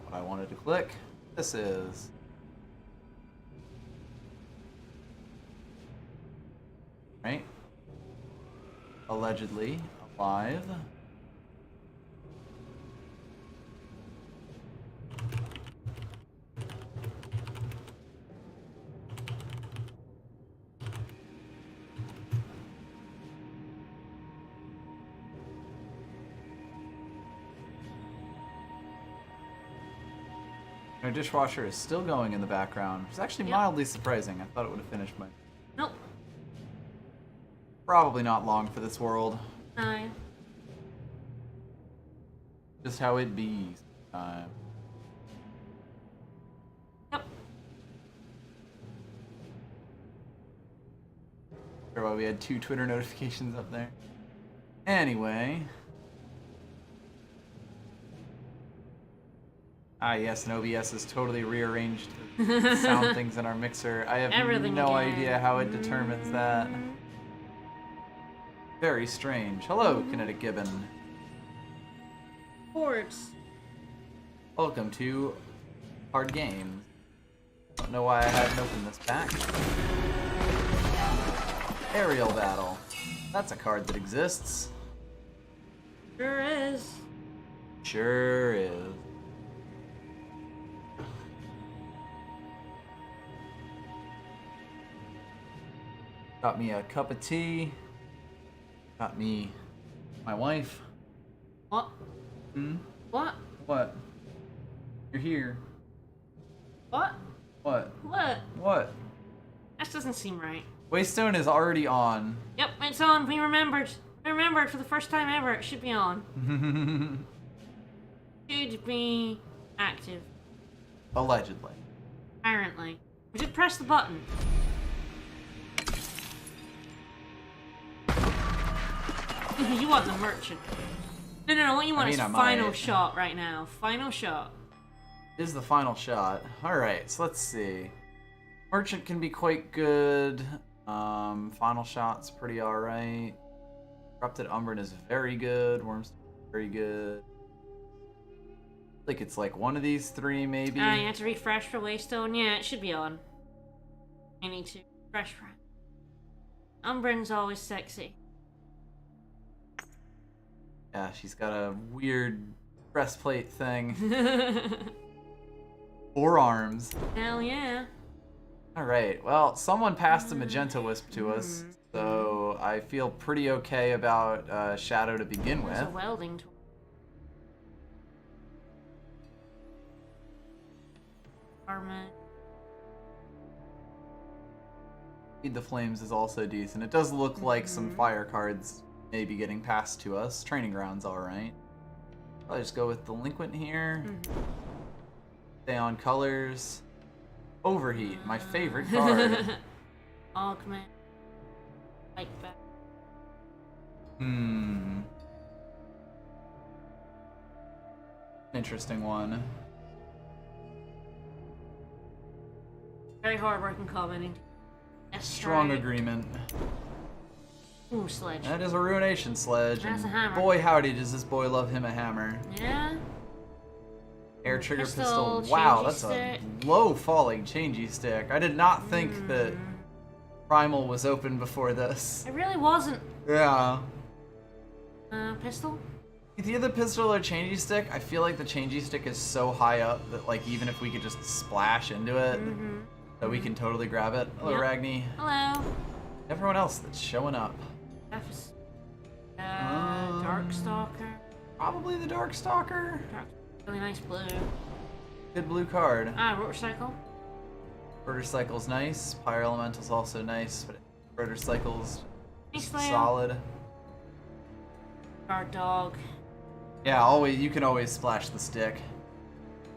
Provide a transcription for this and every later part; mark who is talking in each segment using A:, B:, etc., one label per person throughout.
A: what I wanted to click. This is... right? Allegedly alive. Our dishwasher is still going in the background, which is actually mildly surprising. I thought it would have finished by...
B: Nope.
A: Probably not long for this world.
B: No.
A: Just how it be sometimes.
B: Yep.
A: Sure why we had 2 Twitter notifications up there. Anyway. Ah, yes, and OBS has totally rearranged the sound things in our mixer. I have
B: Everything
A: no
B: again.
A: idea how it determines that. Very strange. Hello, Kinetic Gibbon.
B: Ports.
A: Welcome to Hard Games. Don't know why I haven't opened this pack. Aerial Battle. That's a card that exists.
B: Sure is.
A: Sure is. Got me a cup of tea. Got me my wife.
B: What?
A: Hmm?
B: What?
A: What? You're here.
B: What?
A: What?
B: What?
A: What?
B: That doesn't seem right.
A: Waystone is already on.
B: Yep, it's on. We remembered. I remembered for the first time ever. It should be on. Should be active.
A: Allegedly.
B: Apparently. We did press the button. You want the merchant. No, what you want is final shot right now. Final shot.
A: Is the final shot. Alright, so let's see. Merchant can be quite good. Final shot's pretty alright. Corrupted Umbran is very good. Worm's very good. I think it's like one of these 3 maybe.
B: You have to refresh for Waystone. Yeah, it should be on. I need to refresh for it. Umbran's always sexy.
A: Yeah, she's got a weird breastplate thing. 4 arms.
B: Hell yeah.
A: Alright, well, someone passed a Magenta Wisp to us, so I feel pretty okay about Shadow to begin with.
B: There's a welding tool. Armor.
A: Feed the Flames is also decent. It does look like some fire cards may be getting passed to us. Training Ground's alright. I'll just go with Delinquent here. Stay on colors. Overheat, my favorite card.
B: Augment. Like that.
A: Interesting one.
B: Very hard working commenting. That's
A: Strong
B: right.
A: agreement.
B: Ooh, sledge.
A: That is a Ruination Sledge.
B: That's
A: and
B: a hammer.
A: Boy howdy does this boy love him a hammer.
B: Yeah.
A: Air Trigger
B: Pistol,
A: Pistol. Wow,
B: changey
A: that's
B: stick.
A: a low falling changey stick. I did not think that Primal was open before this.
B: It really wasn't.
A: Yeah.
B: Pistol?
A: Either the pistol or changey stick, I feel like the changey stick is so high up that like even if we could just splash into it, that we can totally grab it. Hello,
B: Yep.
A: Ragni.
B: Hello.
A: Everyone else that's showing up.
B: Darkstalker.
A: Probably the Darkstalker.
B: Really nice blue.
A: Good blue card.
B: Rotor Cycle.
A: Rotor Cycle's nice. Pyre Elemental's also nice, but Rotor Cycle's
B: Nice layout.
A: solid.
B: Guard Dog.
A: Yeah, always you can always splash the stick.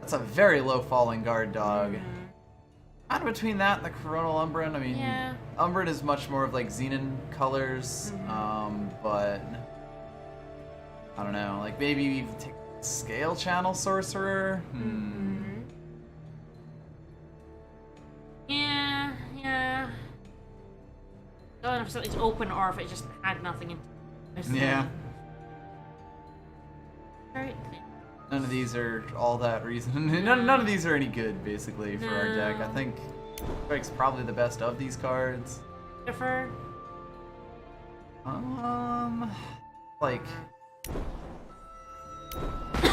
A: That's a very low falling guard dog. Kind of between that and the Coronal Umbran. I mean,
B: Yeah.
A: Umbran is much more of like Xenon colors, but I don't know. Like maybe even take Scale Channel Sorcerer.
B: Yeah. I don't know if something's open or if it just had nothing in it.
A: Yeah.
B: Right.
A: None of these are all that reason. None of these are any good, basically, for our deck. I think Strike's probably the best of these cards.
B: Differ?
A: Like...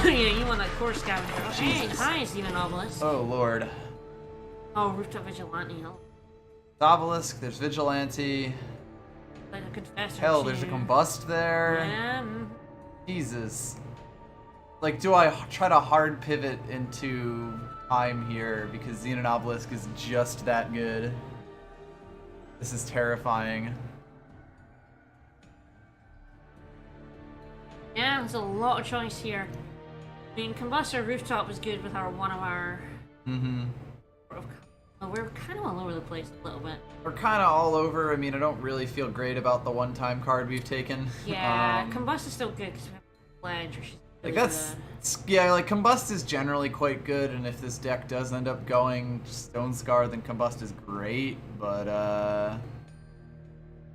B: Yeah, you want that core scavenger. Oh, hey,
A: Jesus.
B: hi, Stephen Obelisk.
A: Oh, Lord.
B: Oh, Rooftop Vigilante.
A: Obelisk, there's Vigilante.
B: Like a confessor.
A: Hell, there's a
B: too.
A: Combust there.
B: Yeah.
A: Jesus. Like, do I try to hard pivot into time here because Xenon Obelisk is just that good? This is terrifying.
B: Yeah, there's a lot of choice here. I mean, Combustor Rooftop was good with one of our... Well, we're kind of all over the place a little bit.
A: We're kind of all over. I mean, I don't really feel great about the one-time card we've taken.
B: Yeah, Combust is still good because we have Pledge, or she's
A: Like,
B: really
A: that's...
B: good.
A: Yeah, like, Combust is generally quite good, and if this deck does end up going Stone Scar, then Combust is great, but,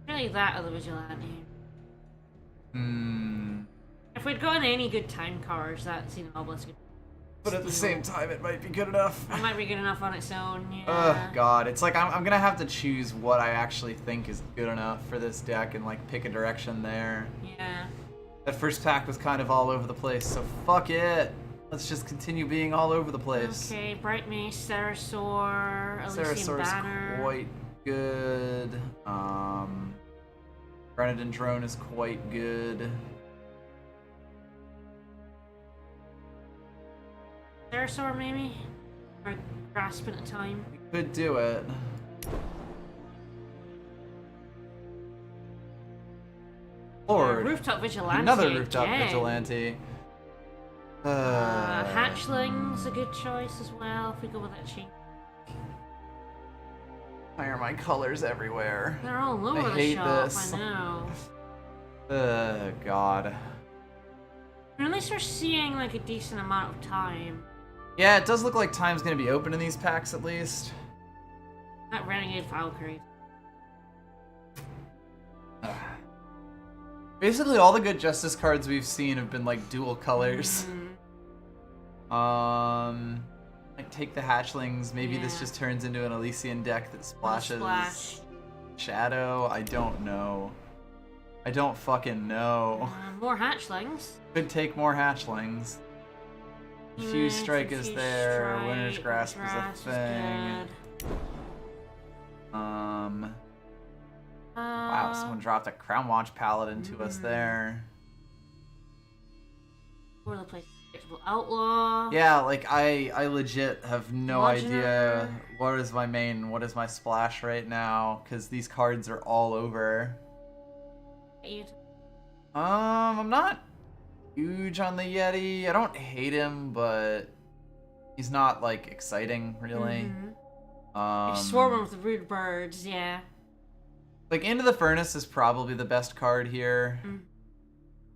B: Really that or the Vigilante.
A: Hmm...
B: If we'd gotten any good time cards, that's, Obelisk could...
A: But at the same time, it might be good enough.
B: It might be good enough on its own, yeah.
A: Ugh, God. It's like I'm gonna have to choose what I actually think is good enough for this deck and, like, pick a direction there.
B: Yeah.
A: That first pack was kind of all over the place, so fuck it. Let's just continue being all over the place.
B: Okay, Bright Mace, Ceresaur, Elysian
A: Ceresaur's
B: Banner.
A: quite good. Grenadin Drone is quite good.
B: Ceresaur, maybe? Or Grasping at Time.
A: We could do it. Lord.
B: Rooftop Vigilante.
A: Another Rooftop
B: again.
A: Vigilante.
B: Hatchling's a good choice as well, if we go with that chain.
A: Why are my colors everywhere?
B: They're all over the
A: hate
B: shop,
A: this.
B: I know.
A: God.
B: At least we're seeing, like, a decent amount of time.
A: Yeah, it does look like time's gonna be open in these packs at least.
B: That Renegade Valkyrie.
A: Basically, all the good Justice cards we've seen have been like dual colors. Like take the Hatchlings. Maybe this just turns into an Elysian deck that splashes Shadow. I don't know. I don't fucking know.
B: More Hatchlings.
A: Could take more Hatchlings. Diffuse Strike is there.
B: Strike,
A: Winter's Grasp is a
B: Grasp
A: thing. Wow, someone dropped a Crown Watch Paladin to us there.
B: Where the place? Outlaw.
A: Yeah, like I legit have no
B: Bludgeoner.
A: idea what is my main, what is my splash right now, because these cards are all over. I'm not huge on the Yeti. I don't hate him, but he's not like exciting really.
B: You're swarming with the rude birds, yeah.
A: Like Into the Furnace is probably the best card here.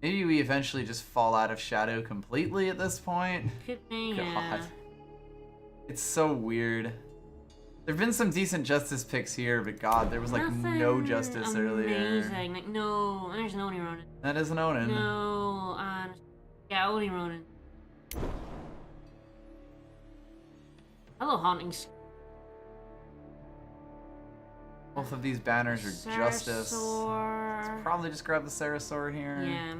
A: Maybe we eventually just fall out of Shadow completely at this point.
B: Could be,
A: God.
B: yeah.
A: It's so weird. There've been some decent Justice picks here, but God, there was like no Justice earlier.
B: Amazing. Like, no, there's no Oni Ronin.
A: That is an Onin.
B: No, yeah, Oni Ronin. Hello, Hauntings.
A: Both of these banners are Justice.
B: Ceresaur.
A: Let's probably just grab the Ceresaur here.
B: Yeah.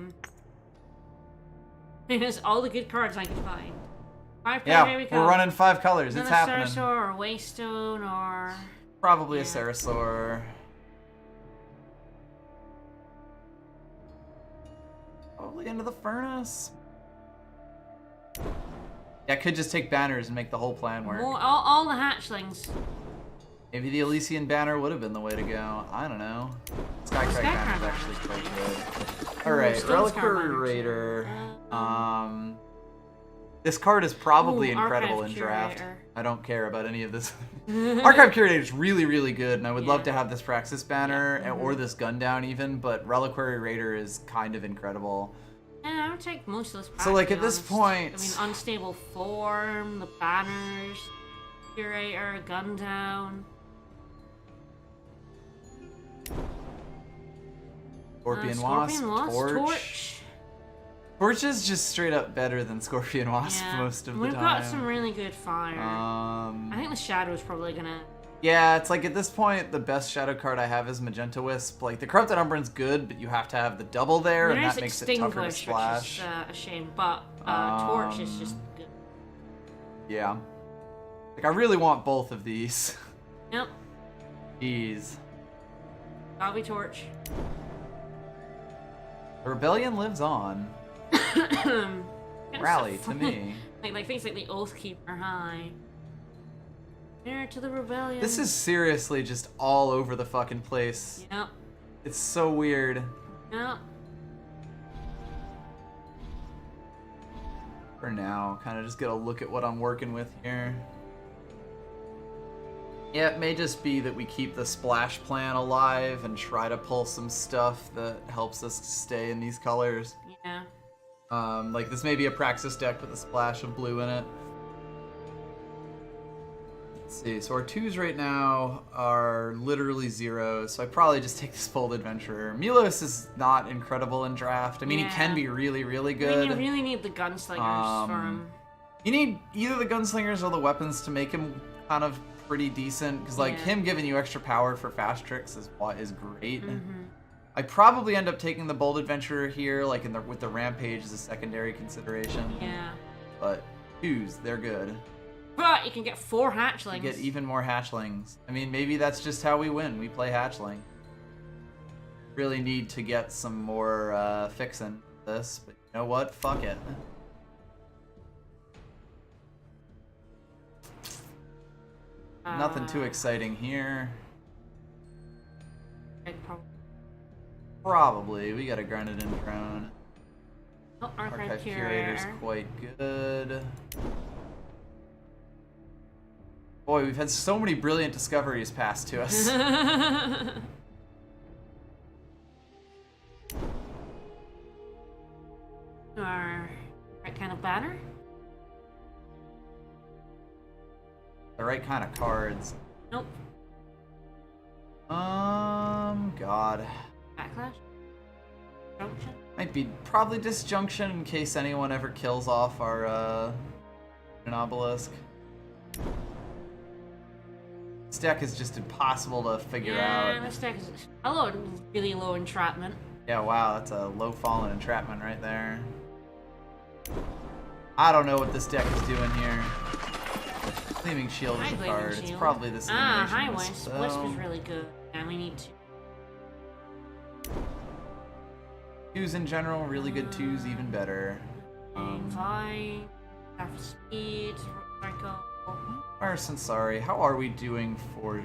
B: There's all the good cards I can find.
A: Yeah, we're running 5 colors. It's happening.
B: Ceresaur or Waystone or...
A: Probably a Ceresaur. Probably Into the Furnace. Yeah, I could just take banners and make the whole plan work.
B: All the Hatchlings.
A: Maybe the Elysian banner would have been the way to go. I don't know. Skycrack banner is actually quite good. Alright, Reliquary Raider. This card is probably incredible in Draft. I don't care about any of this. Archive Curator is really, really good, and I would love to have this Praxis banner, or this Gundown even, but Reliquary Raider is kind of incredible.
B: Yeah, I would take most of this back,
A: So, like,
B: to
A: at
B: be
A: this
B: honest.
A: point...
B: I mean, Unstable Form, the banners, Curator, Gundown.
A: Scorpion Wasp, Torch. Torch is just straight up better than Scorpion Wasp
B: Yeah.
A: most of the
B: We've
A: time.
B: got some really good fire. I think the Shadow is probably gonna...
A: Yeah, it's like at this point, the best Shadow card I have is Magenta Wisp. Like, the Corrupted Umbran's good, but you have to have the double there, and that makes it tougher to splash.
B: Which is a shame, but Torch is just good.
A: Yeah. Like, I really want both of these.
B: Yep.
A: Jeez.
B: Gotta be Torch.
A: The Rebellion lives on. Rally to me.
B: Like things like the Oathkeeper, hi. Heir to the Rebellion.
A: This is seriously just all over the fucking place.
B: Yep.
A: It's so weird.
B: Yep.
A: For now, kind of just get a look at what I'm working with here. Yeah, it may just be that we keep the splash plan alive and try to pull some stuff that helps us stay in these colors.
B: Yeah.
A: Like this may be a Praxis deck with a splash of blue in it. Let's see, so our 2s right now are literally 0, so I probably just take this Bold Adventurer. Milos is not incredible in draft. I mean, he can be really, really good.
B: I mean, you really need the Gunslingers for him.
A: You need either the Gunslingers or the weapons to make him kind of pretty decent, because like him giving you extra power for fast tricks is great. I probably end up taking the Bold Adventurer here, like with the Rampage as a secondary consideration.
B: Yeah.
A: But 2s, they're good.
B: But you can get 4 hatchlings.
A: You get even more hatchlings. I mean, maybe that's just how we win. We play hatchling. Really need to get some more fixing this, but you know what? Fuck it. Nothing too exciting here. Probably. We got a Grenadin Drone.
B: Oh,
A: Archive Curator's quite good. Boy, we've had so many brilliant discoveries passed to us.
B: Or right kind of batter?
A: The right kind of cards.
B: Nope.
A: God.
B: Backlash? Junction?
A: Might be probably Disjunction in case anyone ever kills off our an obelisk. This deck is just impossible to figure out.
B: Yeah, this deck is really low entrapment.
A: Yeah, wow, that's a low fallen entrapment right there. I don't know what this deck is doing here. Gleaming Shield is a card. It's probably this
B: High Wisp. Wisp is really good. And we need to.
A: 2s in general, really good 2s, even better.
B: Fly, half speed, cycle.
A: Sorry, how are we doing for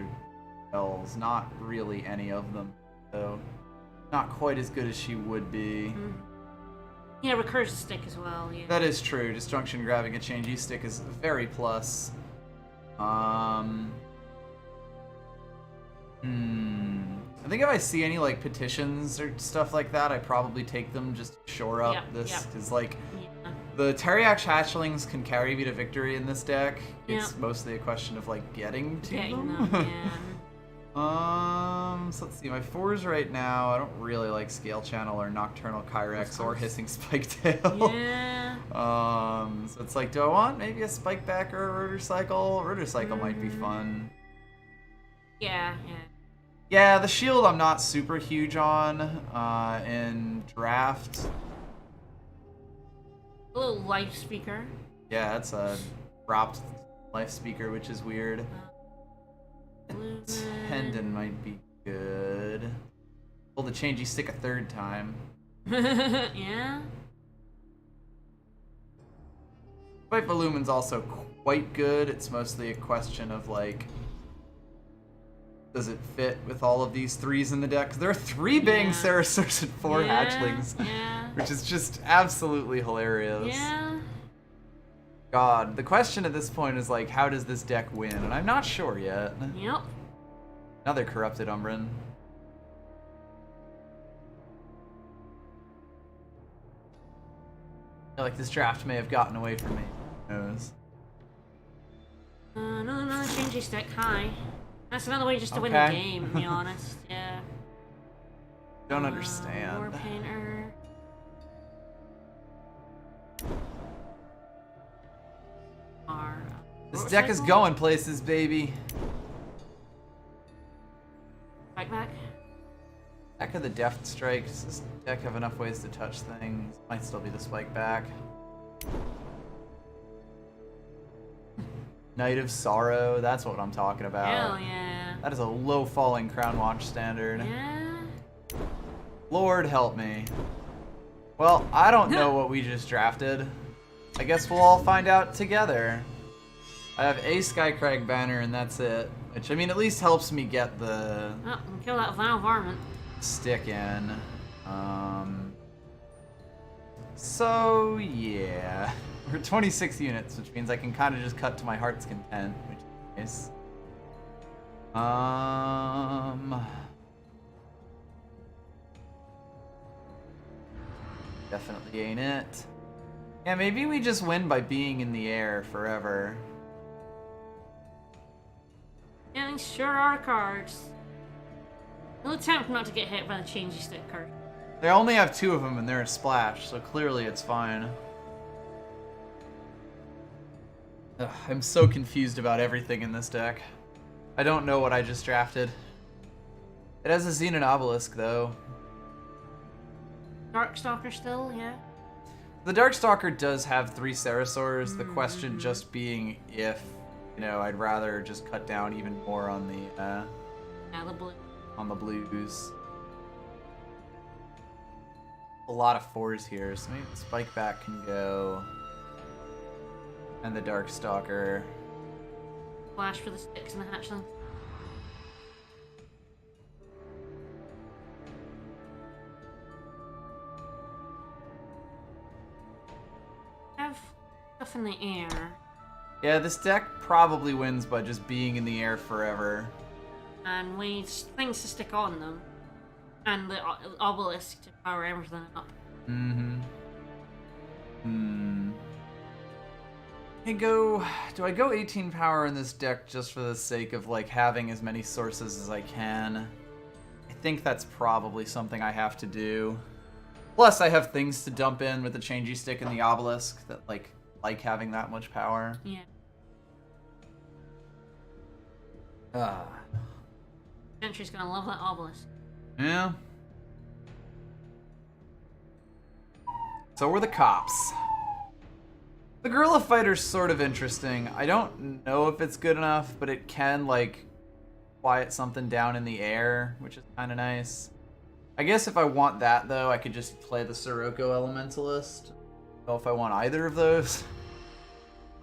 A: spells? Not really any of them, though. Not quite as good as she would be.
B: Yeah, Recursive Stick as well, yeah.
A: That is true. Disjunction grabbing a changey stick is very plus. I think if I see any like petitions or stuff like that, I probably take them just to shore up this. Because like the Teriax hatchlings can carry me to victory in this deck. It's mostly a question of like getting to them. So let's see, my 4s right now, I don't really like Scale Channel or Nocturnal Kyrex or Hissing Spiketail.
B: Yeah.
A: So it's like, do I want maybe a Spike Back or a Rotor Cycle? Rotor Cycle might be fun.
B: Yeah.
A: Yeah, the shield I'm not super huge on in draft.
B: A little Life Speaker.
A: Yeah, it's a dropped Life Speaker, which is weird. Tendon might be good. Pull the changey stick a 3rd time.
B: Yeah.
A: Spike Volumen's also quite good. It's mostly a question of like, does it fit with all of these 3s in the deck? Because there are 3 Bang Sarasurs and 4 hatchlings, which is just absolutely hilarious.
B: Yeah.
A: God, the question at this point is like, how does this deck win? And I'm not sure yet.
B: Yep.
A: Another Corrupted Umbran. I feel like this draft may have gotten away from me. Who knows?
B: Another changey stick, hi. That's another way just to win the game, to be honest. Yeah.
A: Don't understand.
B: War Painter. Our,
A: This deck is
B: motorcycle?
A: going places, baby.
B: Right back.
A: Deck of the Deft Strike. Does this deck have enough ways to touch things? Might still be the spike back. Night of Sorrow. That's what I'm talking about.
B: Hell yeah.
A: That is a low falling Crown Watch standard.
B: Yeah.
A: Lord help me. Well, I don't know what we just drafted. I guess we'll all find out together. I have a Skycrag banner and that's it. Which, I mean, at least helps me get the
B: Oh, and kill that vile varmint.
A: stick in. So, yeah. We're 26 units, which means I can kind of just cut to my heart's content, which is nice. Definitely ain't it. Yeah, maybe we just win by being in the air forever.
B: Yeah, these sure are cards. We'll attempt not to get hit by the changey stick card.
A: They only have 2 of them and they're a splash, so clearly it's fine. Ugh, I'm so confused about everything in this deck. I don't know what I just drafted. It has a Xenon Obelisk, though.
B: Darkstalker still, yeah.
A: The Darkstalker does have 3 Ceratosaurs, the question just being if, you know, I'd rather just cut down even more on
B: Yeah, the blue.
A: the blues. A lot of 4s here, so maybe the Spike Back can go. And the Darkstalker.
B: Flash for the sticks and the hatchling. Have stuff in the air.
A: Yeah, this deck probably wins by just being in the air forever.
B: And we need things to stick on them. And the obelisk to power everything up.
A: Do I go 18 power in this deck just for the sake of like having as many sources as I can? I think that's probably something I have to do. Plus I have things to dump in with the changey stick and the obelisk that like having that much power.
B: Yeah. Gentry's gonna love that obelisk.
A: Yeah. So were the cops. The guerrilla fighter's sort of interesting. I don't know if it's good enough, but it can, like, quiet something down in the air, which is kind of nice. I guess if I want that, though, I could just play the Sirocco Elementalist. I don't know if I want either of those.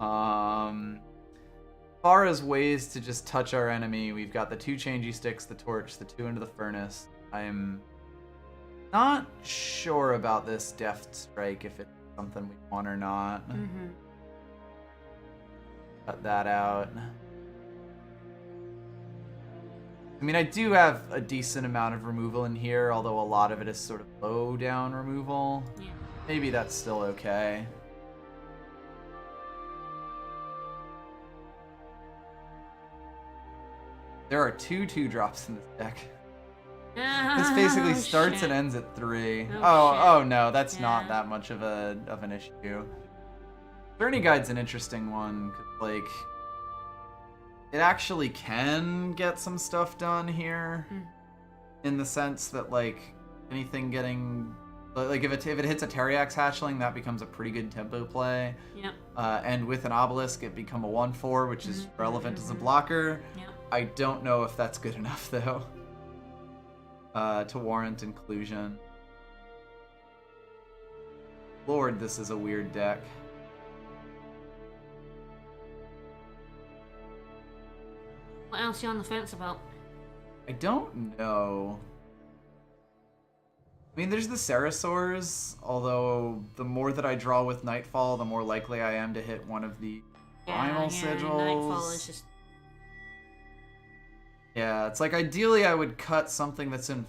A: As far as ways to just touch our enemy, we've got the 2 changey sticks, the torch, the 2 into the furnace. I'm not sure about this Deft Strike, if it's something we want or not. Cut that out. I mean, I do have a decent amount of removal in here, although a lot of it is sort of low down removal.
B: Yeah.
A: Maybe that's still okay. There are 2 2-drops in this deck. This basically starts
B: shit.
A: and ends at 3.
B: Oh,
A: Oh
B: shit.
A: no, that's
B: Yeah.
A: not that much of an issue. Journey Guide's an interesting one, 'cause, like, it actually can get some stuff done here, in the sense that, like, anything getting, like, if it hits a Teriax hatchling, that becomes a pretty good tempo play.
B: Yep.
A: And with an obelisk, it become a 1/4, which is relevant as a blocker.
B: Yep.
A: I don't know if that's good enough, though, to warrant inclusion. Lord, this is a weird deck.
B: What else are you on the fence about?
A: I don't know. I mean, there's the Ceratosaurs, although the more that I draw with Nightfall, the more likely I am to hit one of the primal sigils.
B: Nightfall is just...
A: Yeah, it's like ideally I would cut something that's in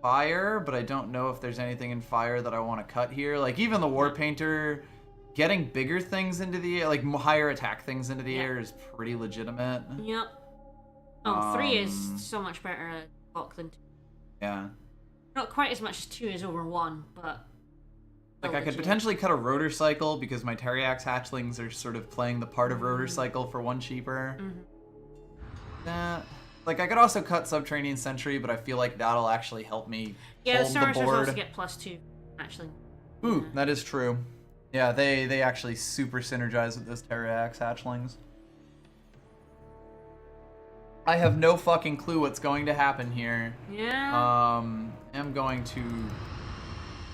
A: fire, but I don't know if there's anything in fire that I want to cut here. Like, even the War Painter, getting bigger things into the air, like higher attack things into the air is pretty legitimate.
B: Yep. Oh, 3 is so much better at block than 2.
A: Yeah.
B: Not quite as much as 2 is over 1, but
A: Like, I could potentially cut a rotor cycle because my Terriax hatchlings are sort of playing the part of rotor cycle for 1 cheaper. Like, I could also cut Subterranean Sentry, but I feel like that'll actually help me hold the board.
B: also get +2, actually.
A: Ooh, that is true. Yeah, they actually super synergize with those Terriax hatchlings. I have no fucking clue what's going to happen here.
B: Yeah.
A: I'm going to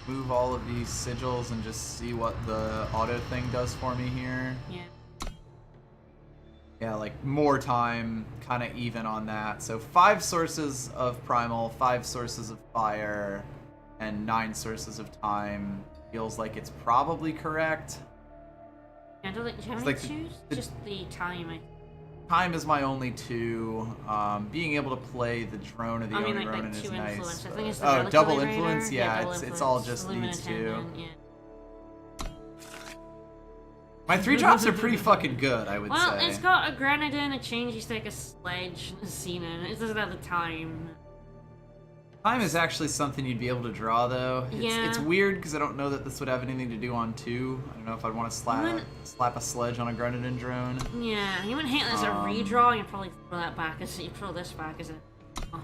A: move all of these sigils and just see what the auto thing does for me here.
B: Yeah.
A: Yeah, like more time, kind of even on that. So 5 sources of primal, 5 sources of fire, and 9 sources of time. Feels like it's probably correct.
B: Yeah, do you have
A: like
B: any choose? Just the time.
A: Time is my only 2. Being able to play the drone or the Oni
B: like
A: Ronin is
B: 2
A: nice.
B: influence. I think it's the
A: Oh,
B: Relic
A: double
B: Liberator.
A: influence? Yeah,
B: double
A: it's
B: influence.
A: all just
B: Illumina
A: these 2.
B: Tendon, yeah.
A: My 3 drops are pretty fucking good, I would say.
B: Well, it's got a Grenadin, a Changey Stick, a Sledge, a Xenon. It doesn't have the time.
A: Time is actually something you'd be able to draw, though. It's weird because I don't know that this would have anything to do on 2. I don't know if I'd want to slap a Sledge on a Grenadin drone.
B: Yeah, you wouldn't hate this as a redraw. You'd probably throw that back as you throw this back as a. Oh.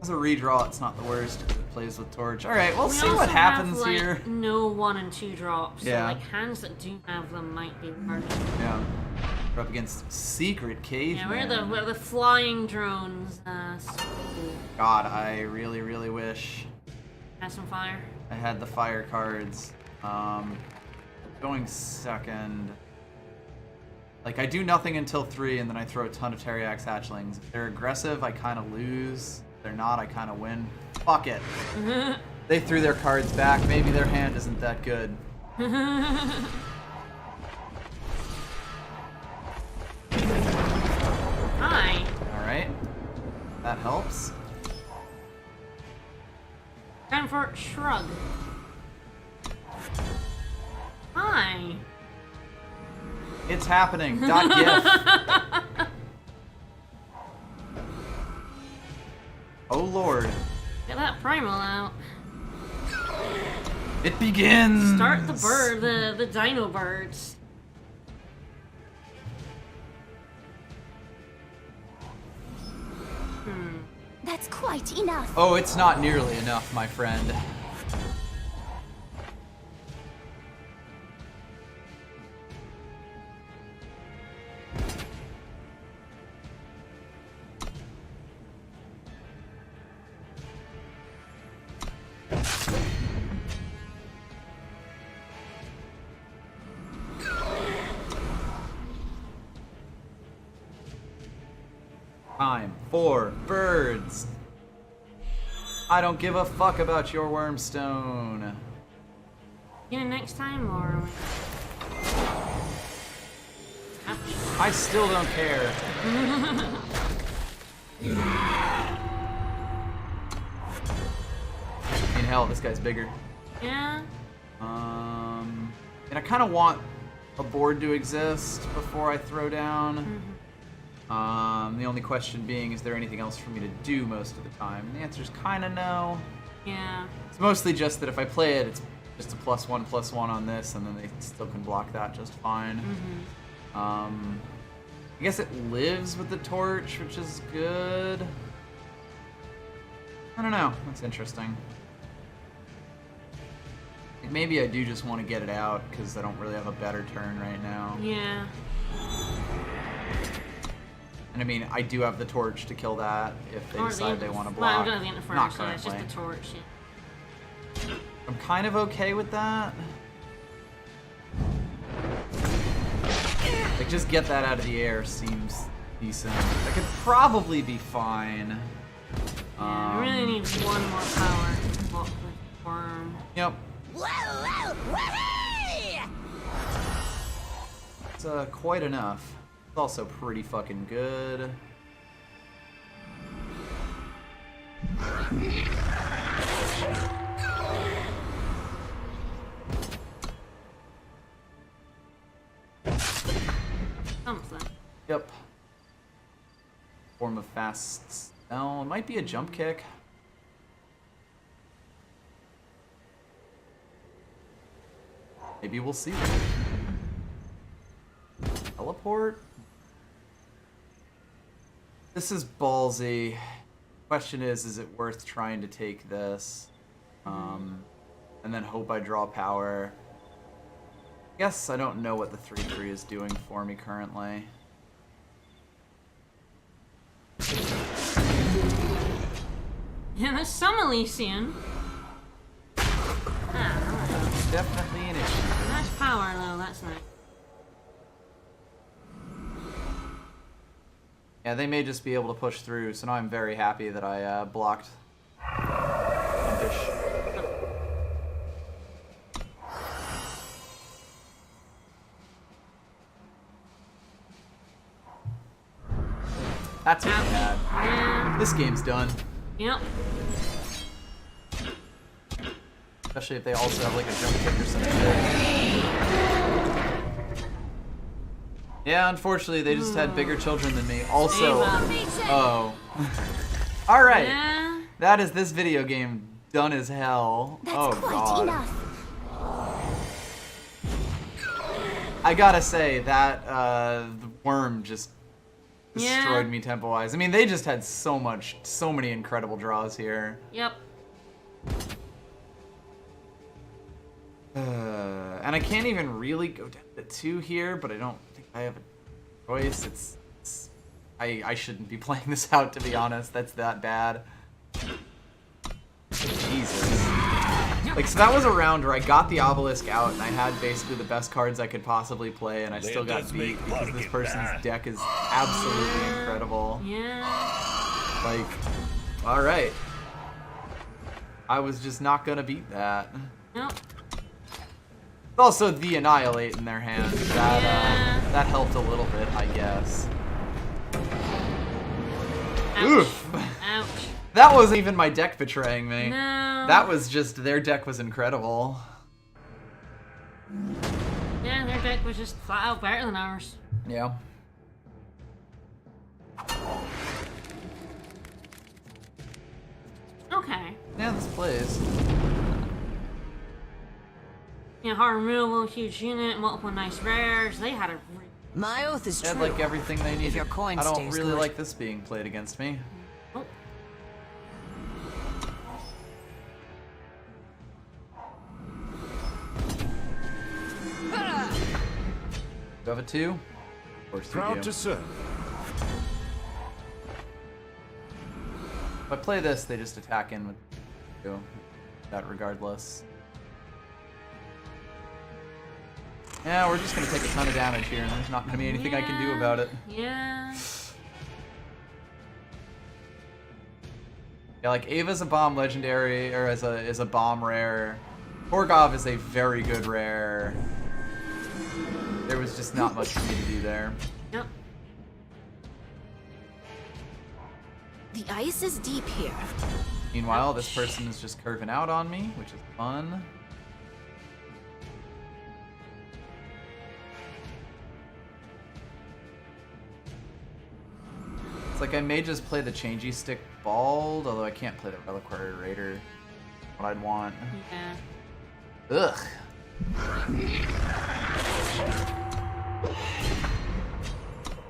A: As a redraw, it's not the worst. It plays with Torch. All right, we'll see
B: also
A: what happens
B: have, like,
A: here.
B: No 1 and 2 drops.
A: Yeah.
B: So, like, hands that do have them might be hard.
A: Yeah. We're up against Secret Cave.
B: Yeah, we're the flying drones. So cool.
A: God, I really, really wish
B: Have some fire.
A: I had the fire cards. Going second. Like, I do nothing until 3, and then I throw a ton of Terriax hatchlings. If they're aggressive, I kind of lose. If they're not, I kind of win. Fuck it. They threw their cards back. Maybe their hand isn't that good.
B: Hi.
A: Alright. That helps.
B: Time for Shrug. Hi.
A: It's happening. .gif. Oh lord.
B: Get that primal out.
A: It begins!
B: Start the bird, the dino birds.
C: That's quite enough.
A: Oh, it's not nearly enough, my friend. Time for birds. I don't give a fuck about your wormstone.
B: Get it next time, or?
A: I still don't care. I mean, hell, this guy's bigger.
B: Yeah.
A: And I kind of want a board to exist before I throw down. The only question being, is there anything else for me to do most of the time? And the answer's kind of no.
B: Yeah.
A: It's mostly just that if I play it, it's just a +1/+1 on this, and then they still can block that just fine. I guess it lives with the torch, which is good. I don't know. That's interesting. Maybe I do just want to get it out because I don't really have a better turn right now.
B: Yeah.
A: And I mean, I do have the torch to kill that if they decide they want to
B: Well,
A: block.
B: I'm gonna the
A: Not
B: so it's just
A: currently.
B: the torch. Yeah.
A: I'm kind of okay with that. Like, just get that out of the air seems decent. That could probably be fine.
B: I really need 1 more power to block the worm.
A: Yep.
C: Whoa, whoa,
A: It's quite enough. It's also pretty fucking good.
B: Something.
A: Yep. Form of fast spell. It might be a jump kick. Maybe we'll see them. Teleport? This is ballsy. Question is it worth trying to take this? And then hope I draw power. I guess I don't know what the 3/3 is doing for me currently.
B: Yeah, there's some Elysian.
A: Definitely an issue.
B: Nice power, though. That's nice.
A: Yeah, they may just be able to push through, so now I'm very happy that I blocked Impish. That's what we had.
B: Yeah.
A: This game's done.
B: Yep.
A: Especially if they also have like a jump kick or something. Yeah, unfortunately, they just had bigger children than me. Also, oh. Alright.
B: Yeah.
A: That is this video game done as hell.
C: That's
A: Oh,
C: quite
A: God.
C: enough.
A: I gotta say, that the worm just destroyed
B: Yeah.
A: me tempo-wise. I mean, they just had so many incredible draws here.
B: Yep.
A: And I can't even really go down to 2 here, but I don't think I have a choice. I shouldn't be playing this out, to be honest. That's that bad. Jesus. Like, so that was a round where I got the obelisk out and I had basically the best cards I could possibly play, and I still got beat because this person's deck is absolutely incredible.
B: Yeah.
A: Like, alright. I was just not gonna beat that.
B: Nope.
A: Also, the Annihilate in their hand. That,
B: Yeah.
A: that helped a little bit, I guess.
B: Ouch.
A: Oof.
B: Ouch.
A: That wasn't even my deck betraying me.
B: No.
A: That was just, their deck was incredible.
B: Yeah, their deck was just flat out better than ours.
A: Yeah.
B: Okay.
A: Yeah, this plays.
B: Yeah, hard removal, huge unit, multiple nice rares. They had a.
D: My oath is
A: They had
D: true.
A: like everything they needed.
D: your coin
A: I don't
D: stays
A: really
D: good.
A: like this being played against me.
B: Oh.
A: You have a 2? Of course you
E: Proud
A: do.
E: to serve.
A: If I play this, they just attack in with that regardless. Yeah, we're just gonna take a ton of damage here, and there's not gonna be anything I can do about it.
B: Yeah.
A: Yeah, like Ava's a bomb legendary, or is a bomb rare. Torgov is a very good rare. There was just not much for me to do there.
B: Yep.
C: The ice is deep here.
A: Meanwhile, this person is just curving out on me, which is fun. It's like I may just play the changey stick bald, although I can't play the reliquary raider. What I'd want.
B: Yeah.
A: Ugh.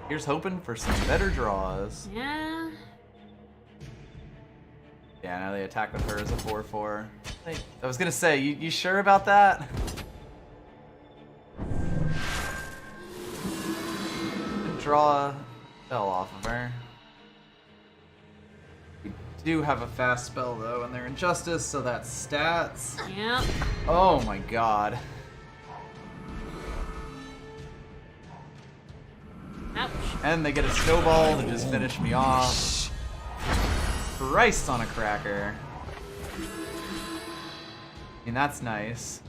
A: Here's hoping for some better draws.
B: Yeah.
A: Yeah, now they attack with her as a 4/4. Hey, I was gonna say, you sure about that? Draw a spell off of her. We do have a fast spell though, and they're Injustice, so that's stats.
B: Yep.
A: Oh my god.
B: Ouch.
A: And they get a snowball to just finish me off. Christ on a cracker. I mean, that's nice.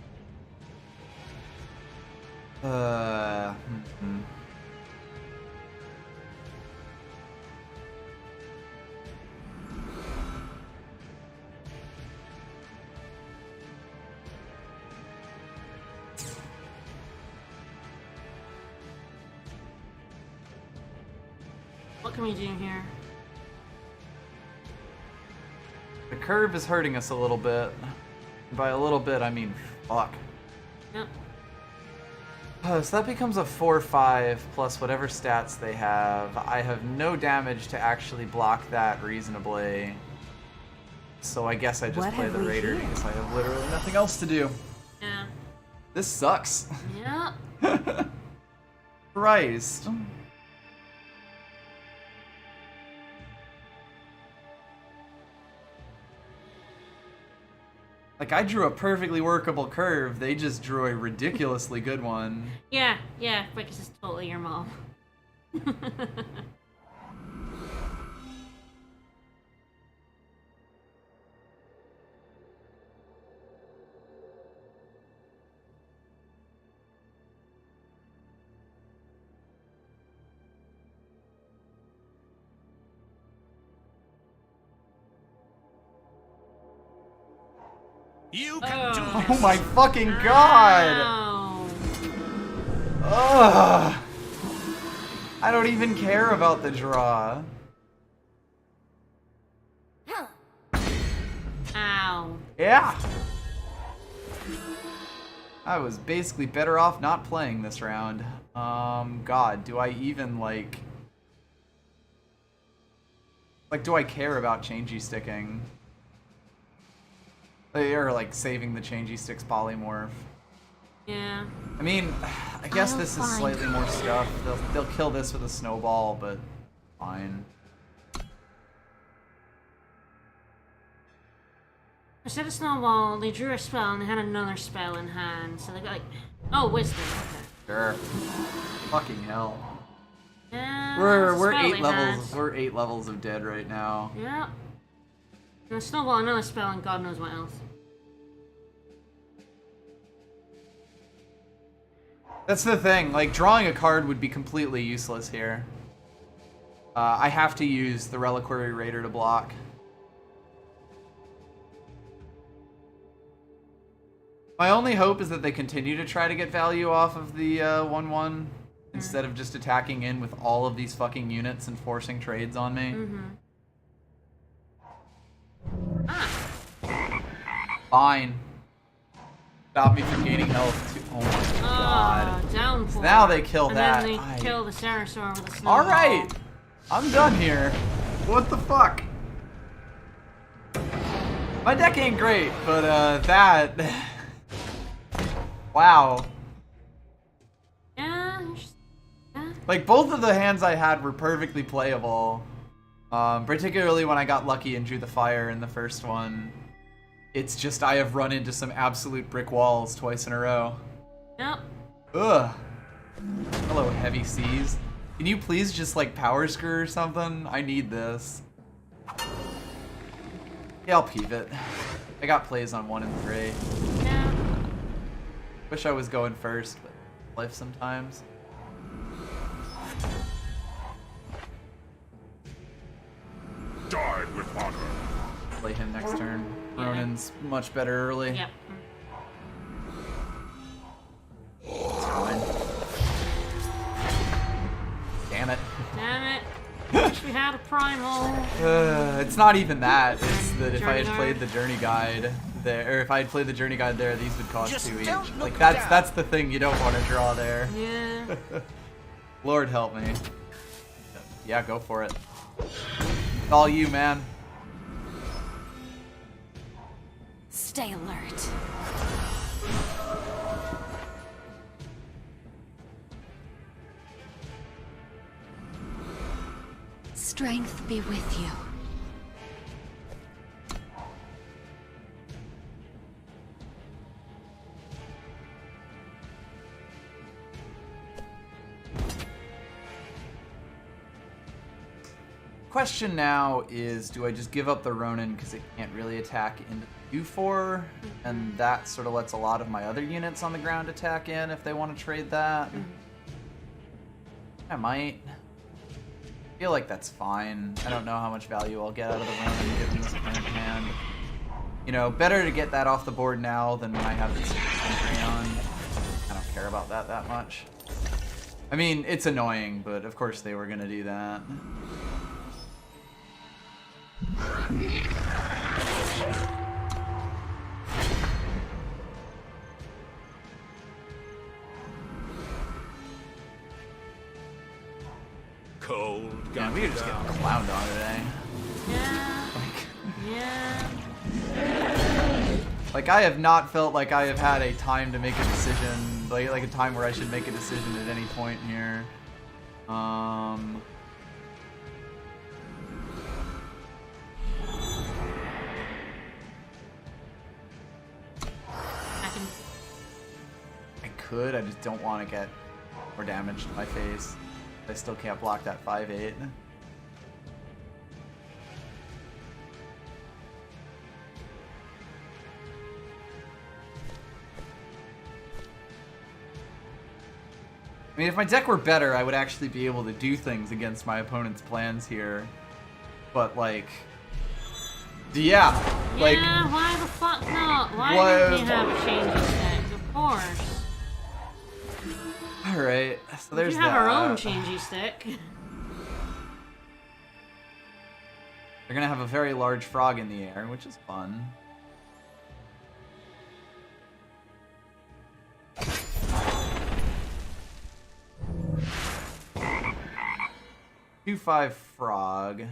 B: What can we do here?
A: The curve is hurting us a little bit. By a little bit, I mean fuck.
B: Yep.
A: So that becomes a 4/5 plus whatever stats they have. I have no damage to actually block that reasonably. So I guess I just
C: What
A: play
C: have
A: the
C: we
A: Raider
C: here?
A: because I have literally nothing else to do.
B: Yeah.
A: This sucks.
B: Yeah.
A: Christ. Like, I drew a perfectly workable curve, they just drew a ridiculously good one.
B: Yeah, because it's totally your mom.
D: You can do this.
A: Oh my fucking god!
B: Ow.
A: Ugh! I don't even care about the draw.
B: Ow.
A: Yeah! I was basically better off not playing this round. God, do I even, like, do I care about changey sticking? Or, like, saving the changey sticks polymorph.
B: Yeah.
A: I mean, I guess
C: I'll
A: this is
C: find
A: slightly more stuff. They'll kill this with a snowball, but fine.
B: Instead of snowball, they drew a spell and they had another spell in hand. So they got like, oh, wisdom. Okay.
A: Sure. Fucking hell.
B: Yeah,
A: We're
B: that's a spell
A: 8
B: they
A: levels.
B: had.
A: We're 8 levels of dead right now.
B: Yeah. And a snowball, another spell, and God knows what else.
A: That's the thing. Like, drawing a card would be completely useless here. I have to use the Reliquary Raider to block. My only hope is that they continue to try to get value off of the 1/1 instead of just attacking in with all of these fucking units and forcing trades on me. Fine. Stop me from gaining health. Oh my god.
B: Downpour.
A: Now they kill
B: and
A: that.
B: then they kill the Sarasaur with a snowball.
A: Alright! I'm done here. What the fuck? My deck ain't great, but that... Wow.
B: Yeah.
A: Like, both of the hands I had were perfectly playable. Particularly when I got lucky and drew the fire in the first one. It's just I have run into some absolute brick walls twice in a row.
B: Yep.
A: Ugh. Hello, Heavy Seas. Can you please just, like, power screw or something? I need this. Yeah, I'll peeve it. I got plays on 1 and 3.
B: Yeah.
A: Wish I was going first, but life sometimes.
D: Die with honor.
A: Play him next turn. Ronin's much better early.
B: Yep.
A: It's fine. Damn it.
B: Damn it. Wish we had a primal.
A: It's not even that. It's that if I had
B: Journey
A: played
B: Guide.
A: the Journey Guide there, or if I had played the Journey Guide there, these would cost
D: Just
A: 2 each.
D: don't
A: Like
D: look
A: that's the thing you don't want to draw there.
B: Yeah.
A: Lord help me. Yeah, go for it. It's all you, man.
C: Stay alert. Strength be with you.
A: Question now is, do I just give up the Ronin because it can't really attack into U4, and that sort of lets a lot of my other units on the ground attack in if they want to trade that? I might. I feel like that's fine. I don't know how much value I'll get out of the Ronin given this current hand. You know, better to get that off the board now than when I have this entry on. I don't care about that that much. I mean, it's annoying, but of course they were going to do that.
D: cold.
A: Yeah, we are just getting clowned on today.
B: Yeah. Yeah.
A: Like, I have not felt like I have had a time to make a decision, like a time where I should make a decision at any point here.
B: I can.
A: I could, I just don't want to get more damage to my face. I still can't block that 5/8. I mean, if my deck were better, I would actually be able to do things against my opponent's plans here. But, like... Yeah, like...
B: Yeah, why the fuck not? Why
A: What-
B: didn't we have a changing stick? Of course.
A: Alright, so there's
B: We have
A: that.
B: our own changey stick.
A: They're gonna have a very large frog in the air, which is fun. Two-5 frog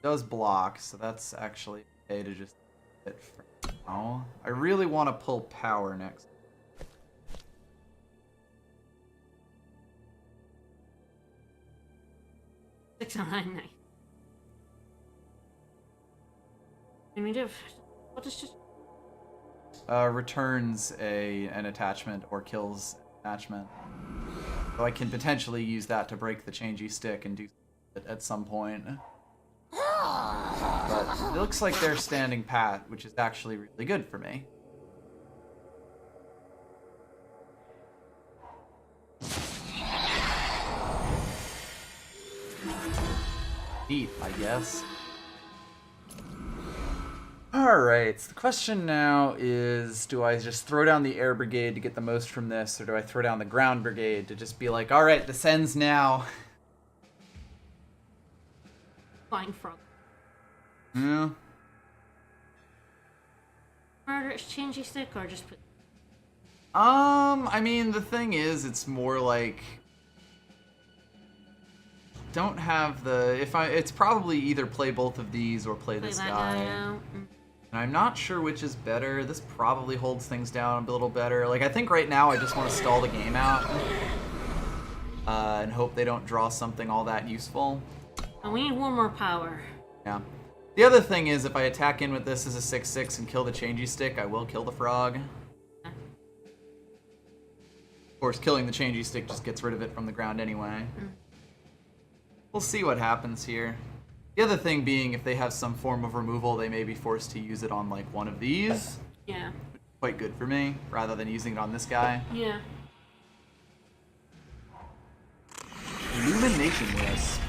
A: does block, so that's actually okay to just hit for now. I really want to pull power next.
B: Six on 9. Can we do? What is just?
A: Returns an attachment or kills an attachment. So I can potentially use that to break the changey stick and do it at some point. But it looks like they're standing pat, which is actually really good for me. Neat, I guess. Alright, so the question now is, do I just throw down the air brigade to get the most from this, or do I throw down the ground brigade to just be like, alright, this ends now?
B: Flying frog.
A: Yeah.
B: Murder its changey stick or just put.
A: I mean, the thing is, it's more like... Don't have the... It's probably either play both of these or play this
B: that
A: guy.
B: out.
A: And I'm not sure which is better. This probably holds things down a little better. Like, I think right now I just want to stall the game out. And hope they don't draw something all that useful.
B: And we need one more power.
A: Yeah. The other thing is, if I attack in with this as a 6/6 and kill the changey stick, I will kill the frog. Of course, killing the changey stick just gets rid of it from the ground anyway. We'll see what happens here. The other thing being, if they have some form of removal, they may be forced to use it on, like, one of these.
B: Yeah.
A: Quite good for me, rather than using it on this guy.
B: Yeah.
A: Illumination Wisp.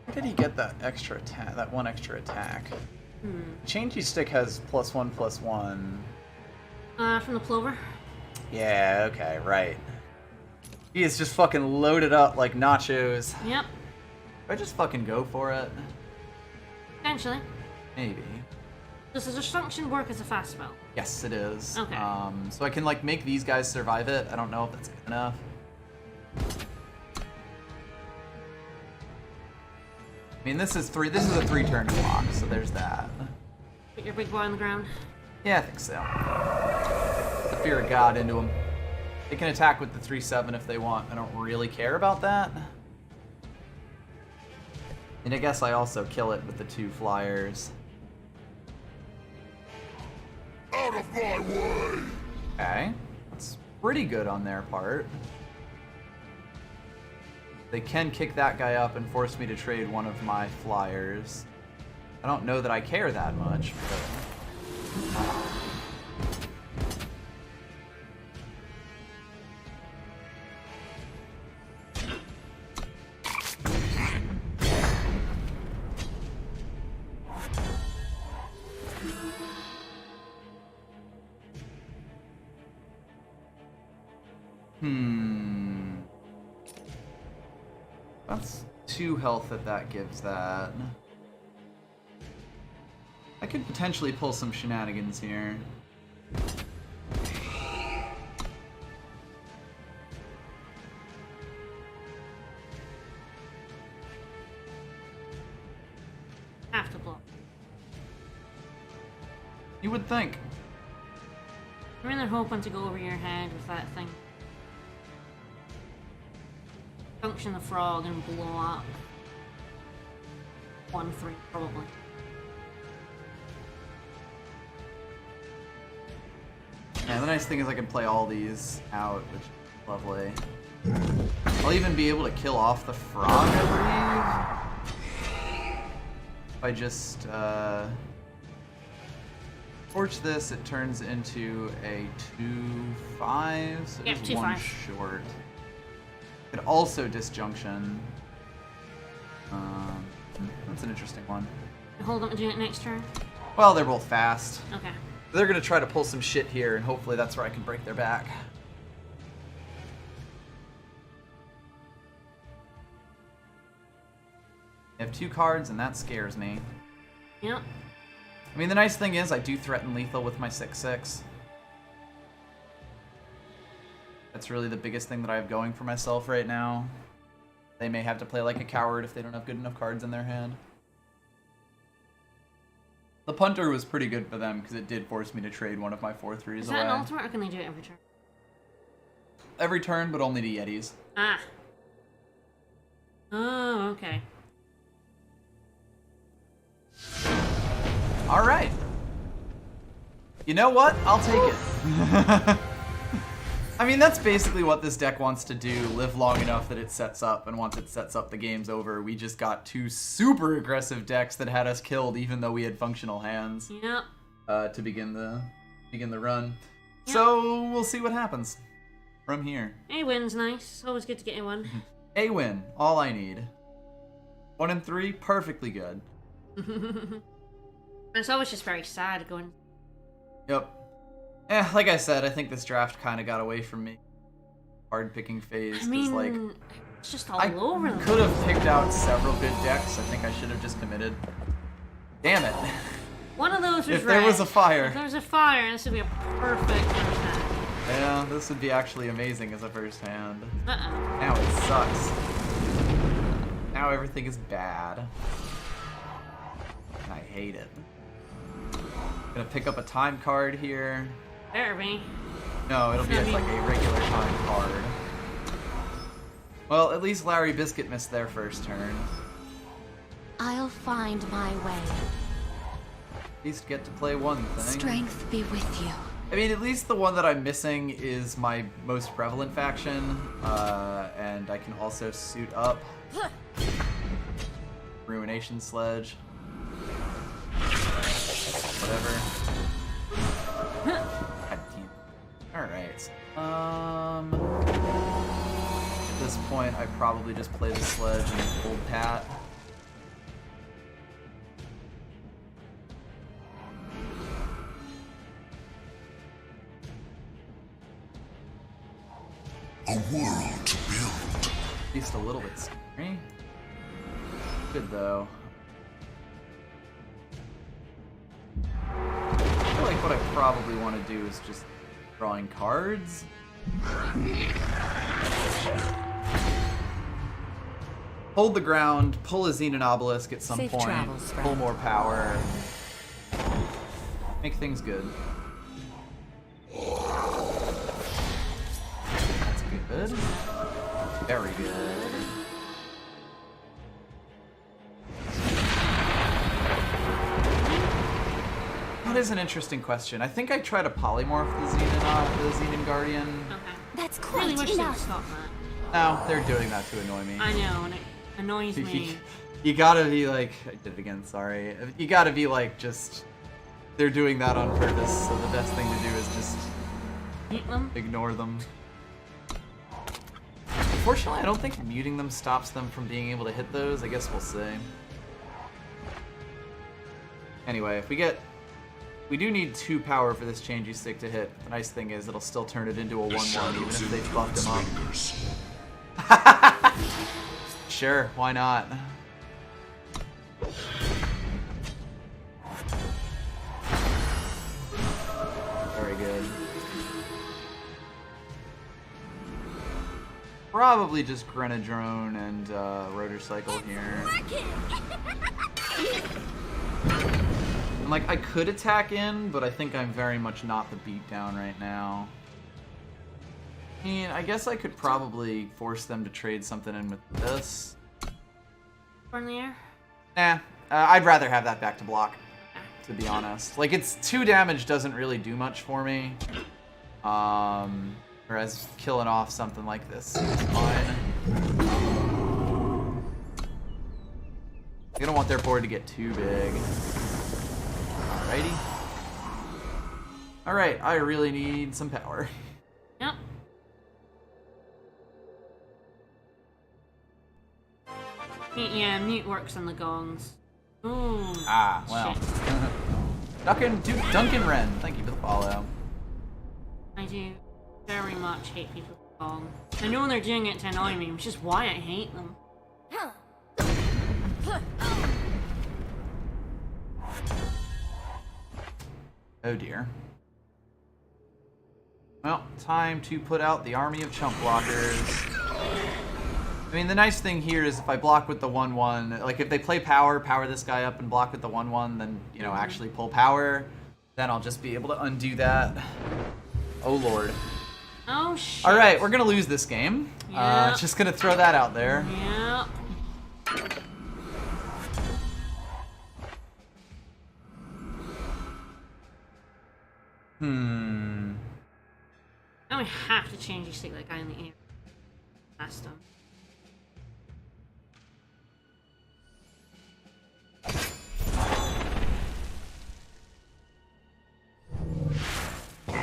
A: Where did he get that extra attack? That one extra attack. Changey stick has +1/+1.
B: From the plover.
A: Yeah. Okay. Right. He is just fucking loaded up like nachos.
B: Yep.
A: I just fucking go for it.
B: Potentially.
A: Maybe.
B: Does the destruction work as a fast spell?
A: Yes, it is.
B: Okay.
A: So I can like make these guys survive it. I don't know if that's good enough. I mean, this is a 3-turn clock, so there's that.
B: Put your big boy on the ground.
A: Yeah, I think so. The Fear of God into them. They can attack with the 3/7 if they want. I don't really care about that. And I guess I also kill it with the 2 flyers.
D: Out of my way!
A: Okay. That's pretty good on their part. They can kick that guy up and force me to trade one of my flyers. I don't know that I care that much, but... That's 2 health that gives that. I could potentially pull some shenanigans here.
B: Have to block.
A: You would think.
B: I'm really hoping to go over your head with that thing. Function the frog and blow up. 1-3 probably.
A: Yeah, the nice thing is I can play all these out, which is lovely. I'll even be able to kill off the frog, I believe. If I just torch this, it turns into a 2-5, so
B: Yeah,
A: just
B: 2-5.
A: one short. Could also disjunction. That's an interesting one.
B: Hold on to do it next turn.
A: Well, they're both fast.
B: Okay.
A: They're gonna try to pull some shit here, and hopefully that's where I can break their back. They have 2 cards, and that scares me.
B: Yep.
A: I mean, the nice thing is I do threaten lethal with my 6/6. That's really the biggest thing that I have going for myself right now. They may have to play like a coward if they don't have good enough cards in their hand. The punter was pretty good for them because it did force me to trade one of my 4/3s
B: Is
A: away.
B: that an ultimate or can they do it every turn?
A: Every turn, but only to Yetis.
B: Ah. Oh, okay.
A: All right. You know what? I'll take it. I mean, that's basically what this deck wants to do, live long enough that it sets up, and once it sets up, the game's over. We just got 2 super aggressive decks that had us killed even though we had functional hands
B: Yep.
A: to begin the run.
B: Yep.
A: So we'll see what happens from here.
B: A win's nice. Always good to get a win.
A: A win, all I need. 1 and 3, perfectly good.
B: It's always just very sad going.
A: Yep. Like I said, I think this draft kind of got away from me. Card picking phase.
B: I
A: 'Cause,
B: mean,
A: like,
B: it's just all
A: I
B: over them.
A: could have picked out several good decks. I think I should have just committed. Damn it.
B: One of those was
A: If there was a
B: red.
A: fire.
B: If there was a fire, this would be a perfect first hand.
A: Yeah, this would be actually amazing as a first hand.
B: Uh-oh.
A: Now it sucks. Now everything is bad. And I hate it. Gonna pick up a time card here.
B: Better be.
A: No, it'll be like a regular time card. Well, at least Larry Biscuit missed their first turn.
C: I'll find my way.
A: At least get to play one thing.
C: Strength be with you.
A: I mean, at least the one that I'm missing is my most prevalent faction, and I can also suit up. Ruination Sledge. Whatever. God damn. Alright. At this point, I probably just play the Sledge and hold Pat.
D: A world to build.
A: At least a little bit scary. Good though. I feel like what I probably want to do is just drawing cards. Hold the ground, pull a Xenon Obelisk at some
C: Safe
A: point,
C: travels,
A: pull
C: friend.
A: more power, make things good. That's good. Very good. That is an interesting question. I think I try to polymorph the Xenon Guardian.
B: Okay.
C: That's
B: I really
C: quite
B: wish they'd
C: enough.
B: stop that.
A: No, they're doing that to annoy me.
B: I know, and it annoys me.
A: You gotta be like, I did it again, sorry. You gotta be like, just, they're doing that on purpose, so the best thing to do is just
B: Hit them.
A: ignore them. Unfortunately, I don't think muting them stops them from being able to hit those. I guess we'll see. Anyway, if we get We do need 2 power for this changey stick to hit. The nice thing is it'll still turn it into a 1/1 even if they buffed him up. Sure, why not? Very good. Probably just Grenadrone and Rotor Cycle here. And like I could attack in, but I think I'm very much not the beatdown right now. I mean, I guess I could probably force them to trade something in with this.
B: From the air?
A: Nah, I'd rather have that back to block, to be honest. Like, it's 2 damage doesn't really do much for me. Whereas killing off something like this is fine. I don't want their board to get too big. Alrighty. Alright, I really need some power.
B: Yep. Yeah, mute works on the gongs. Ooh.
A: Ah, well. Duncan Wren, thank you for the follow.
B: I do very much hate people with gong. I know when they're doing it to annoy me, which is why I hate them.
A: Oh dear. Well, time to put out the army of chump blockers. I mean, the nice thing here is if I block with the 1/1, like if they play power this guy up and block with the 1/1, then, you know, actually pull power, then I'll just be able to undo that. Oh lord.
B: Oh shit.
A: Alright, we're gonna lose this game.
B: Yeah.
A: Just gonna throw that out there.
B: Yeah. Now we have to change you stick that guy in the air. Last time.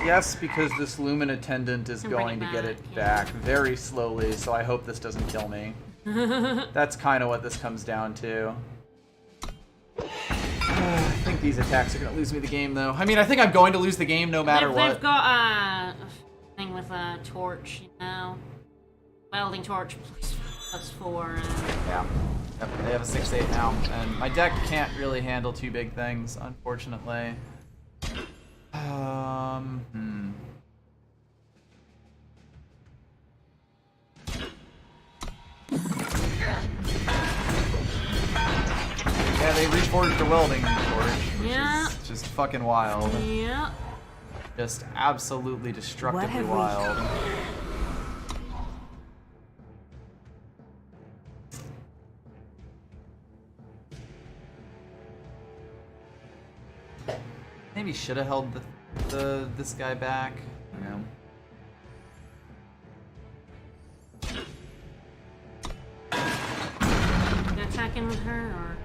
A: Yes, because this Lumen Attendant is going to get it back very slowly, so I hope this doesn't kill me. That's kind of what this comes down to. I think these attacks are going to lose me the game, though. I mean, I think I'm going to lose the game no matter what.
B: They've got a thing with a torch, you know. Welding torch +4. And...
A: Yeah. Yep, they have a 6/8 now, and my deck can't really handle 2 big things, unfortunately. Yeah, they reforged the welding torch, which is just fucking wild.
B: Yeah.
A: Just absolutely destructively wild. Maybe should have held this guy back. You know.
B: You attacking with her or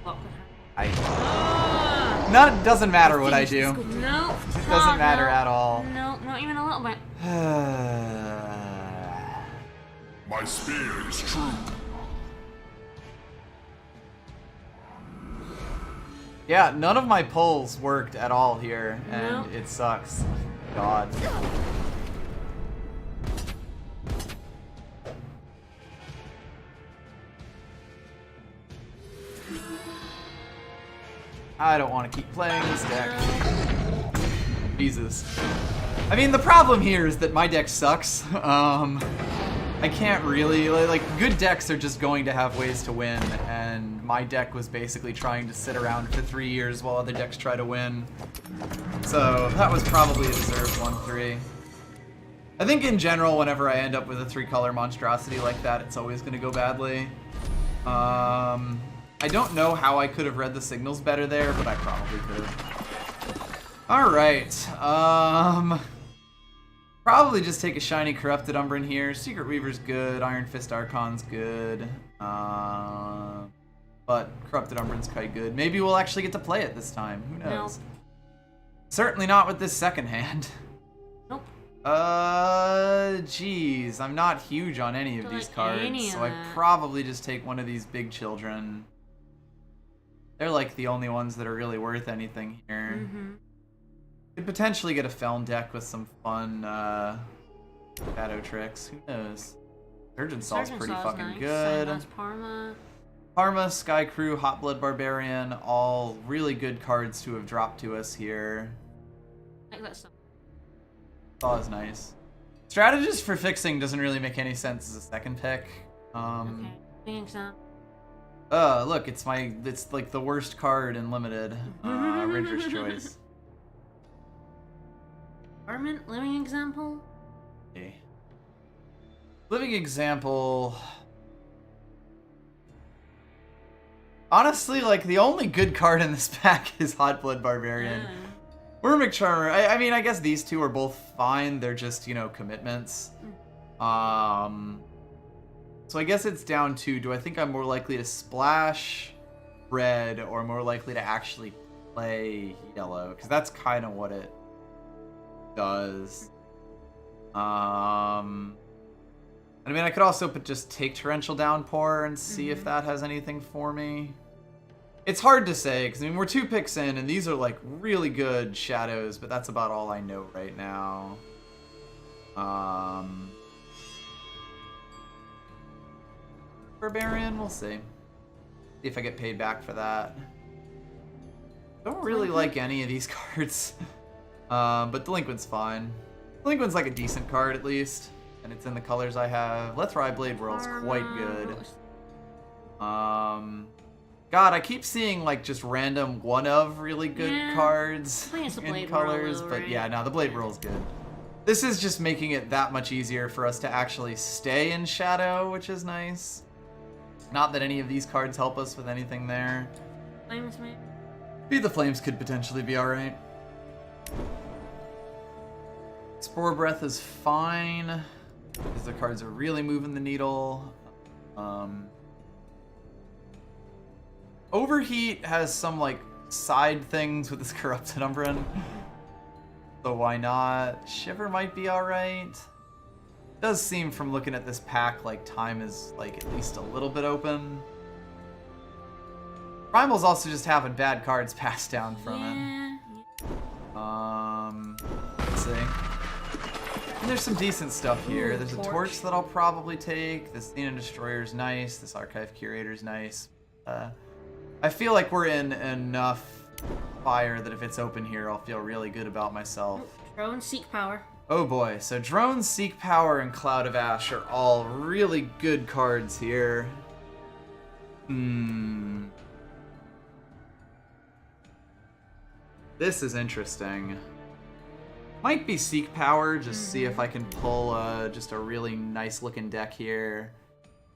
B: block with her?
A: It doesn't matter what I do.
B: No.
A: It doesn't matter at all.
B: No, not even a little bit.
D: My spear is true.
A: Yeah, none of my pulls worked at all here, and
B: Nope.
A: it sucks. God. I don't want to keep playing this deck. Jesus. I mean, the problem here is that my deck sucks. I can't really, like, good decks are just going to have ways to win, and my deck was basically trying to sit around for 3 years while other decks try to win. So, that was probably a deserved 1-3. I think in general, whenever I end up with a 3-color monstrosity like that, it's always going to go badly. I don't know how I could have read the signals better there, but I probably could have. Alright, probably just take a shiny Corrupted Umbran here. Secret Weaver's good, Iron Fist Archon's good, but Corrupted Umbran's quite good. Maybe we'll actually get to play it this time, who knows?
B: Nope.
A: Certainly not with this second hand.
B: Nope.
A: Geez, I'm not huge on any of these cards, so I probably just take one of these big children. They're like the only ones that are really worth anything here.
B: Mm-hmm.
A: Could potentially get a Feln deck with some fun shadow tricks. Who knows? Surgeon Saw's pretty fucking
B: nice.
A: good.
B: That's Parma.
A: Parma, Sky Crew, Hot Blood Barbarian, all really good cards to have dropped to us here.
B: I like that stuff.
A: Saw is nice. Strategist for Fixing doesn't really make any sense as a second pick.
B: Okay. Big example.
A: Look, it's like the worst card in Limited. Rinder's Choice.
B: Armament, living example.
A: Okay. Living Example. Honestly, like, the only good card in this pack is Hot Blood Barbarian.
B: Yeah.
A: Wormic Charmer. I mean, I guess these two are both fine. They're just, you know, commitments. So I guess it's down to, do I think I'm more likely to splash red or more likely to actually play yellow? Because that's kind of what it does. I mean, I could also just take Torrential Downpour and see if that has anything for me. It's hard to say, because I mean, we're 2 picks in, and these are like really good shadows, but that's about all I know right now. Barbarian, we'll see. See if I get paid back for that. Don't really like any of these cards. But Delinquent's fine. Delinquent's like a decent card at least. And it's in the colors I have. Let's Ride Blade World's quite good. God, I keep seeing like just random one of really good cards in colors, but yeah, no, the Blade World's good. This is just making it that much easier for us to actually stay in Shadow, which is nice. Not that any of these cards help us with anything there.
B: Flames, maybe?
A: Maybe the Flames could potentially be alright. Spore Breath is fine, because the cards are really moving the needle. Overheat has some, like, side things with this Corrupted Umbran. So why not? Shiver might be alright. Does seem from looking at this pack like time is, like, at least a little bit open. Primal's also just having bad cards passed down from it. Let's see. And there's some decent stuff here. There's a torch that I'll probably take. This Xenon Destroyer's nice. This Archive Curator's nice. I feel like we're in enough fire that if it's open here, I'll feel really good about myself.
B: Drone, Seek Power.
A: Oh boy, so Drone, Seek Power, and Cloud of Ash are all really good cards here. This is interesting. Might be Seek Power, just see if I can pull just a really nice looking deck here.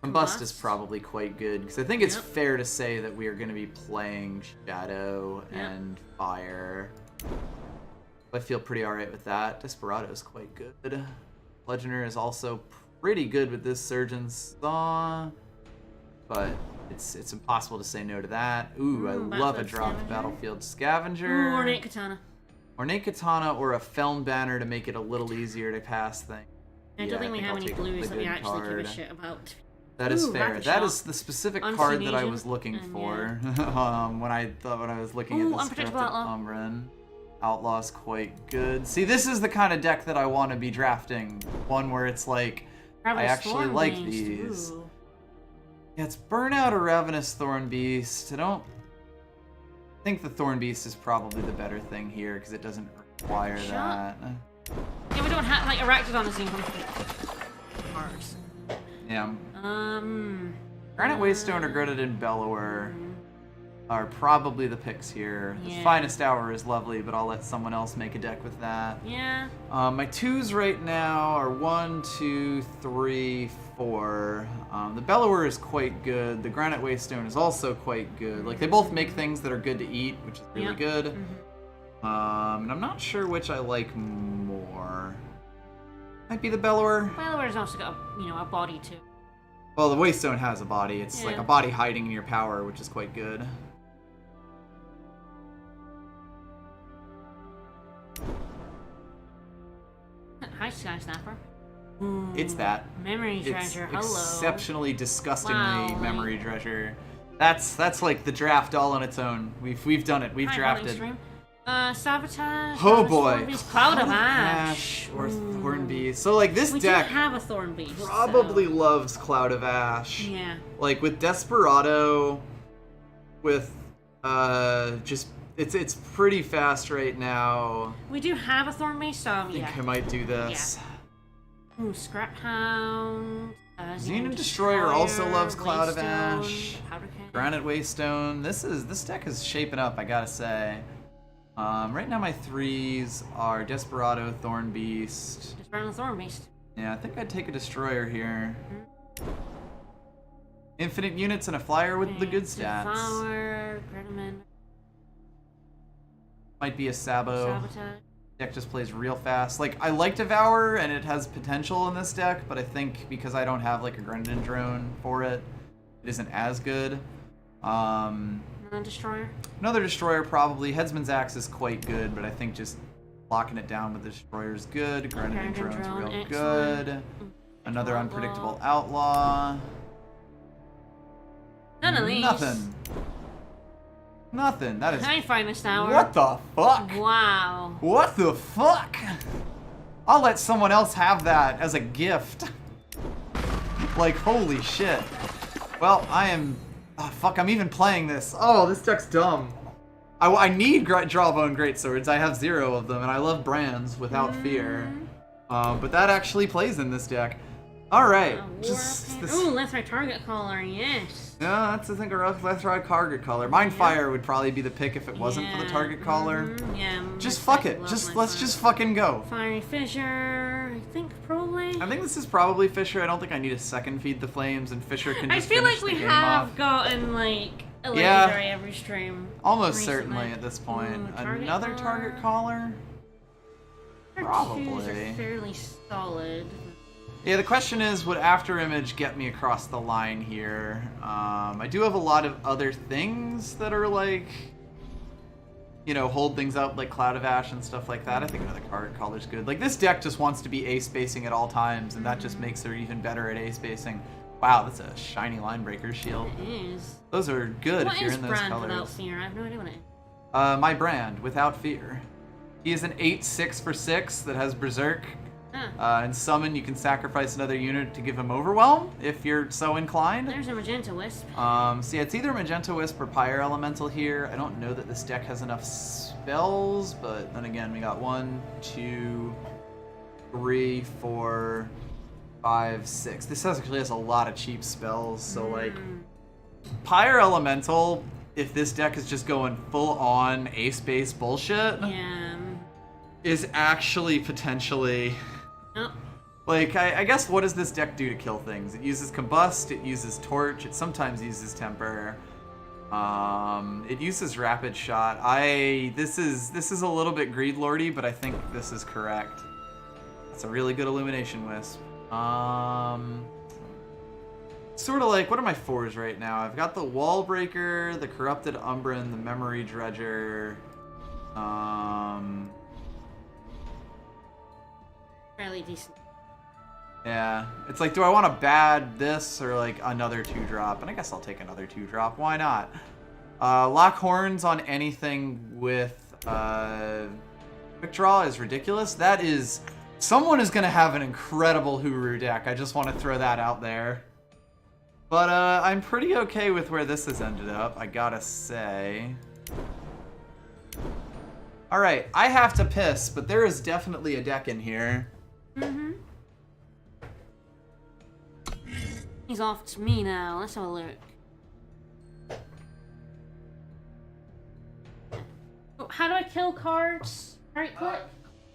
A: Combust is probably quite good, because I think it's fair to say that we are going to be playing Shadow and Fire. I feel pretty alright with that. Desperado is quite good. Legionnaire is also pretty good with this Surgeon's Saw, but it's impossible to say no to that. Ooh, I love a dropped Battlefield Scavenger.
B: Ooh, Ornate Katana.
A: Ornate Katana or a Feln Banner to make it a little easier to pass things.
B: I don't think we have any blues that we actually give a shit about.
A: That is fair. That is the specific card that I was looking for when I was looking at this Drafted Umbran. Outlaw's quite good. See, this is the kind of deck that I want to be drafting. One where it's like, I actually like these. Yeah, it's Burnout or Ravenous Thorn Beast. I don't think the Thorn Beast is probably the better thing here because it doesn't require that.
B: Yeah, we don't have like Arachnodon is income.
A: Yeah. Granite Waystone or Grenadin Bellower are probably the picks here. The Finest Hour is lovely, but I'll let someone else make a deck with that.
B: Yeah.
A: My twos right now are 1, 2, 3, 4. The Bellower is quite good. The Granite Waystone is also quite good. Like, they both make things that are good to eat, which is really good. And I'm not sure which I like more. Might be the Bellower.
B: Bellower's also got a body too.
A: Well, the Waystone has a body. It's like a body hiding in your power, which is quite good.
B: Hi, Sky Snapper.
A: It's that.
B: Memory Treasure, hello.
A: Exceptionally, disgustingly memory treasure. That's like the draft all on its own. We've done it. We've drafted.
B: Sabotage.
A: Oh boy.
B: Thornbeast, Cloud of Ash.
A: or Thornbeast. So like this
B: We
A: deck
B: do have a Thornbeast.
A: probably
B: so.
A: loves Cloud of Ash.
B: Yeah.
A: Like with Desperado, with just it's pretty fast right now.
B: We do have a Thornbeast, so
A: I think I might do this.
B: Yeah. Ooh, Scrap Hound.
A: Xenon Destroyer also loves Cloud of
B: Waystone,
A: Ash.
B: Powder Keg.
A: Granite Waystone. This deck is shaping up, I gotta say. Right now my threes are Desperado, Thornbeast.
B: Desperado Thornbeast.
A: Yeah, I think I'd take a Destroyer here. Infinite units and a flyer with the good stats.
B: Devour, Gretamin,
A: Might be a Sabo.
B: Sabotage.
A: Deck just plays real fast. Like, I like Devour, and it has potential in this deck, but I think because I don't have, like, a Grendon drone for it, it isn't as good.
B: Another Destroyer.
A: Another Destroyer, probably. Headsman's Axe is quite good, but I think just locking it down with the Destroyer is good. Grendon drone's
B: drone,
A: real
B: excellent.
A: good. Another
B: Outlaw.
A: unpredictable Outlaw.
B: None of these.
A: Nothing. Nothing. That is...
B: Hi, Finest Hour.
A: What the fuck?
B: Wow.
A: What the fuck? I'll let someone else have that as a gift. Like, holy shit. Well, I am... Oh, fuck, I'm even playing this. Oh, this deck's dumb. I need Drawbone Greatswords. I have 0 of them, and I love Brands without fear. But that actually plays in this deck. Alright. Just this...
B: Ooh, left right target caller, yes.
A: Yeah, that's I think a left right target caller. Mindfire would probably be the pick if it wasn't for the target caller.
B: Yeah.
A: Just fuck it. Let's just fucking go.
B: Fiery Fissure, I think probably.
A: I think this is probably Fisher. I don't think I need a second Feed the Flames, and Fisher can
B: I
A: just
B: feel
A: finish
B: like we
A: the game
B: have
A: off.
B: gotten like a
A: Yeah.
B: legendary every stream.
A: Almost
B: recently.
A: certainly at this point.
B: Ooh, target
A: Another target caller?
B: Our
A: Probably.
B: twos are fairly solid.
A: Yeah, the question is, would After Image get me across the line here? I do have a lot of other things that are like, you know, hold things up like Cloud of Ash and stuff like that. I think another target caller's good. Like, this deck just wants to be A-spacing at all times, and that just makes her even better at A-spacing. Wow, that's a shiny line breaker shield.
B: It is.
A: Those are good
B: What
A: if you're
B: is
A: in those
B: Brand
A: colors.
B: Without Fear? I have no idea what it is.
A: My Brand, Without Fear. He is an 8/6 for 6 that has Berserk. And Summon, you can sacrifice another unit to give him Overwhelm, if you're so inclined.
B: There's a Magenta Wisp.
A: So yeah, it's either Magenta Wisp or Pyre Elemental here. I don't know that this deck has enough spells, but then again, we got 1, 2, 3, 4, 5, 6. This actually has a lot of cheap spells, so like... Pyre Elemental, if this deck is just going full-on ace-based bullshit,
B: Yeah.
A: is actually potentially...
B: Oh.
A: Like, I guess what does this deck do to kill things? It uses Combust, it uses Torch, it sometimes uses Temper. It uses Rapid Shot. This is a little bit Greed Lordy, but I think this is correct. That's a really good Illumination Wisp. Sort of like, what are my 4s right now? I've got the Wall Breaker, the Corrupted Umbran, the Memory Dredger.
B: Fairly decent.
A: Yeah, it's like, do I want to bad this or like another 2-drop? And I guess I'll take another 2-drop. Why not? Lock Horns on anything with Quick Draw is ridiculous. That is, someone is gonna have an incredible Huru deck. I just want to throw that out there. But I'm pretty okay with where this has ended up, I gotta say. All right, I have to piss, but there is definitely a deck in here.
B: He's off to me now. Let's have a look. Oh, how do I kill cards? Right click?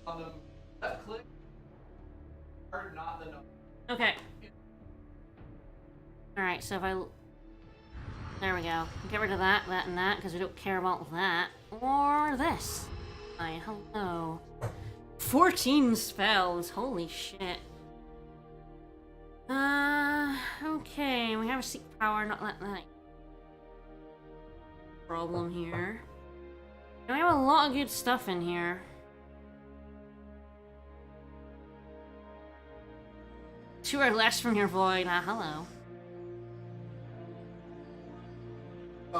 A: On the left click, or not the number.
B: Okay. Alright, so if I... There we go. Get rid of that, and that, because we don't care about that. Or this. Hi, hello. 14 spells. Holy shit. Okay, we have a Seek Power, not that problem here. And we have a lot of good stuff in here. Two or less from your void. Hello.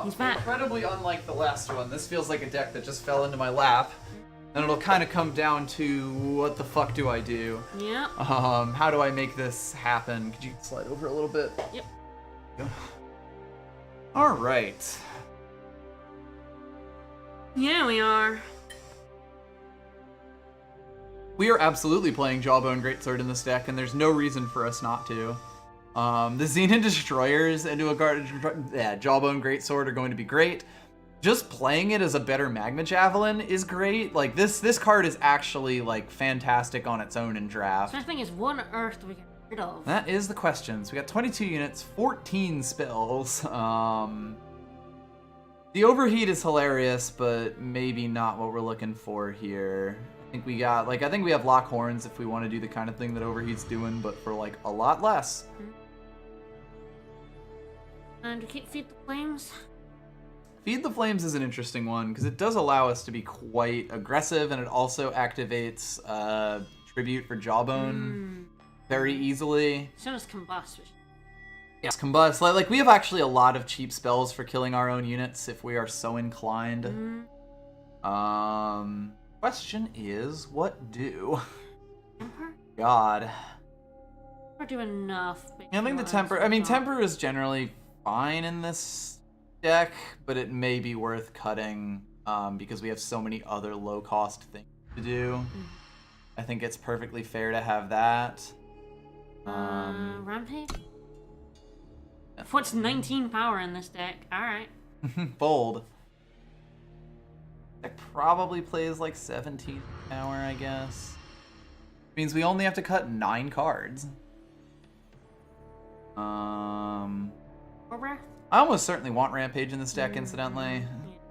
B: He's back.
A: Incredibly unlike the last one. This feels like a deck that just fell into my lap. And it'll kind of come down to what the fuck do I do?
B: Yep.
A: How do I make this happen? Could you slide over a little bit?
B: Yep.
A: All right.
B: Yeah, we are.
A: We are absolutely playing Jawbone Greatsword in this deck, and there's no reason for us not to. The Xenon Destroyers into a Jawbone Greatsword are going to be great. Just playing it as a better Magma Javelin is great. Like, this card is actually, like, fantastic on its own in draft.
B: So I think is one Earth we get rid of.
A: That is the question. So we got 22 units, 14 spells. The Overheat is hilarious, but maybe not what we're looking for here. I think we have Lock Horns if we want to do the kind of thing that Overheat's doing, but for, like, a lot less.
B: And we keep Feed the Flames.
A: Feed the Flames is an interesting one, because it does allow us to be quite aggressive, and it also activates Tribute for Jawbone very easily.
B: So does Combust.
A: Yes, Combust. Like, we have actually a lot of cheap spells for killing our own units if we are so inclined. Question is, what do?
B: Temper?
A: God.
B: Or do enough.
A: I think the Temper... I mean, Temper is generally fine in this deck, but it may be worth cutting because we have so many other low-cost things to do. I think it's perfectly fair to have that.
B: Rampage? What's 19 power in this deck? Alright.
A: Bold. Deck probably plays like 17 power, I guess. Means we only have to cut 9 cards.
B: Breath?
A: I almost certainly want Rampage in this deck, incidentally.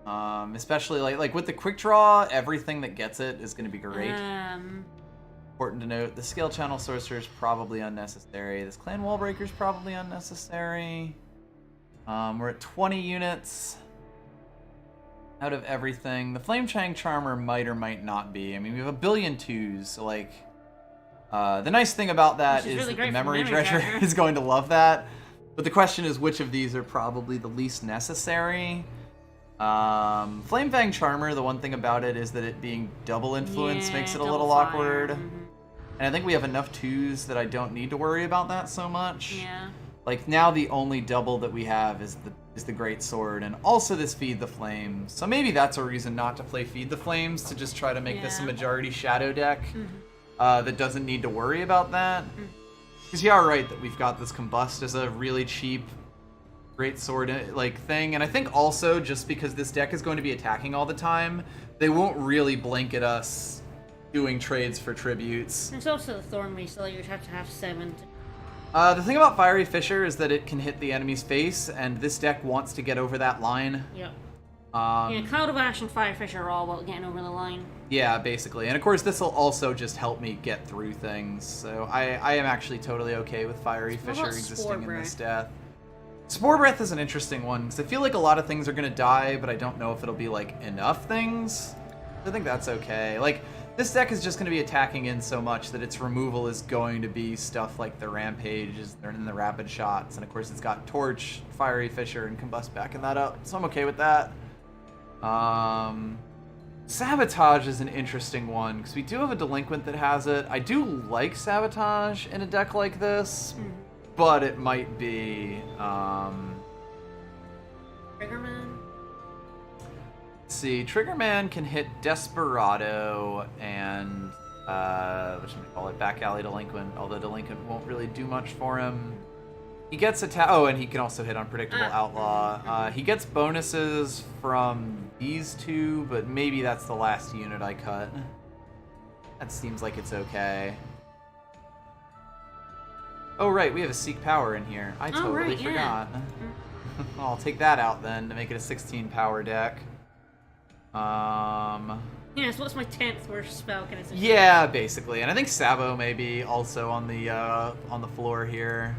A: Especially like with the quick draw, everything that gets it is going to be great. Important to note, the Scale Channel Sorcerer is probably unnecessary. This Clan Wallbreaker is probably unnecessary. We're at 20 units out of everything. The Flame Chang Charmer might or might not be. I mean, we have a billion twos, so like... the nice thing about that is
B: really
A: that the
B: great for
A: Memory
B: Memory
A: Treasure
B: Treasure.
A: is going to love that. But the question is, which of these are probably the least necessary? Flame Fang Charmer, the one thing about it is that it being double influence makes it a little awkward. And I think we have enough twos that I don't need to worry about that so much.
B: Yeah.
A: Like, now the only double that we have is the Great Sword, and also this Feed the Flames. So maybe that's a reason not to play Feed the Flames, to just try to make this a majority Shadow deck that doesn't need to worry about that. Because you are right that we've got this Combust as a really cheap Great Sword like thing, and I think also just because this deck is going to be attacking all the time, they won't really blanket us doing trades for tributes.
B: There's also the Thorn Mace, so you'd have to have 7.
A: The thing about Fiery Fissure is that it can hit the enemy's face, and this deck wants to get over that line.
B: Yep. Yeah, Cloud of Ash and Fire Fish are all about getting over the line.
A: Yeah, basically. And of course, this will also just help me get through things. So I am actually totally okay with Fiery Fissure existing in this deck. Spore Breath is an interesting one, because I feel like a lot of things are going to die, but I don't know if it'll be, like, enough things. I think that's okay. Like, this deck is just going to be attacking in so much that its removal is going to be stuff like the Rampages and the Rapid Shots. And of course, it's got Torch, Fiery Fissure, and Combust backing that up. So I'm okay with that. Sabotage is an interesting one, because we do have a Delinquent that has it. I do like Sabotage in a deck like this, but it might be...
B: Triggerman?
A: Let's see, Triggerman can hit Desperado and, Back Alley Delinquent, although Delinquent won't really do much for him. He gets attack. Oh, and he can also hit Unpredictable Outlaw. He gets bonuses from these two, but maybe that's the last unit I cut. That seems like it's okay. Oh, right, we have a Seek Power in here. I totally forgot. I'll take that out then to make it a 16 power deck.
B: Yes, what's my 10th worst spell? Can I say?
A: Yeah, basically, and I think Sabo may be also on the floor here.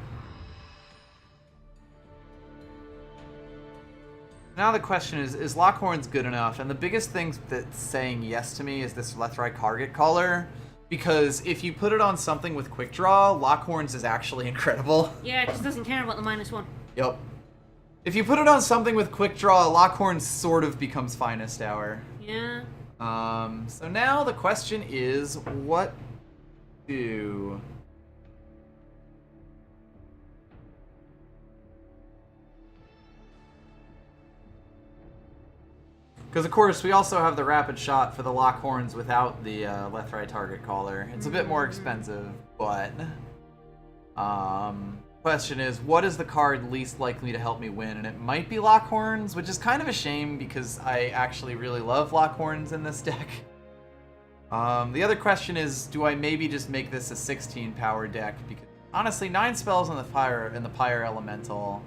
A: Now the question is Lockhorns good enough? And the biggest thing that's saying yes to me is this Lethrai Target Caller, because if you put it on something with Quick Draw, Lockhorns is actually incredible.
B: Yeah, it just doesn't care about the -1.
A: Yep. If you put it on something with quick draw, Lockhorn sort of becomes Finest Hour.
B: Yeah.
A: So now the question is, what do... Because, of course, we also have the Rapid Shot for the Lockhorns without the left-right target caller. It's a bit more expensive, but... question is, what is the card least likely to help me win? And it might be Lockhorns, which is kind of a shame because I actually really love Lockhorns in this deck. The other question is, do I maybe just make this a 16 power deck? Because honestly, 9 spells on the fire in the Pyre Elemental.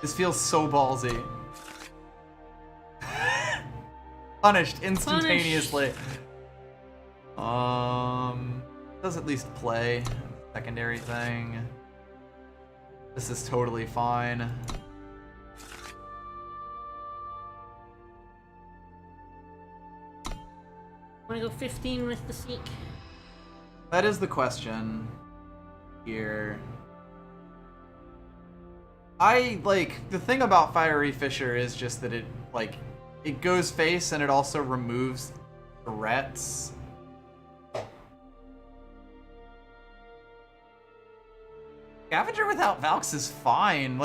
A: This feels so ballsy. Punished instantaneously. Does at least play. Secondary thing. This is totally fine.
B: Wanna go 15 with the Seek?
A: That is the question here. The thing about Fiery Fisher is just that it goes face and it also removes threats. Scavenger without Valks is fine.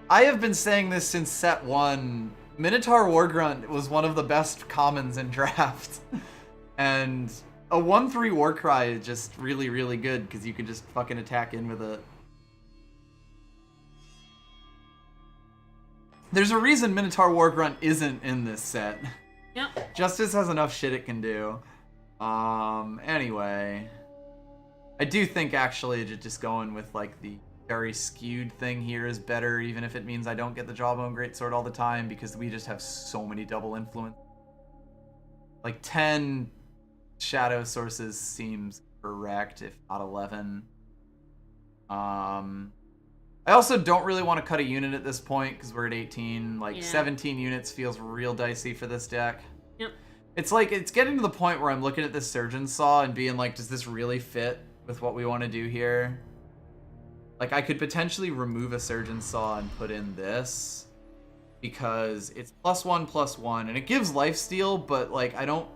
A: I have been saying this since set 1. Minotaur Wargrunt was one of the best commons in draft. And a 1/3 Warcry is just really, really good because you can just fucking attack in with it. There's a reason Minotaur Wargrunt isn't in this set.
B: Yep.
A: Justice has enough shit it can do. Anyway. I do think actually just going with the very skewed thing here is better, even if it means I don't get the Jawbone Greatsword all the time, because we just have so many double influence. 10 shadow sources seems correct, if not 11. I also don't really want to cut a unit at this point because we're at 18. 17 units feels real dicey for this deck.
B: Yep.
A: It's getting to the point where I'm looking at this Surgeon Saw and being like, does this really fit with what we want to do here? I could potentially remove a Surgeon Saw and put in this because it's +1/+1 and it gives lifesteal, but I don't...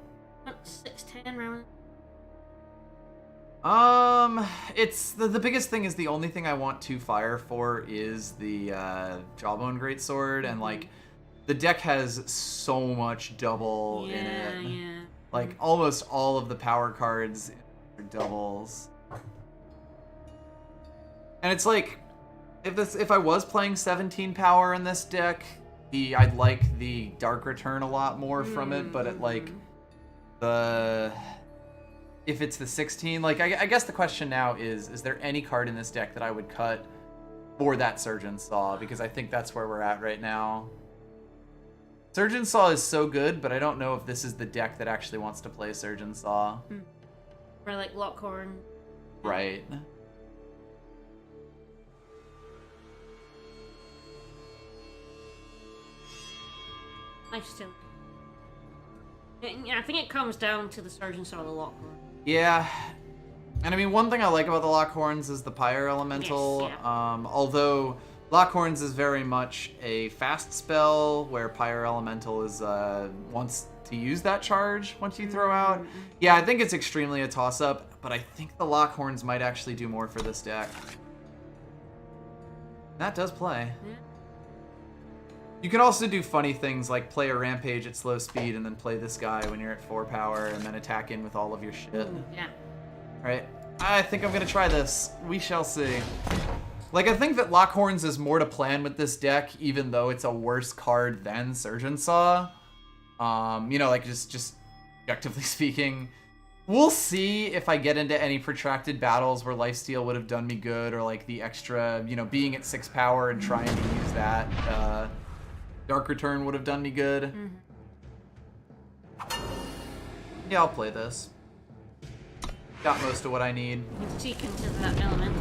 B: 6/10 round.
A: It's the biggest thing is the only thing I want to fire for is the Jawbone Greatsword, and the deck has so much double in it.
B: Yeah.
A: Almost all of the power cards are doubles. And it's if I was playing 17 power in this deck, I'd like the Dark Return a lot more from it, but if it's the 16, I guess the question now is there any card in this deck that I would cut for that Surgeon Saw? Because I think that's where we're at right now. Surgeon Saw is so good, but I don't know if this is the deck that actually wants to play Surgeon Saw.
B: Or Lockhorn.
A: Right.
B: I still... Yeah, I think it comes down to the Surgeon Saw or the Lockhorn.
A: Yeah. And I mean, one thing I like about the Lockhorns is the Pyre Elemental.
B: Yes, yeah.
A: Although Lockhorns is very much a fast spell, where Pyre Elemental is wants to use that charge once you throw out. Yeah, I think it's extremely a toss-up, but I think the Lockhorns might actually do more for this deck. That does play.
B: Yeah.
A: You can also do funny things like play a Rampage at slow speed and then play this guy when you're at 4 power and then attack in with all of your shit.
B: Yeah.
A: Right. I think I'm gonna try this. We shall see. I think that Lockhorns is more to plan with this deck, even though it's a worse card than Surgeon Saw. Just objectively speaking. We'll see if I get into any protracted battles where lifesteal would have done me good, or the extra, being at 6 power and trying to use that. Dark Return would have done me good. Yeah, I'll play this. Got most of what I need.
B: You can seek into that element.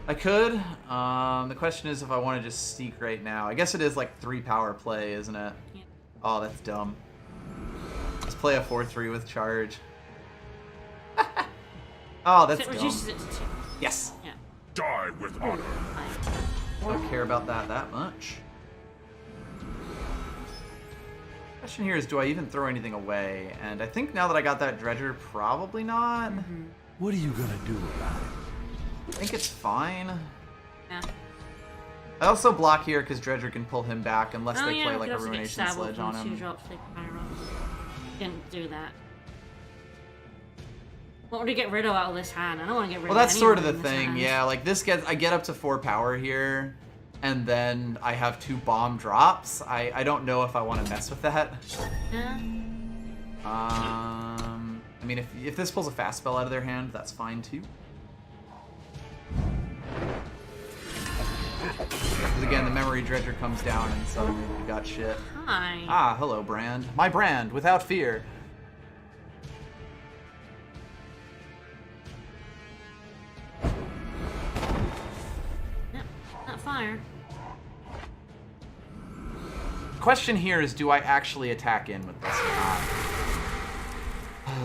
A: I could. The question is if I want to just Seek right now. I guess it is 3 power play, isn't it?
B: Yeah.
A: Oh, that's dumb. Let's play a 4/3 with charge. Oh, that's
B: So it
A: dumb.
B: reduces it to 2.
A: Yes.
B: Yeah.
D: Die with honor.
B: Fine.
A: I don't care about that much. Question here is, do I even throw anything away? And I think now that I got that dredger, probably not.
E: What are you gonna do about it?
A: I think it's fine.
B: Yeah.
A: I also block here because dredger can pull him back unless
B: Oh
A: they
B: yeah,
A: play
B: we
A: like
B: could
A: a
B: also get
A: ruination
B: Stabble
A: sledge
B: from
A: on
B: 2
A: him.
B: drops, take fire off. Didn't do that. What would you get rid of out of this hand? I don't want to get rid
A: Well,
B: of
A: that's sort of the
B: anyone in this
A: thing,
B: hand.
A: yeah. Like this I get up to 4 power here, and then I have 2 bomb drops. I don't know if I want to mess with that.
B: Yeah.
A: I mean, if this pulls a fast spell out of their hand, that's fine too. Because again, the memory dredger comes down and suddenly we got shit.
B: Hi.
A: Ah, hello, Brand. My Brand, without fear.
B: Yep. Not fire.
A: Question here is, do I actually attack in with this or not?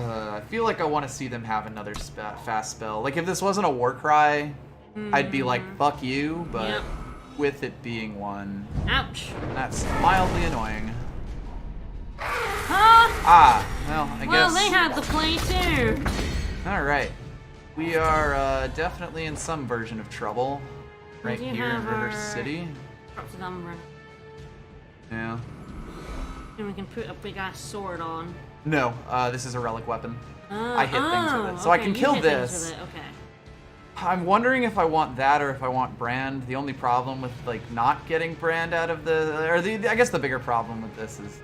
A: I feel like I want to see them have another fast spell. Like, if this wasn't a Warcry, I'd be like, fuck you, but
B: Yep.
A: with it being one,
B: Ouch.
A: that's mildly annoying.
B: Huh?
A: Ah, well, I
B: Well,
A: guess...
B: they had the play too.
A: Alright. We are definitely in some version of trouble. Right
B: do
A: here in
B: have
A: River
B: our-
A: City.
B: Corrupted Umbra.
A: Yeah.
B: And we can put a big ass sword on.
A: No, this is a relic weapon. I hit things with it. So
B: okay,
A: I can
B: you
A: kill
B: hit things
A: this.
B: with it, okay.
A: I'm wondering if I want that or if I want Brand. The only problem with like not getting Brand out of I guess the bigger problem with this is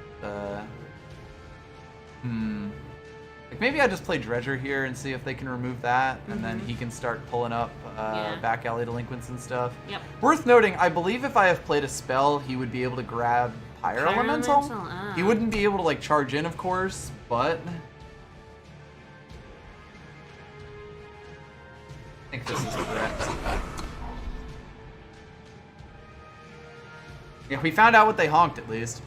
A: like maybe I just play Dredger here and see if they can remove that, and then he can start pulling up
B: Yeah.
A: back alley delinquents and stuff.
B: Yep.
A: Worth noting, I believe if I have played a spell, he would be able to grab Pyre Elemental.
B: Ah.
A: He wouldn't be able to like charge in, of course, but I think this is correct. Yeah, we found out what they honked at least.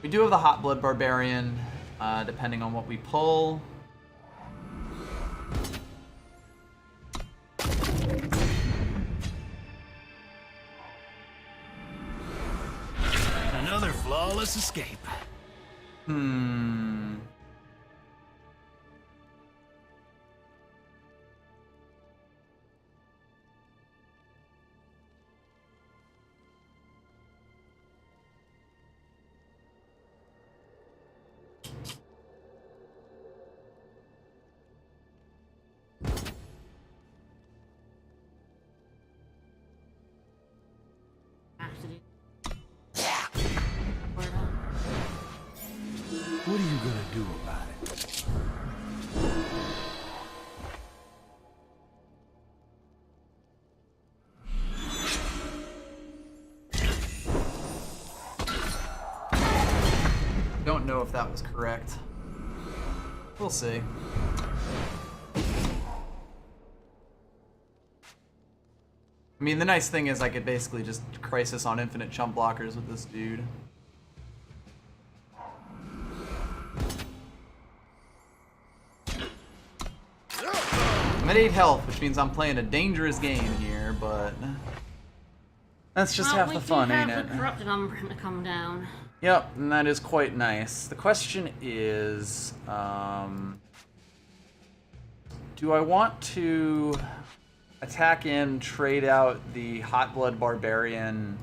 A: We do have the Hot Blood Barbarian, depending on what we pull.
E: Another flawless escape. What are you gonna do about it?
A: Don't know if that was correct. We'll see. I mean, the nice thing is I could basically just Crisis on infinite chump blockers with this dude. I'm at 8 health, which means I'm playing a dangerous game here, but that's just half the fun, ain't it?
B: The corrupted Umbra to come down.
A: Yep, and that is quite nice. The question is, do I want to attack in, trade out the Hot Blood Barbarian,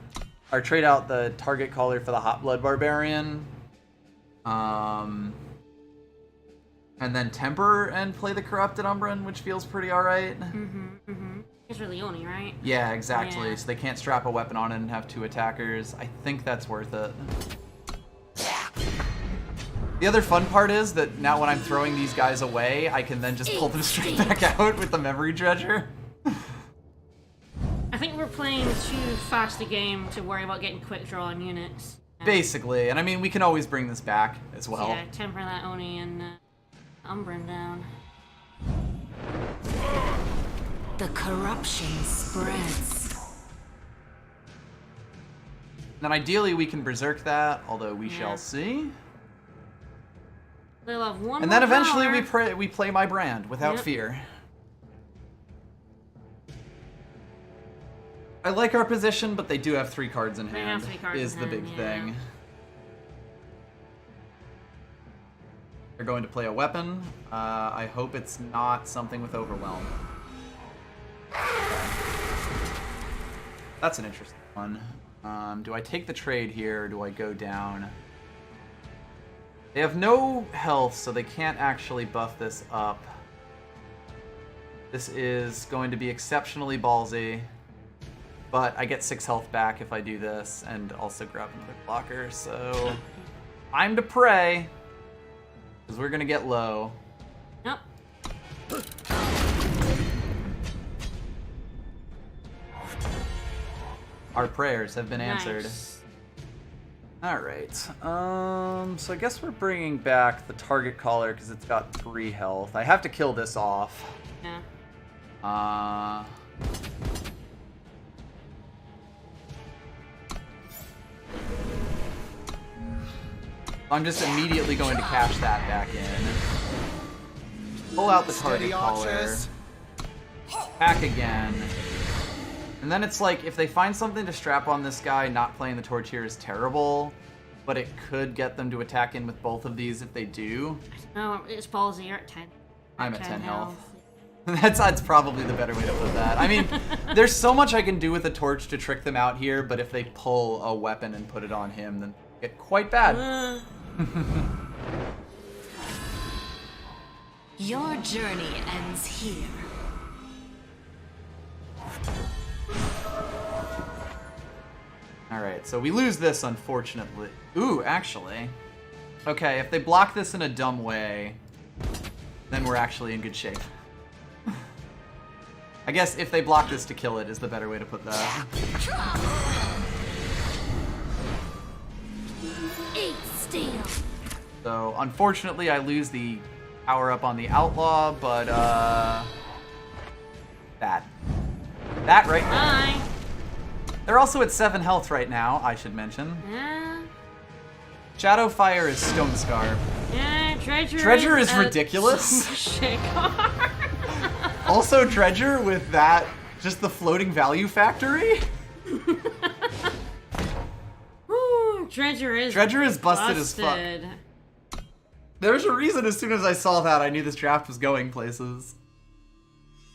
A: or trade out the target caller for the Hot Blood Barbarian, and then temper and play the Corrupted Umbran, which feels pretty alright?
B: It's really only, right?
A: Yeah, exactly.
B: Yeah.
A: So they can't strap a weapon on it and have 2 attackers. I think that's worth it. The other fun part is that now when I'm throwing these guys away, I can then just pull them straight back out with the memory dredger.
B: I think we're playing too fast a game to worry about getting quick draw on units.
A: Basically, and I mean, we can always bring this back as well.
B: Yeah, temper that Oni and Umbran down.
C: The corruption spreads.
A: Then ideally we can berserk that, although we
B: Yeah.
A: shall see.
B: They'll have one
A: And
B: more
A: then eventually
B: power.
A: we play my brand without
B: Yep.
A: fear. I like our position, but they do have 3 cards in
B: They
A: hand.
B: have 3 cards
A: is
B: in
A: the
B: hand,
A: big
B: yeah.
A: thing. They're going to play a weapon. I hope it's not something with overwhelm. That's an interesting one. Do I take the trade here, or do I go down? They have no health, so they can't actually buff this up. This is going to be exceptionally ballsy, but I get 6 health back if I do this, and also grab another blocker, so time to pray, because we're going to get low.
B: Yep.
A: Our prayers have been answered.
B: Nice.
A: Alright, so I guess we're bringing back the target caller because it's got 3 health. I have to kill this off.
B: Yeah.
A: I'm just immediately going to cash that back in. Pull out the target caller. Hack again. And then it's like, if they find something to strap on this guy, not playing the torch here is terrible. But it could get them to attack in with both of these if they do.
B: No, it's ballsy. You're at 10.
A: I'm at 10 health. That's probably the better way to put that. I mean, there's so much I can do with a torch to trick them out here, but if they pull a weapon and put it on him, then it get quite bad.
C: Your journey ends here.
A: Alright, so we lose this, unfortunately. Ooh, actually. Okay, if they block this in a dumb way, then we're actually in good shape. I guess if they block this to kill it is the better way to put that.
C: Eat steel.
A: So, unfortunately, I lose the power-up on the Outlaw, but, that. That right now.
B: Bye.
A: They're also at 7 health right now, I should mention.
B: Yeah.
A: Shadowfire is Stone Scarp.
B: Yeah, Dredger.
A: Dredger is ridiculous.
B: Shit card.
A: Also, Dredger with that, just the floating value factory.
B: Woo, Dredger is
A: busted as fuck. There's a reason as soon as I saw that, I knew this draft was going places.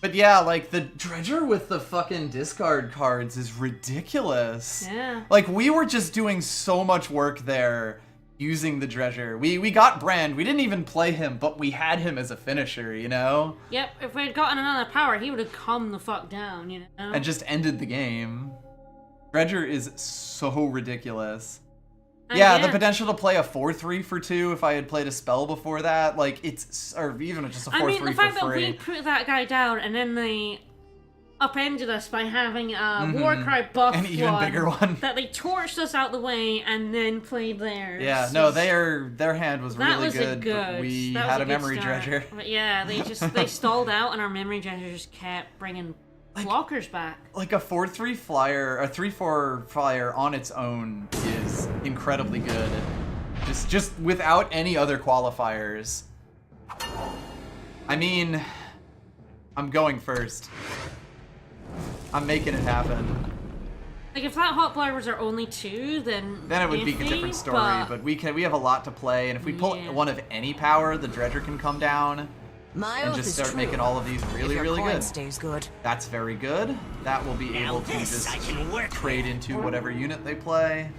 A: But yeah, like, the Dredger with the fucking discard cards is ridiculous.
B: Yeah.
A: Like, we were just doing so much work there using the Dredger. We got Brand, we didn't even play him, but we had him as a finisher, you know?
B: Yep, if we had gotten another power, he would have come the fuck down, you know?
A: And just ended the game. Dredger is so ridiculous.
B: And
A: Yeah, the potential to play a 4-3 for 2 if I had played a spell before that, like, it's, or even just a 4-3
B: I mean, the fact
A: for
B: that
A: free.
B: we put that guy down and then they upended us by having a Warcry buff
A: An even bigger one.
B: that they torched us out the way and then played theirs.
A: Yeah, no, their hand was
B: That
A: really
B: was
A: good, but we
B: that was
A: had a
B: good
A: memory
B: start.
A: Dredger.
B: But yeah, they stalled out and our memory Dredger just kept bringing blockers back.
A: Like a 4-3 flyer, a 3-4 flyer on its own is incredibly good. Just without any other qualifiers. I mean, I'm going first. I'm making it happen.
B: Like if that hot blood was our only 2, then
A: Then it would be a
B: iffy,
A: different story, but we have a lot to play, and if we pull
B: Yeah.
A: one of any power, the Dredger can come down
F: My
A: and
F: oath
A: just
F: is
A: start
F: true.
A: making all of these really,
F: if your
A: really
F: coin
A: good.
F: stays good.
A: That's very good. That will be able to just trade into whatever unit they play.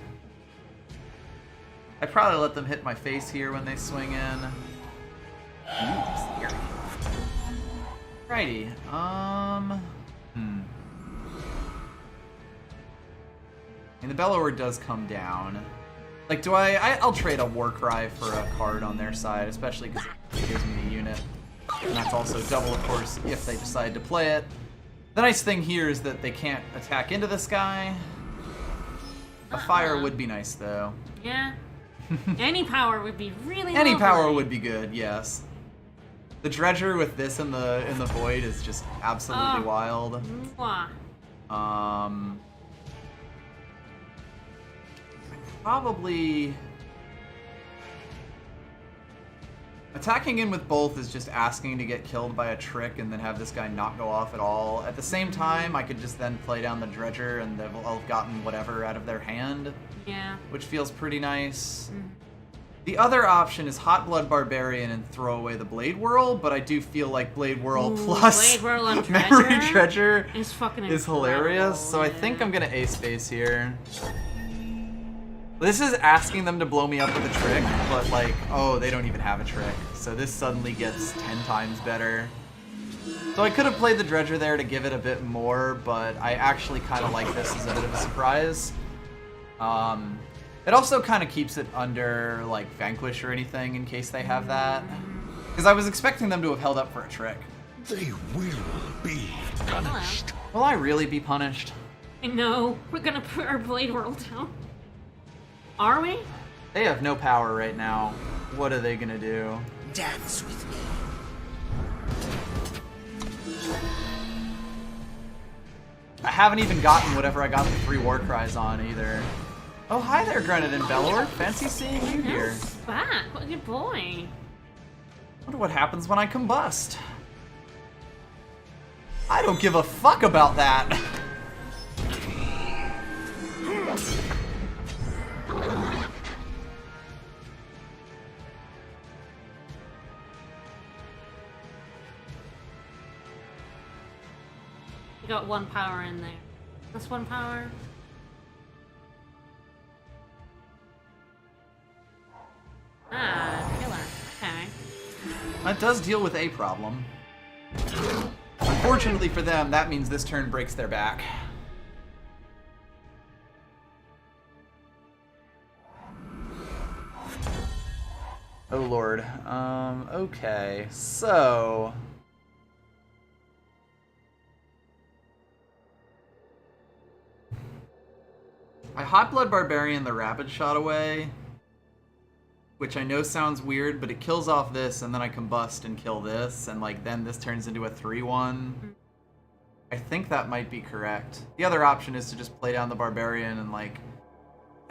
A: I'd probably let them hit my face here when they swing in. Ooh, scary. Righty. And the Bellower does come down. Like, do I'll trade a Warcry for a card on their side, especially because it gives me a unit. And that's also double, of course, if they decide to play it. The nice thing here is that they can't attack into this guy. A fire would be nice, though.
B: Yeah. Any power would be really
A: Any power
B: lovely.
A: would be good, yes. The Dredger with this in the void is just absolutely wild.
B: Mwah.
A: probably... Attacking in with both is just asking to get killed by a trick and then have this guy not go off at all. At the same time, I could just then play down the Dredger and they'll have gotten whatever out of their hand.
B: Yeah.
A: Which feels pretty nice. The other option is Hot Blood Barbarian and throw away the Blade Whirl, but I do feel like Blade Whirl plus
B: Blade Whirl and
A: Memory Dredger
B: is fucking
A: is hilarious. So I think I'm gonna ace base here. This is asking them to blow me up with a trick, but like, oh, they don't even have a trick. So this suddenly gets 10 times better. So I could have played the Dredger there to give it a bit more, but I actually kind of like this as a bit of a surprise. It also kind of keeps it under like Vanquish or anything in case they have that. Because I was expecting them to have held up for a trick.
E: They will be punished.
A: Will I really be punished?
B: I know. We're gonna put our Blade Whirl down. Are we?
A: They have no power right now. What are they gonna do?
C: Dance with me.
A: I haven't even gotten whatever I got the 3 war cries on either. Oh, hi there, Grenadin Belor. Fancy seeing you here.
B: He's back. What a good boy.
A: Wonder what happens when I combust. I don't give a fuck about that.
B: You got 1 power in there. That's 1 power. Ah, killer. Okay.
A: That does deal with a problem. Unfortunately for them, that means this turn breaks their back. Oh lord. Okay. So... I Hot Blood Barbarian the Rapid Shot away, which I know sounds weird, but it kills off this, and then I combust and kill this, and like then this turns into a 3-1. I think that might be correct. The other option is to just play down the Barbarian and like...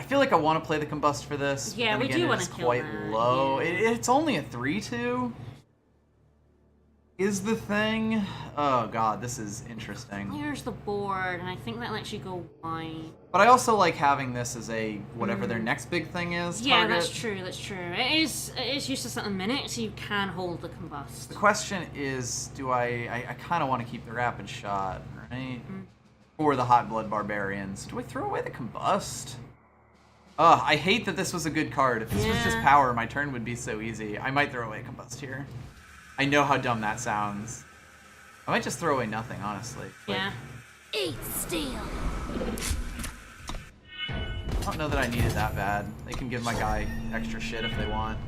A: I feel like I want to play the combust for this.
B: Yeah,
A: but then
B: we
A: again,
B: do
A: it
B: want
A: is
B: to kill
A: quite
B: that,
A: low.
B: yeah.
A: It's only a 3-2. Is the thing? Oh god, this is interesting.
B: Here's the board, and I think that lets you go wide.
A: But I also like having this as a whatever their next big thing is.
B: Yeah,
A: target.
B: that's true. That's true. It is useless at the minute, so you can hold the combust.
A: The question is, do I kind of want to keep the rapid shot, right? Or the Hot Blood Barbarians. Do I throw away the combust? Ugh, I hate that this was a good card. If this was just
B: Yeah.
A: power, my turn would be so easy. I might throw away combust here. I know how dumb that sounds. I might just throw away nothing, honestly. Like,
B: Yeah.
C: 8 steel.
A: I don't know that I need it that bad. They can give my guy extra shit if they want.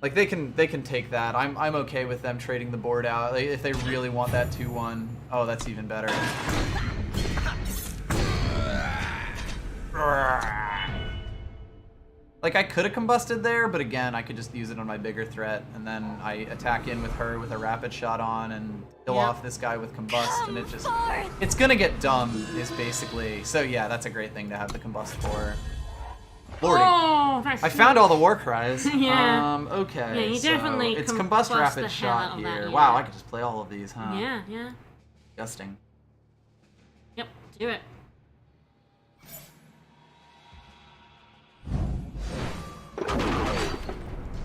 A: Like they can take that. I'm okay with them trading the board out. Like, if they really want that 2-1. Oh, that's even better. Like I could have combusted there, but again, I could just use it on my bigger threat, and then I attack in with her with a rapid shot on and kill off this guy with combust, and it just it's gonna get dumb is basically. So yeah, that's a great thing to have the combust for. Lordy.
B: Oh, that's
A: I found all the war cries.
B: Yeah.
A: Okay.
B: Yeah, you
A: so
B: definitely
A: it's
B: combust
A: combust
B: the
A: rapid
B: hell
A: shot
B: out of that,
A: here.
B: yeah.
A: Wow, I could just play all of these, huh?
B: Yeah, yeah.
A: Disgusting.
B: Yep, do it.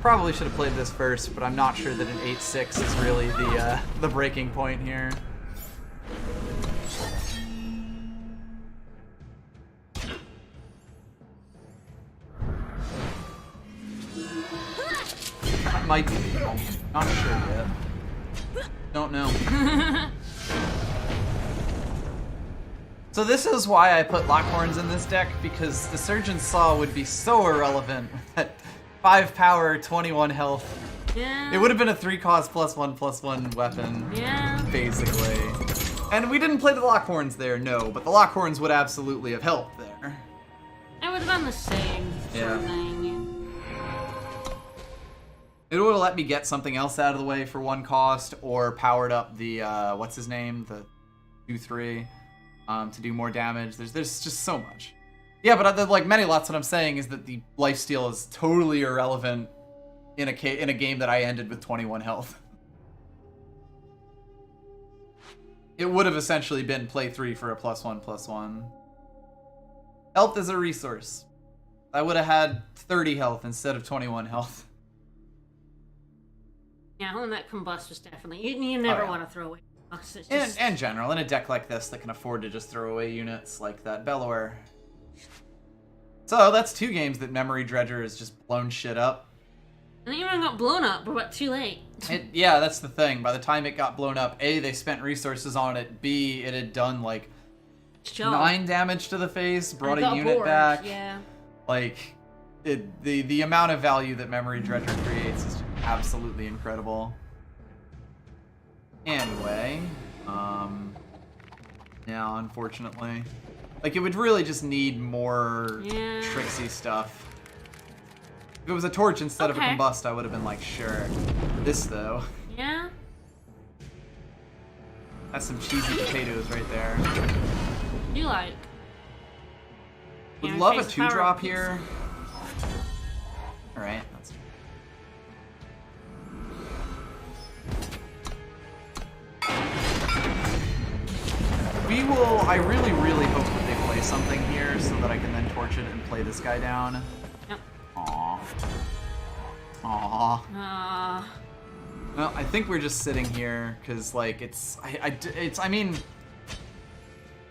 A: Probably should have played this first, but I'm not sure that an 8-6 is really the breaking point here. That might be legal. Not sure yet. Don't know. So this is why I put Lockhorns in this deck, because the Surgeon's Saw would be so irrelevant at 5 power, 21 health.
B: Yeah.
A: It would have been a 3-cost +1/+1 weapon,
B: Yeah.
A: basically. And we didn't play the Lockhorns there, no, but the Lockhorns would absolutely have helped there.
B: It would have been the same sort of
A: Yeah.
B: thing.
A: It would have let me get something else out of the way for 1 cost, or powered up the, what's his name? The 2-3, to do more damage. There's just so much. Yeah, but like many lots, what I'm saying is that the lifesteal is totally irrelevant in a game that I ended with 21 health. It would have essentially been play 3 for a +1/+1. Health is a resource. I would have had 30 health instead of 21 health.
B: Yeah, holding that combust was definitely... You never
A: yeah.
B: want to throw away combust. It's just...
A: In general, in a deck like this that can afford to just throw away units like that Bellower. So that's 2 games that Memory Dredger has just blown shit up.
B: And it even got blown up, but too late.
A: Yeah, that's the thing. By the time it got blown up, A, they spent resources on it. B, it had done like 9 damage to the face, brought a unit
B: bored.
A: back.
B: Yeah.
A: Like, the amount of value that Memory Dredger creates is absolutely incredible. Anyway, yeah, unfortunately. Like, it would really just need more tricksy stuff. If it was a torch instead of a combust, I would have been like, sure. This, though.
B: Yeah?
A: That's some cheesy potatoes right there.
B: You like?
A: Would love a 2-drop here. Alright, that's... We will... I really, really hope that they play something here so that I can then torch it and play this guy down.
B: Yep.
A: Aww. Aww. Well, I think we're just sitting here, because, like, I mean...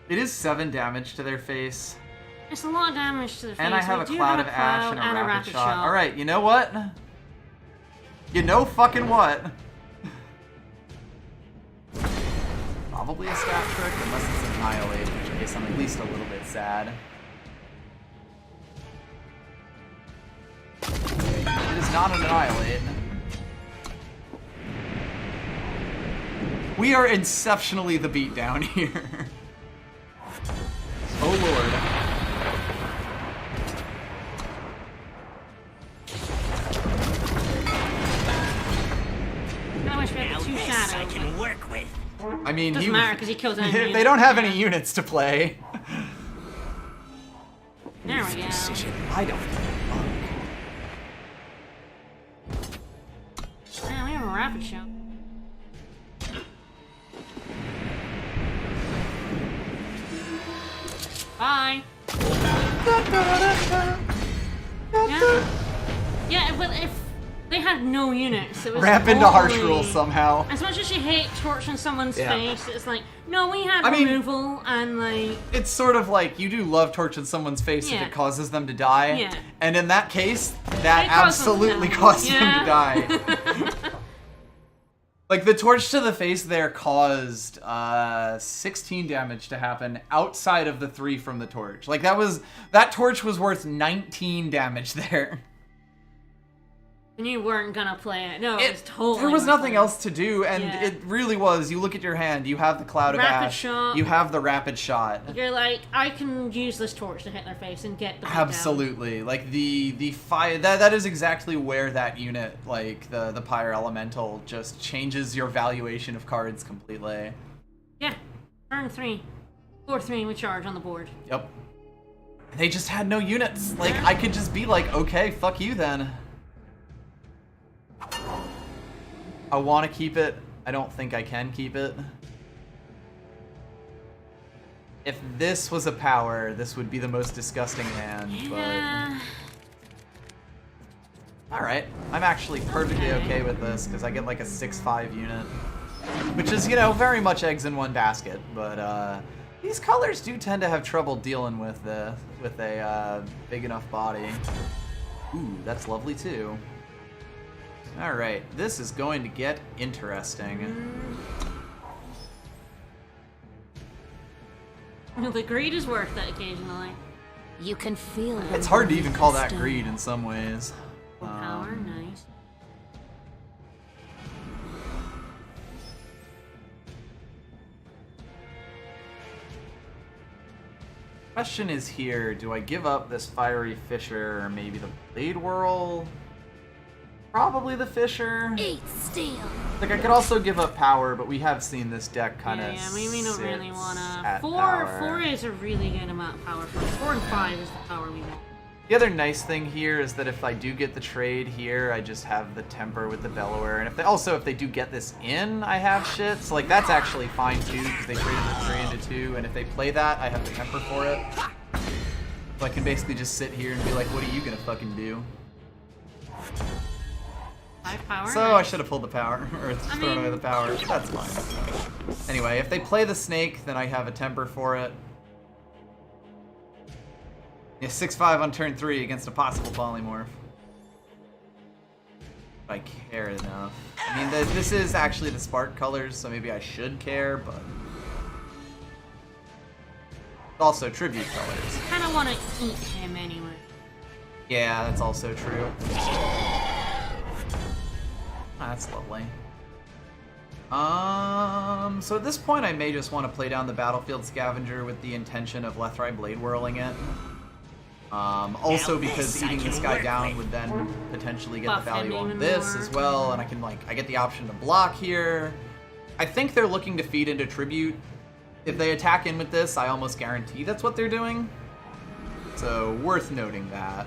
A: It is 7 damage to their face.
B: It's a lot of damage to the face.
A: And I have a Cloud of Ash and a Rapid Shot. Alright, you know what? You know fucking what? Probably a stat trick, unless it's Annihilate, in which case I'm at least a little bit sad. It is not an Annihilate. We are exceptionally the beatdown here. Oh lord.
B: I wish we had the 2 shadows.
C: I can work with.
A: I mean,
B: Doesn't matter because he kills anything.
A: they don't have any units to play.
B: There we go.
A: I don't.
B: Man, we have a rapid shot. Bye. Yeah, but if they had no units, it was
A: Ramp into Harsh Rule somehow.
B: As much as you hate torching someone's
A: Yeah.
B: face, it's like, no, we had
A: I mean,
B: removal and like...
A: It's sort of like, you do love torching someone's face if
B: Yeah.
A: it causes them to die.
B: Yeah.
A: And in that case, that
B: It caused them to
A: absolutely
B: die.
A: caused them
B: Yeah.
A: to die. Like, the torch to the face there caused 16 damage to happen outside of the 3 from the torch. Like, that torch was worth 19 damage there.
B: And you weren't gonna play it. No, it was totally...
A: There was
B: worth
A: nothing
B: it.
A: else to do, and
B: Yeah.
A: it really was. You look at your hand, you have the Cloud of
B: Rapid
A: Ash,
B: Shot.
A: you have the Rapid Shot.
B: You're like, I can use this torch to hit their face and get the beat
A: Absolutely. Like, the fire... That is exactly where that unit, like, the Pyre Elemental, just changes your valuation of cards completely.
B: down. Yeah. Turn 3. 4-3 with charge on the board.
A: Yep. They just had no units. Like, I could just be like, okay, fuck you then. I want to keep it. I don't think I can keep it. If this was a power, this would be the most disgusting hand,
B: Yeah.
A: but... Alright, I'm actually perfectly okay with this, because I get like a 6/5 unit. Which is, you know, very much eggs in one basket, but these colors do tend to have trouble dealing with a big enough body. Ooh, that's lovely too. Alright, this is going to get interesting.
B: The greed is worth it occasionally.
C: You can feel them.
A: It's hard to even call that greed in some ways.
B: Full power, nice.
A: Question is here, do I give up this Fiery Fisher or maybe the Blade Whirl? Probably the Fisher.
C: 8 steel.
A: Like, I could also give up power, but we have seen this deck kind of
B: Yeah, we don't really wanna.
A: Four.
B: 4 is a really good amount of power for us. 4 and 5 is the power we want.
A: The other nice thing here is that if I do get the trade here, I just have the Temper with the Bellower, and if they do get this in, I have shit. So like that's actually fine too, because they traded the 3 into 2, and if they play that, I have the Temper for it. So I can basically just sit here and be like, what are you gonna fucking do?
B: 5 power.
A: So I should have pulled the power, or thrown away the power. That's fine. Anyway, if they play the Snake, then I have a Temper for it. Yeah, 6/5 on turn 3 against a possible polymorph. If I care enough. I mean, this is actually the Spark colors, so maybe I should care, but... also tribute colors.
B: I kind of want to eat him anyway.
A: Yeah, that's also true. That's lovely. So at this point I may just want to play down the Battlefield Scavenger with the intention of Lethrai Blade Whirling it. Also because eating this guy down would then potentially get the value on this as well, and I get the option to block here. I think they're looking to feed into Tribute. If they attack in with this, I almost guarantee that's what they're doing. So, worth noting that.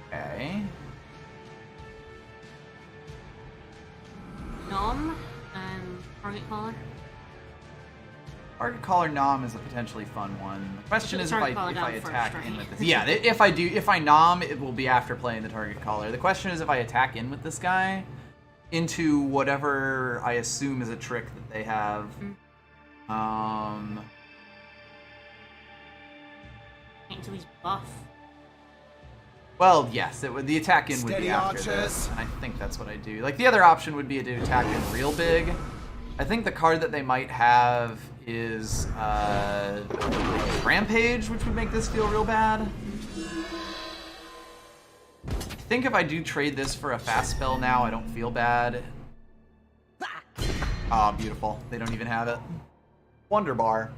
A: Okay.
B: Nom and Target Caller.
A: Target Caller Nom is a potentially fun one. The question is if I attack
B: first,
A: in
B: right?
A: with this. Yeah, if I Nom, it will be after playing the Target Caller. The question is if I attack in with this guy into whatever I assume is a trick that they have.
B: Until he's buff.
A: Well, yes, the attack in would be after this, and I think that's what I do. Like, the other option would be to attack in real big. I think the card that they might have is Rampage, which would make this feel real bad. I think if I do trade this for a fast spell now, I don't feel bad. Ah, beautiful. They don't even have it. Wonder Bar.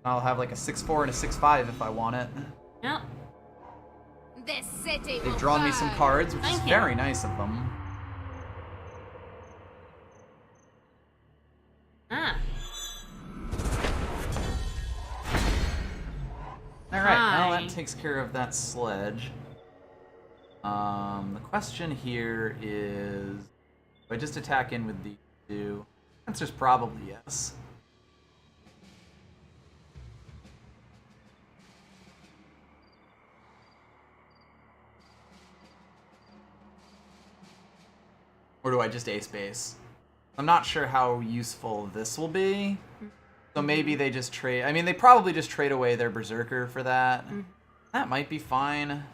A: I'll have like a 6/4 and a 6/5 if I want it.
B: Yep.
C: This city.
A: They've drawn me some cards, which is very nice of them.
B: Ah.
A: Alright, well that takes care of that sledge. The question here is, do I just attack in with these two? The answer's probably yes. Or do I just ace base? I'm not sure how useful this will be. So maybe they just trade... I mean, they probably just trade away their Berserker for that. That might be fine.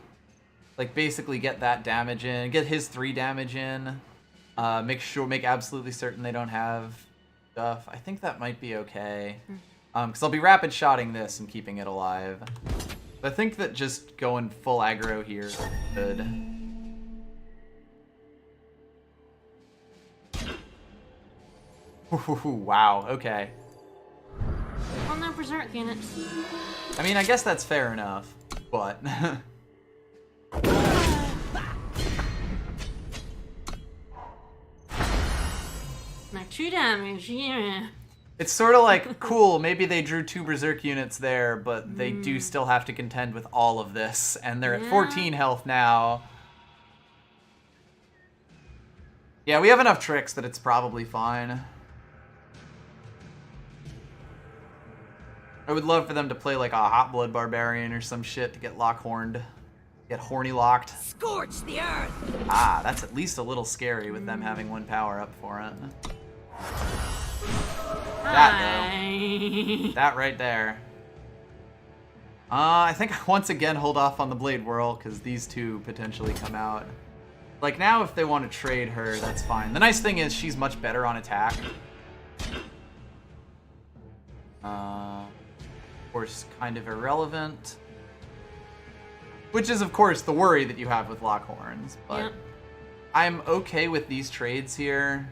A: Like, basically get that damage in. Get his 3 damage in. Make absolutely certain they don't have stuff. I think that might be okay. Because I'll be rapid shotting this and keeping it alive. But I think that just going full aggro here is good. Wow, okay.
B: On their Berserk units.
A: I mean, I guess that's fair enough, but...
B: Like 2 damage, yeah.
A: It's sort of like, cool, maybe they drew 2 Berserk units there, but they do still have to contend with all of this, and they're at 14 health now. Yeah, we have enough tricks that it's probably fine. I would love for them to play like a Hot Blood Barbarian or some shit to get lock-horned. Get horny locked.
C: Scorch the earth.
A: Ah, that's at least a little scary with them having 1 power up for it. That, though. That right there. I think I once again hold off on the Blade Whirl, because these 2 potentially come out. Like, now if they want to trade her, that's fine. The nice thing is she's much better on attack. Of course, kind of irrelevant. Which is, of course, the worry that you have with Lockhorns. But I'm okay with these trades here.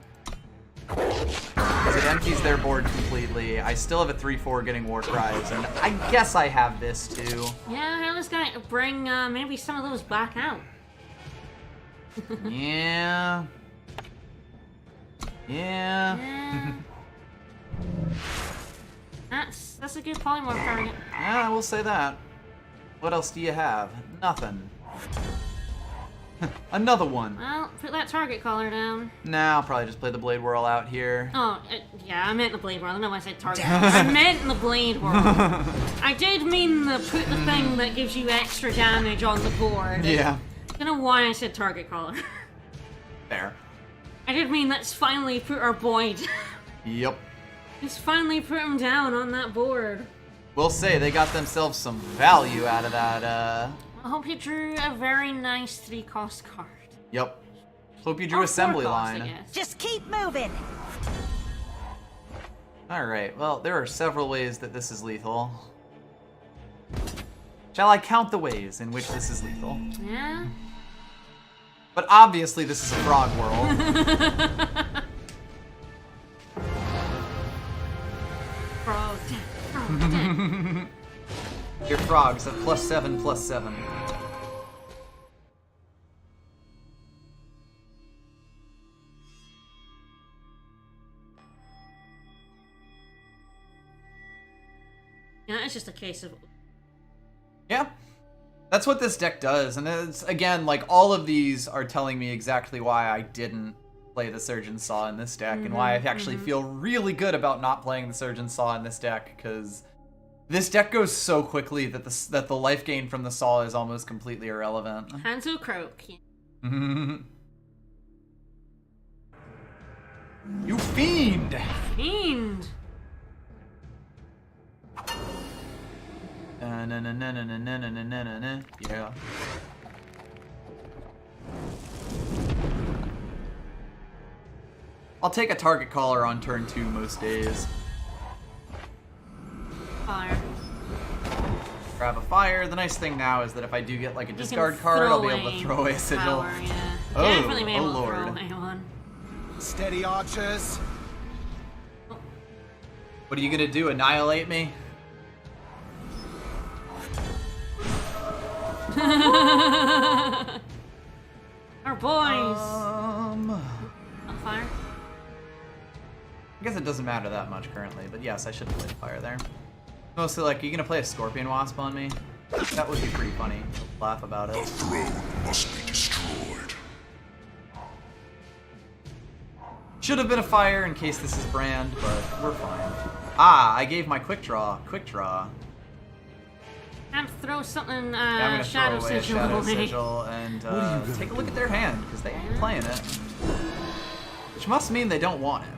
A: Because it empties their board completely. I still have a 3/4 getting War Cries, and I guess I have this too.
B: Yeah, I was gonna bring maybe some of those back out.
A: Yeah. Yeah.
B: Yeah. That's a good polymorph target.
A: Yeah, I will say that. What else do you have? Nothing. Another one.
B: Well, put that target collar down.
A: Nah, I'll probably just play the Blade Whirl out here.
B: Oh, yeah, I meant the Blade World. I don't know why I said target. I meant the Blade World. I did mean the put the thing that gives you extra damage on the board.
A: Yeah.
B: I don't know why I said target collar.
A: There.
B: I did mean let's finally put our Boyd.
A: Yep.
B: Let's finally put him down on that board.
A: We'll say they got themselves some value out of that,
B: I hope you drew a very nice 3-cost card.
A: Yep. Hope you drew
B: Or
A: assembly
B: 4 cost, I
A: line.
B: guess.
C: Just keep moving.
A: Alright, well, there are several ways that this is lethal. Shall I count the ways in which this is lethal?
B: Yeah?
A: But obviously this is a frog world.
B: Frog. Frog.
A: Your frogs have +7/+7.
B: Yeah, it's just a case of...
A: Yeah. That's what this deck does, and it's, again, like, all of these are telling me exactly why I didn't play the Surgeon Saw in this deck, and why I actually feel really good about not playing the Surgeon Saw in this deck, because this deck goes so quickly that the life gain from the Saw is almost completely irrelevant.
B: Hanzo Croak. Yeah.
A: You fiend!
B: Fiend!
A: Yeah. I'll take a target caller on turn 2 most days.
B: Fire.
A: Grab a fire. The nice thing now is that if I do get like a
B: You
A: discard
B: can
A: card,
B: throw
A: I'll be able to throw away a sigil.
B: Power, yeah.
A: Oh,
B: Definitely be able
A: oh
B: to throw
A: lord.
B: away one.
E: Steady, archers.
A: What are you gonna do? Annihilate me?
B: Our boys!
A: On
B: Fire.
A: I guess it doesn't matter that much currently, but yes, I should have played fire there. Mostly like, are you gonna play a Scorpion Wasp on me? That would be pretty funny. Laugh about
D: The
A: it.
D: throne must be destroyed.
A: Should have been a fire in case this is Brand, but we're fine. Ah, I gave my quick draw. Quick draw.
B: Time to throw something,
A: Yeah, I'm gonna
B: Shadow
A: throw away a
B: Sigil
A: Shadow
B: away.
A: Sigil and
E: What are you gonna
A: take a
E: do?
A: look at their hand, because they ain't playing it. Which must mean they don't want it.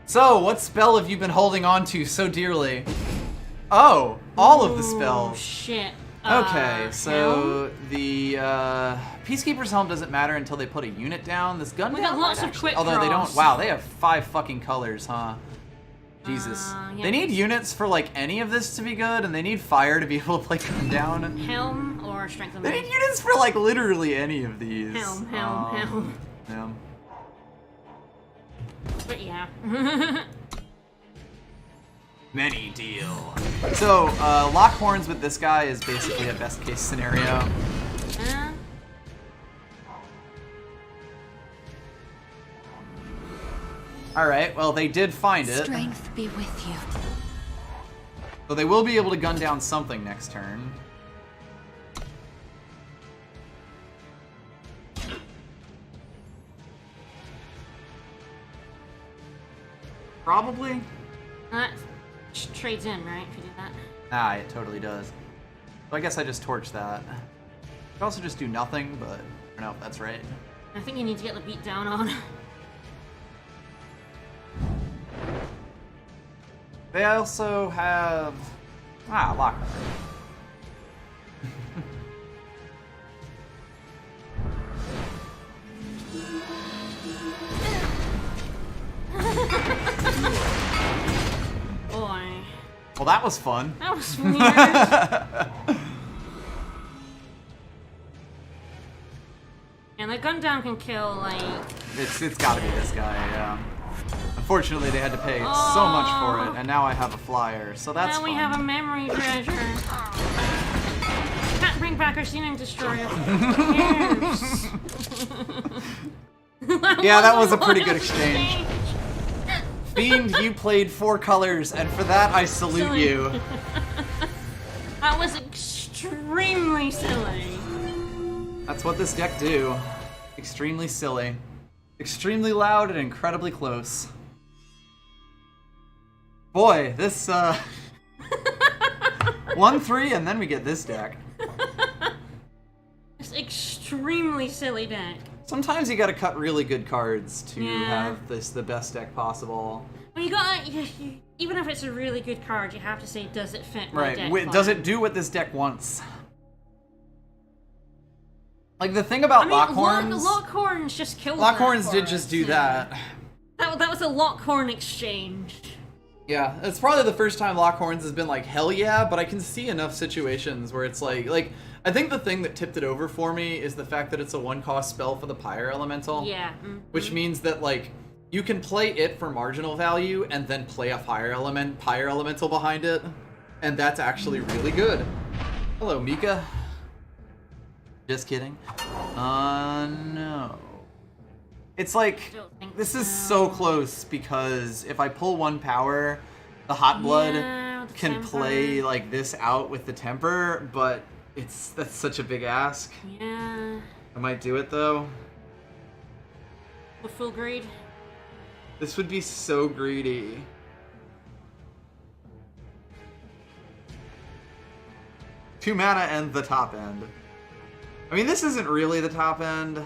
A: So, what spell have you been holding on to so dearly? Oh, all of the
B: Oh,
A: spells.
B: shit.
A: Okay, so
B: Helm?
A: the Peacekeeper's Helm doesn't matter until they put a unit down. This gun
B: We
A: down
B: got lots
A: might
B: of
A: actually-
B: quick
A: although they don't.
B: draws.
A: Wow, they have 5 fucking colors, huh? Jesus.
B: Yeah.
A: They need units for like any of this to be good, and they need fire to be able to play gun down.
B: Helm or Strength of
A: They need
B: Mind?
A: units for like literally any of these.
B: Helm.
A: Yeah.
B: But yeah.
A: Many deal. So, lock horns with this guy is basically a best case scenario. Alright, well, they did find it.
C: Strength be with you.
A: So they will be able to gun down something next turn. Probably.
B: That trades in, right? If you do that.
A: Ah, it totally does. So I guess I just torch that. I could also just do nothing, but I don't know if that's right.
B: I think you need to get the beat down on.
A: They also have... Ah, Lockhart.
B: Boy.
A: Well, that was fun.
B: That was weird. And Gundown can kill, like...
A: It's gotta be this guy, yeah. Unfortunately, they had to pay so much for it, and now I have a flyer, so that's
B: Now we
A: fun.
B: have a memory treasure. Can't bring back our Scene Destroyer. Who cares?
A: Yeah, that was a pretty good exchange. Fiend, you played 4 colors, and for that, I salute you.
B: That was extremely silly.
A: That's what this deck do. Extremely silly. Extremely loud and incredibly close. Boy, this, 1-3, and then we get this deck.
B: It's extremely silly deck.
A: Sometimes you gotta cut really good cards to
B: Yeah.
A: have this the best deck possible.
B: Well, you gotta... even if it's a really good card, you have to say, does it fit my deck
A: Right, does
B: plan?
A: it do what this deck wants? Like, the thing about Lockhorns...
B: Lockhorns just killed
A: Lockhorns
B: that
A: did
B: for
A: just
B: us,
A: do
B: yeah.
A: that.
B: That was a Lockhorn exchange.
A: Yeah, it's probably the first time Lockhorns has been like, hell yeah, but I can see enough situations where it's like, I think the thing that tipped it over for me is the fact that it's a 1-cost spell for the Pyre Elemental.
B: Yeah.
A: Which means that, like, you can play it for marginal value and then play a Pyre Elemental behind it, and that's actually really good. Hello, Mika. Just kidding. No. It's like, this is so close because if I pull 1 power, the Hot Blood
B: Yeah, the
A: can
B: temper.
A: play like this out with the Temper, but that's such a big ask.
B: Yeah.
A: I might do it though.
B: With full greed.
A: This would be so greedy. Two mana and the top end. I mean, this isn't really the top end.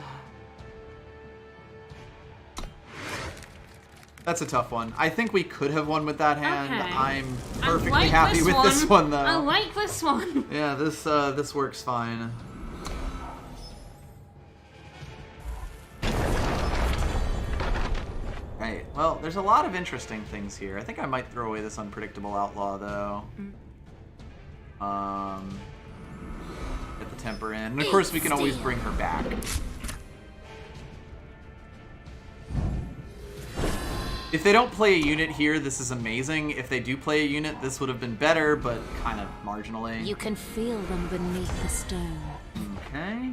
A: That's a tough one. I think we could have won with that hand.
B: Okay.
A: I'm
B: I
A: perfectly
B: like
A: happy with this one, though.
B: I like this one.
A: Yeah, this works fine. Right. Well, there's a lot of interesting things here. I think I might throw away this Unpredictable Outlaw, though. Get the Temper in. And of course, we can always bring her back. If they don't play a unit here, this is amazing. If they do play a unit, this would have been better, but kind of marginally.
C: You can feel them beneath the stone.
A: Okay.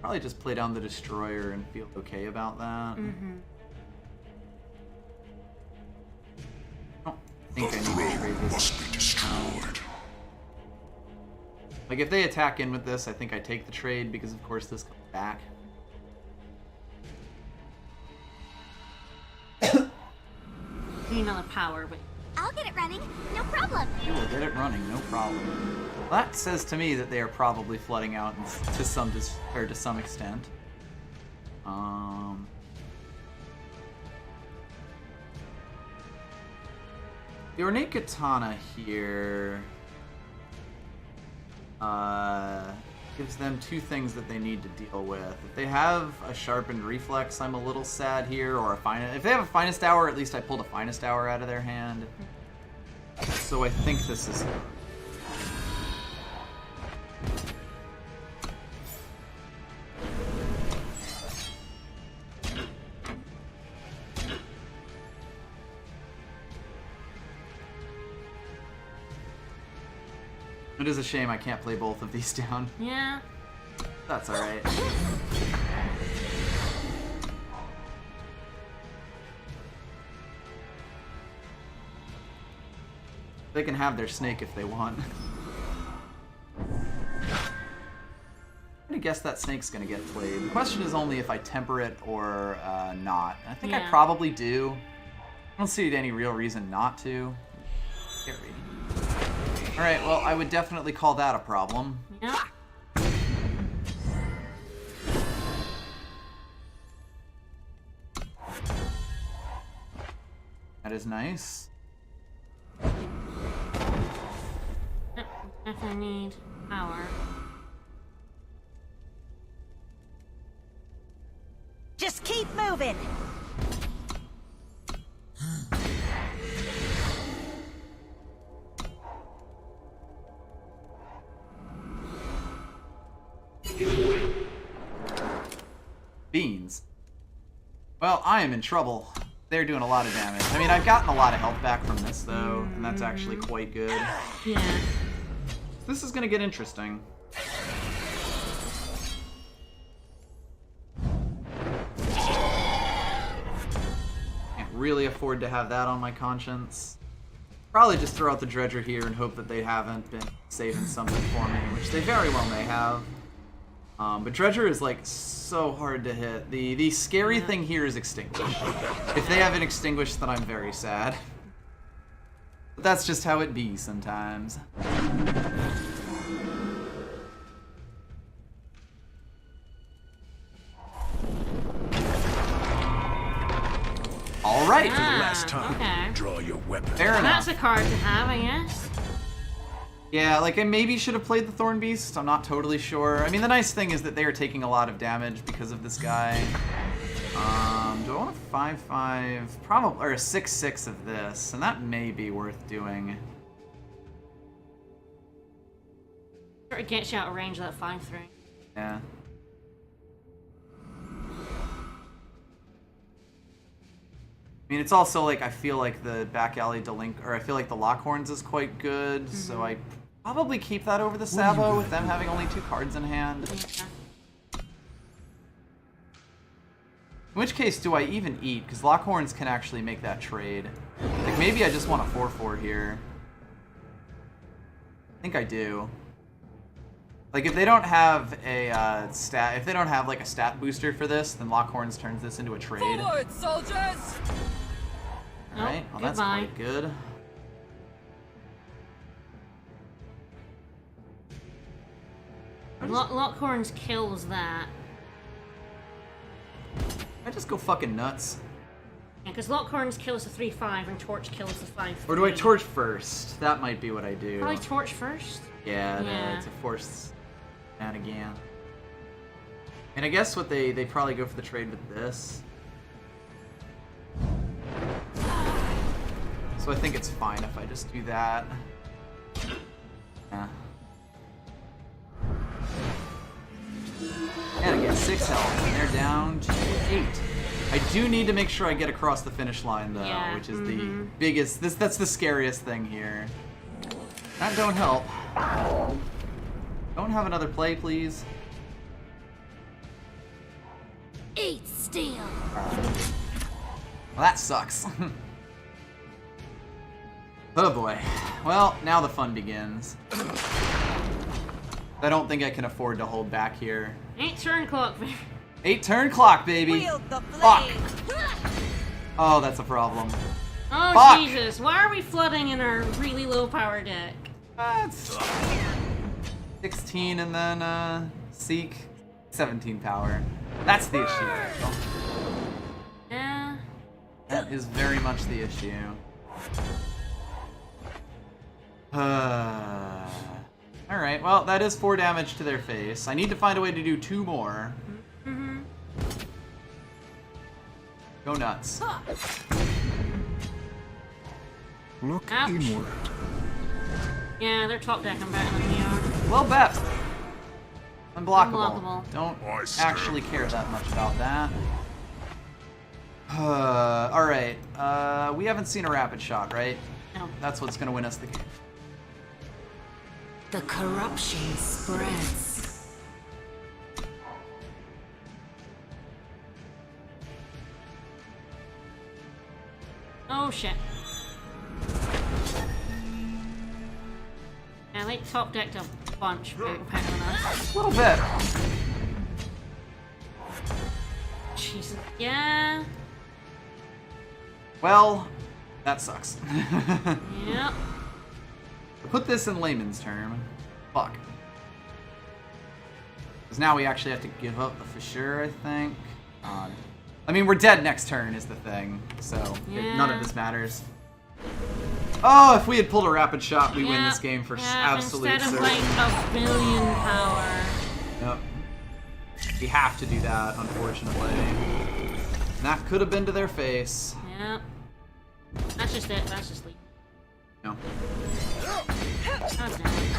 A: Probably just play down the Destroyer and feel okay about that. I don't think I need to trade this.
D: Must be destroyed.
A: Like, if they attack in with this, I think I take the trade because, of course, this comes back.
B: Need another power, but
C: I'll get it running. No problem.
A: You will get it running, no problem. Well, that says to me that they are probably flooding out to some extent. The Ornate Katana here gives them 2 things that they need to deal with. If they have a Sharpened Reflex, I'm a little sad here, or if they have a Finest Hour, at least I pulled a Finest Hour out of their hand. So I think this is... It is a shame I can't play both of these down.
B: yeah.
A: That's alright. They can have their snake if they want. I'm gonna guess that snake's gonna get played. The question is only if I temper it or not. I think I
B: Yeah.
A: probably do. I don't see any real reason not to. Get ready. Alright, well, I would definitely call that a problem.
B: Yeah.
A: That is nice.
B: Yep, definitely need power.
C: Just keep moving.
A: Beans. Well, I am in trouble. They're doing a lot of damage. I mean, I've gotten a lot of health back from this, though, and that's actually quite good.
B: Yeah.
A: This is gonna get interesting. Can't really afford to have that on my conscience. Probably just throw out the Dredger here and hope that they haven't been saving something for me, which they very well may have. But Dredger is like so hard to hit. The scary thing here is Extinguish. If they haven't extinguished, then I'm very sad. But that's just how it be sometimes. All right.
D: Last time,
B: okay.
D: draw your weapon.
A: Fair enough.
B: That's a card to have, I guess.
A: Yeah, like I maybe should have played the Thorn Beast. I'm not totally sure. I mean, the nice thing is that they are taking a lot of damage because of this guy. Do I want a 5/5? Probably, or a 6/6 of this, and that may be worth doing.
B: Sort of gets you out of range of that 5/3.
A: Yeah. I mean, it's also like I feel like the back alley I feel like the Lockhorns is quite good, so I probably keep that over the Sabo with them having only 2 cards in hand.
B: Yeah.
A: In which case, do I even eat? Because Lockhorns can actually make that trade. Like maybe I just want a 4/4 here. I think I do. Like if they don't have a if they don't have like a stat booster for this, then Lockhorns turns this into a trade.
F: Forward, soldiers!
A: Alright, well that's
B: goodbye.
A: quite good.
B: Lockhorns kills that.
A: I just go fucking nuts.
B: Yeah, because Lockhorns kills the 3/5 and Torch kills the 5/3.
A: Or do I torch first? That might be what I do.
B: Probably Torch first.
A: Yeah,
B: Yeah.
A: to force and again. And I guess what they probably go for the trade with this. So I think it's fine if I just do that. Yeah. And I get 6 health, and they're down to 8. I do need to make sure I get across the finish line, though,
B: Yeah,
A: which is the biggest. That's the scariest thing here. That don't help. Don't have another play, please.
C: 8 steel.
A: Well, that sucks. Oh boy. Well, now the fun begins. I don't think I can afford to hold back here.
B: 8 turn clock.
A: 8 turn clock, baby.
F: Wield the
A: Fuck.
F: blade!
A: Oh, that's a problem.
B: Oh
A: Fuck.
B: Jesus! Why are we flooding in our really low power deck?
A: That's 16 and then Seek 17 power. That's the issue.
B: Yeah.
A: That is very much the issue. Alright, well, that is 4 damage to their face. I need to find a way to do 2 more. Go nuts.
E: Look
B: Ouch.
E: inward.
B: Yeah, they're top decking better than we are.
A: Well, bet. Unblockable.
B: Unblockable.
A: Don't
D: Nice
A: actually care that much about that. Alright, we haven't seen a rapid shot, right?
B: No.
A: That's what's gonna win us the game.
C: The corruption spreads.
B: Oh shit. Yeah, they top decked a bunch better than us.
A: A little bit.
B: Jesus. Yeah.
A: Well, that sucks.
B: Yep.
A: To put this in layman's term, fuck. Because now we actually have to give up the Fisher, I think. I mean, we're dead next turn is the thing, so none of this matters. Oh, if we had pulled a rapid shot, we win this game for absolute
B: instead of
A: certain.
B: like a billion power.
A: Yep. We have to do that, unfortunately. And that could have been to their face.
B: Yep. That's just it. That's just leave.
A: No.
B: God damn it.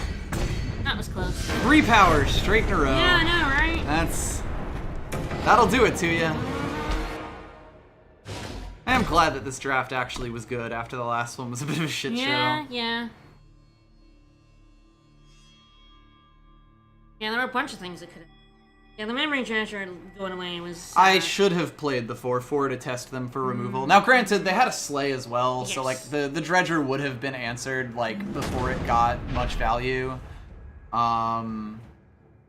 B: That was close.
A: 3 powers straight in a row.
B: Yeah, I know, right?
A: That's That'll do it to you. I am glad that this draft actually was good after the last one was a bit of a shit
B: Yeah,
A: show.
B: yeah. Yeah, there were a bunch of things that could have... Yeah, the memory treasure going away was...
A: I should have played the 4/4 to test them for removal. Now, granted, they had a Slay as well, so like
B: Yes.
A: the Dredger would have been answered like before it got much value.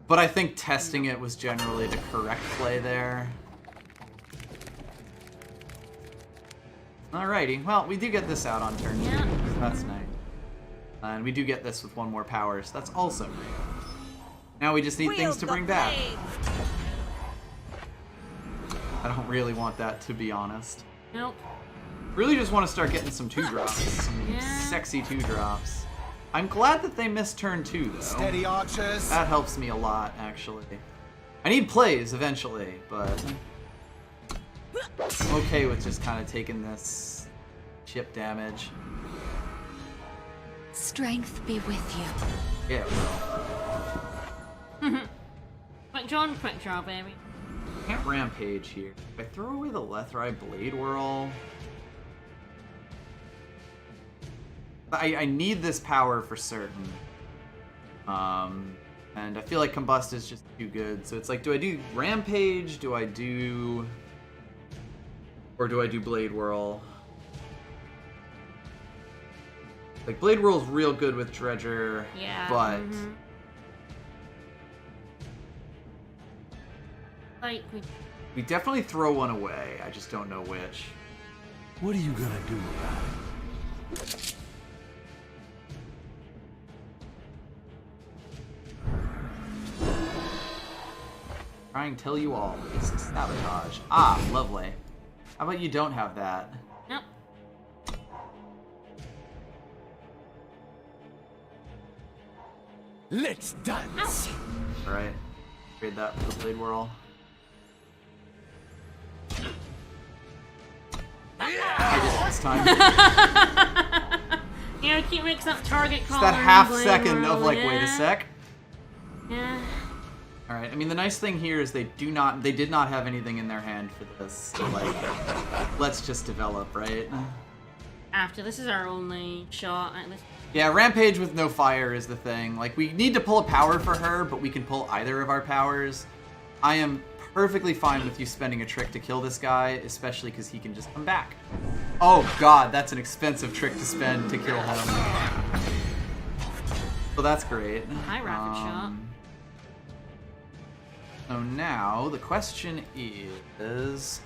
A: But I think testing it was generally the correct play there. Alrighty, well, we do get this out on turn 2,
B: Yeah.
A: so that's nice. And we do get this with one more power, so that's also great. Now we just need things to bring back. I don't really want that, to be honest.
B: Nope.
A: Really just want to start getting some 2-drops. Some
B: Yeah.
A: sexy 2-drops. I'm glad that they missed turn 2, though.
E: Steady, archers.
A: That helps me a lot, actually. I need plays eventually, but I'm okay with just kind of taking this chip damage.
C: Strength be with you.
A: Yeah, well,
B: Quick draw, baby.
A: can't rampage here. If I throw away the Lethrai Blade Whirl, I need this power for certain. And I feel like Combust is just too good. So it's like, do I do Rampage? Or do I do Blade Whirl? Like, Blade Whirl's real good with Dredger,
B: Yeah.
A: but
B: Like,
A: we definitely throw one away. I just don't know which.
E: What are you gonna do about it?
A: Try and tell you all. It's sabotage. Ah, lovely. How about you don't have that?
B: nope.
E: Let's dance.
A: Alright. Trade that for the Blade Whirl. I did it this time.
B: You know, keep mixing up target
A: It's
B: color.
A: that
B: and
A: half
B: blade
A: second of
B: roll,
A: like,
B: yeah.
A: wait a sec.
B: Yeah.
A: Alright, I mean the nice thing here is they did not have anything in their hand for this. So like, let's just develop, right?
B: After this is our only shot at this.
A: Yeah, Rampage with no fire is the thing. Like, we need to pull a power for her, but we can pull either of our powers. I am perfectly fine with you spending a trick to kill this guy, especially because he can just come back. Oh god, that's an expensive trick to spend to kill him. So that's great.
B: Hi, rapid shot.
A: So now, the question is...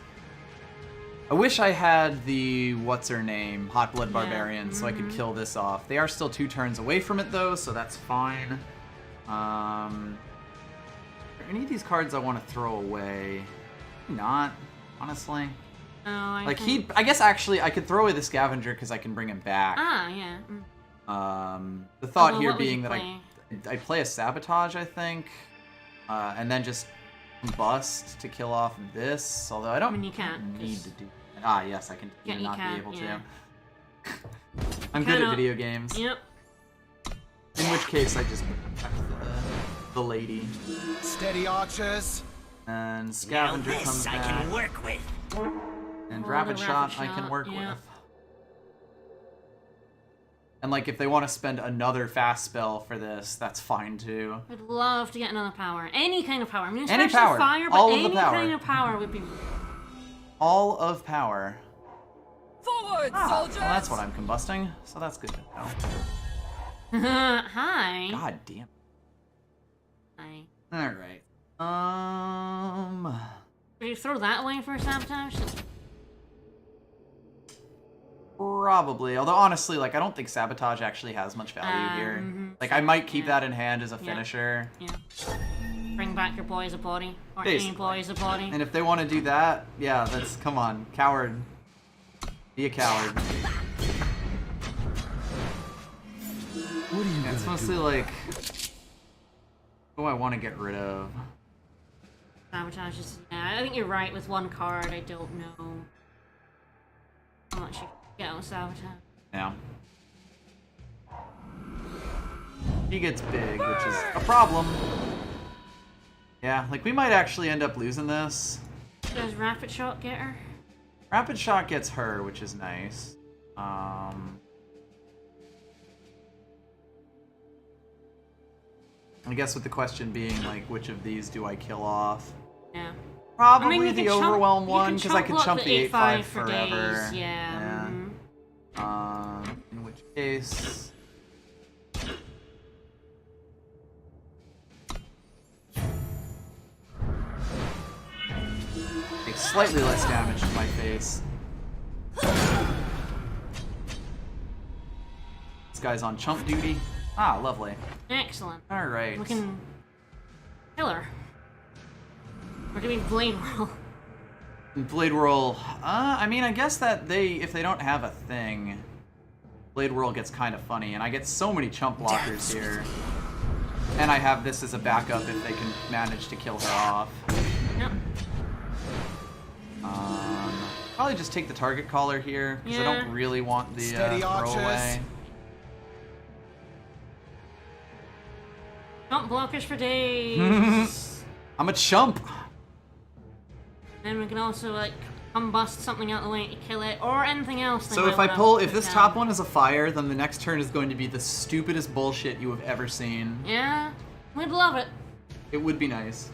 A: I wish I had the, what's-her-name, Hot Blood Barbarian, so I could kill this off. They are still 2 turns away from it, though, so that's fine. Are any of these cards I want to throw away? Not, honestly.
B: Oh, I
A: Like,
B: think...
A: I guess, actually, I could throw away the Scavenger because I can bring him back.
B: Ah, yeah.
A: The thought
B: Although,
A: here
B: what would you
A: being that I play a Sabotage, I think, and then just Bust to kill off this, although I don't
B: mean, you can't,
A: need
B: 'cause-
A: to do... Ah, yes, I can
B: Yeah, you
A: not be
B: can't,
A: able
B: yeah.
A: to. I'm good at
B: Cannot-
A: video games.
B: Yep.
A: In which case, I just protect the lady.
E: Steady, archers.
A: And Scavenger comes back.
D: I can work with.
A: And
B: Oh,
A: Rapid
B: the
A: Shot
B: Rapid
A: I can
B: Shot,
A: work
B: yeah.
A: with. And like, if they want to spend another fast spell for this, that's fine too.
B: I'd love to get another power. Any kind of power. I mean,
A: Any
B: especially
A: power.
B: fire, but
A: All of the
B: any
A: power.
B: kind of power would be...
A: All of power.
C: Forward,
A: Well, that's what I'm combusting, so that's good to know.
B: Hi.
A: God damn.
B: Hi.
A: Alright.
B: Would you throw that away for a sabotage?
A: Probably. Although, honestly, like, I don't think Sabotage actually has much value here. Like, I might keep that in hand as a finisher.
B: Yeah. Bring back your boy as a body. Or
A: Basically.
B: any boy as a body.
A: And if they want to do that, yeah, that's... Come on. Coward. Be a coward.
E: What are you
A: Yeah, it's
E: gonna
A: mostly
E: do?
A: like... Who I want to get rid of.
B: Sabotage is... Yeah, I think you're right with one card. I don't know how much you get on sabotage.
A: Yeah. He gets big, which is a problem. Yeah, like we might actually end up losing this.
B: Does Rapid Shot get her?
A: Rapid Shot gets her, which is nice. I guess with the question being, like, which of these do I kill off?
B: Yeah.
A: Probably
B: you
A: the
B: can
A: Overwhelm
B: you
A: one, because I could
B: block
A: chump the 8-5
B: for
A: forever.
B: days, yeah.
A: In which case... take slightly less damage to my face. This guy's on chump duty. Ah, lovely.
B: Excellent.
A: Alright.
B: We can kill her. Or do we blade roll?
A: Blade Whirl, I mean, I guess that if they don't have a thing, Blade Whirl gets kind of funny, and I get so many chump blockers here. And I have this as a backup if they can manage to kill her off.
B: Yep.
A: Probably just take the target caller here, because I
B: Yeah.
A: don't really want the
E: Steady,
A: throwaway.
B: Jump blockers for days.
A: I'm a chump!
B: Then we can also, like, combust something out of the way to kill it, or anything else. they
A: So
B: might
A: if I
B: wanna
A: pull,
B: put
A: if this
B: down.
A: top one is a fire, then the next turn is going to be the stupidest bullshit you have ever seen.
B: Yeah, we'd love it.
A: It would be nice.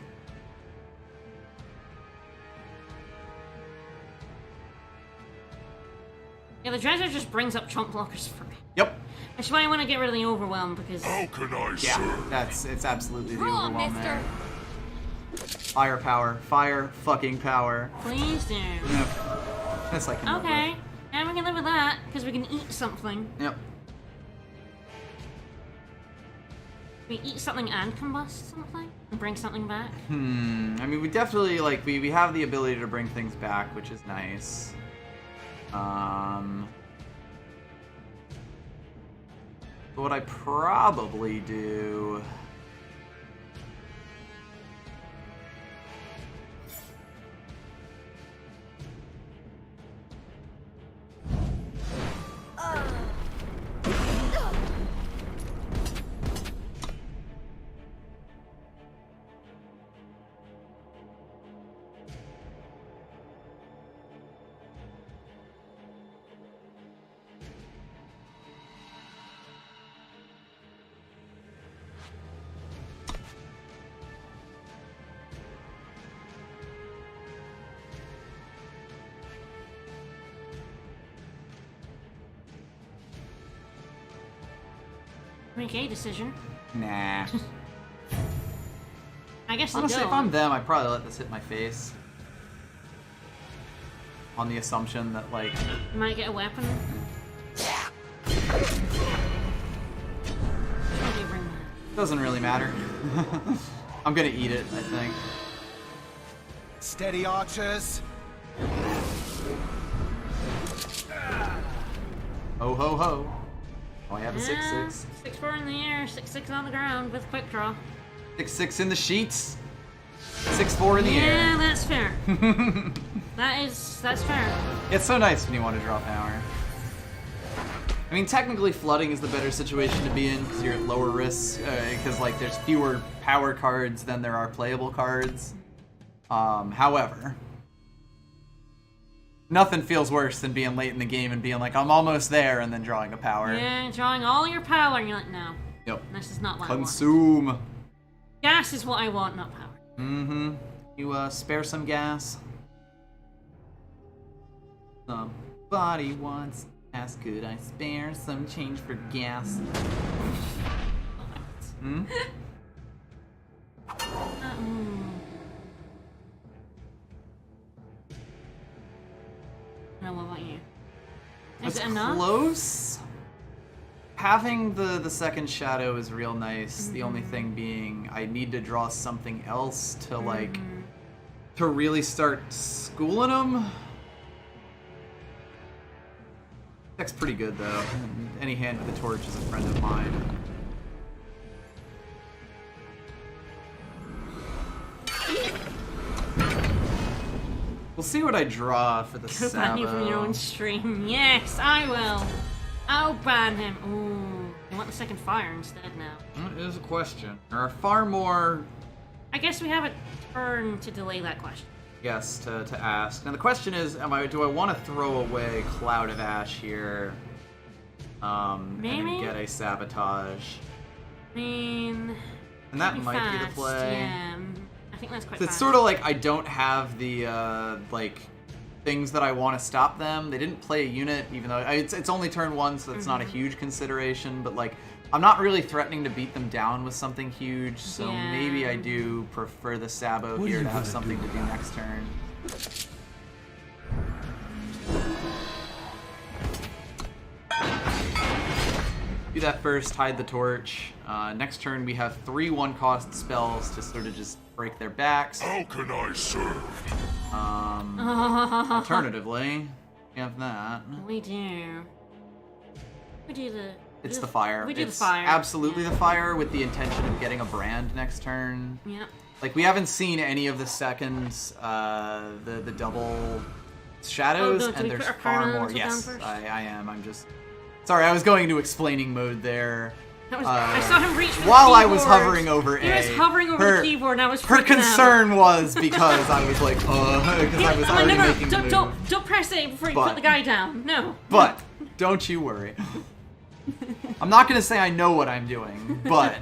B: Yeah, the Dredger just brings up chump blockers for me.
A: Yep.
B: That's why I want to get rid of the Overwhelm, because...
D: How can I
A: Yeah,
D: serve?
A: it's absolutely the
C: Roll on,
A: overwhelm
C: mister.
A: there. Firepower. Fire fucking power.
B: Please do.
A: Yep. This I can live
B: Okay, and we can live with that, because we can eat something.
A: with. Yep.
B: We eat something and combust something? And bring something back?
A: I mean, we definitely, like, we have the ability to bring things back, which is nice. What I probably do...
B: Make a decision.
A: Nah.
B: I guess
A: Honestly,
B: they'll
A: if
B: go.
A: I'm them, I'd probably let this hit my face. On the assumption that, like...
B: You might get a weapon. How do you bring that?
A: Doesn't really matter. I'm gonna eat it, I think.
E: Steady, archers.
A: Ho ho ho. Oh, I have a
B: Yeah,
A: 6-6.
B: 6-4 in the air, 6-6 on the ground with quick draw.
A: 6-6 in the sheets. 6-4 in the
B: Yeah,
A: air.
B: that's fair. That's fair.
A: It's so nice when you want to draw power. I mean, technically, flooding is the better situation to be in because you're at lower risk. Because like, there's fewer power cards than there are playable cards. However, nothing feels worse than being late in the game and being like, I'm almost there, and then drawing a power.
B: Yeah, drawing all your power, and you're like, no,
A: Yep.
B: this is not what I want.
A: Consume.
B: Gas is what I want, not power.
A: Mm-hmm. You spare some gas. Somebody once asked, could I spare some change for gas? Hmm?
B: No, what about you? Is
A: It's
B: it enough?
A: close. Having the second shadow is real nice. The only thing being, I need to draw something else to like to really start schooling them. Deck's pretty good though. Any hand with a torch is a friend of mine. We'll see what I draw for the
B: Go ban you from your own
A: Sabo.
B: stream. Yes, I will. I'll ban him. Ooh, I want the second fire instead now.
A: That is a question. There are far more
B: I guess we have a turn to delay that question.
A: Yes, to ask. Now the question is, do I want to throw away Cloud of Ash here? And
B: Maybe?
A: get a Sabotage.
B: I mean...
A: And that
B: pretty
A: might be the
B: fast,
A: play.
B: Yeah. I think that's quite
A: It's
B: fast.
A: sort of like I don't have the, like, things that I want to stop them. They didn't play a unit, even though it's only turn 1, so it's not a huge consideration, but, like, I'm not really threatening to beat them down with something huge, so
B: Yeah.
A: maybe I do prefer the Sabo
E: What are
A: here
E: you
A: to have
E: gonna
A: something
E: do
A: to do next turn. Do that first, hide the torch. Next turn we have 3 1-cost spells to sort of just break their backs.
D: How can I serve?
A: Alternatively, we have that.
B: We do. We do the...
A: It's the fire.
B: We do
A: It's
B: the fire.
A: absolutely the fire with the intention of getting a brand next turn.
B: Yep.
A: Like, we haven't seen any of the seconds, the double shadows,
B: do we
A: and there's
B: put our
A: far
B: permanents
A: more.
B: down
A: Yes,
B: first?
A: I am. I'm just... Sorry, I was going into explaining mode there.
B: That was, I saw him reach for the
A: While
B: keyboard.
A: I was hovering over
B: He
A: A.
B: was hovering over the keyboard and I was
A: Her
B: freaking out.
A: concern was because I was like, because I was
B: I'm
A: already
B: like,
A: making the move.
B: don't press A before you
A: But-
B: put the guy down. No.
A: But don't you worry. I'm not gonna say I know what I'm doing, but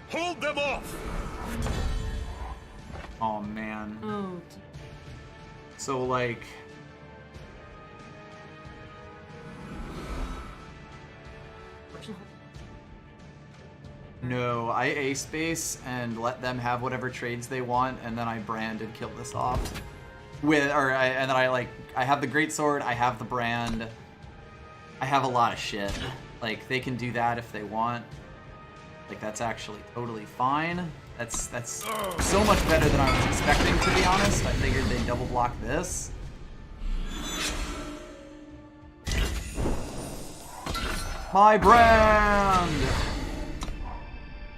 D: Hold them off!
A: oh man.
B: Oh.
A: So like, no, I A space and let them have whatever trades they want, and then I brand and kill this off. And then I have the great sword, I have the brand, I have a lot of shit. Like, they can do that if they want. Like, that's actually totally fine. That's so much better than I was expecting, to be honest. I figured they'd double block this. My brand!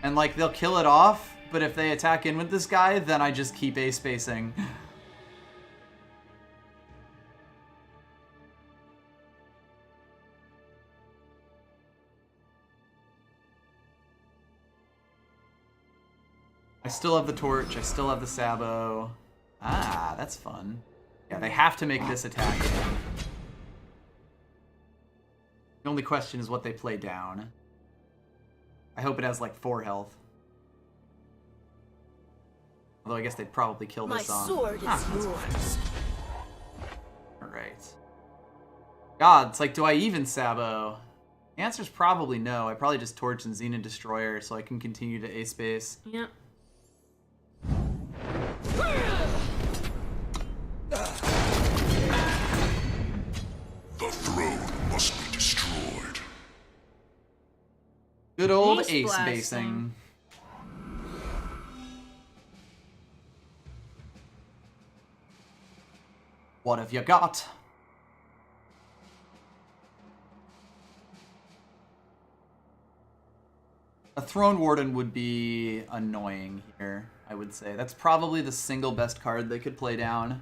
A: And like, they'll kill it off, but if they attack in with this guy, then I just keep A spacing. I still have the torch, I still have the Sabo. Ah, that's fun. Yeah, they have to make this attack. The only question is what they play down. I hope it has like 4 health. Although I guess they'd probably kill
C: My
A: this off.
C: sword is yours.
A: Alright. God, it's like, do I even Sabo? The answer's probably no. I probably just Torch and Xenon Destroyer so I can continue to A-space.
B: Yep.
D: The throne must be destroyed.
A: Good old
B: Ace
A: Ace
B: blasting.
A: basing. What have you got? A Throne Warden would be annoying here, I would say. That's probably the single best card they could play down.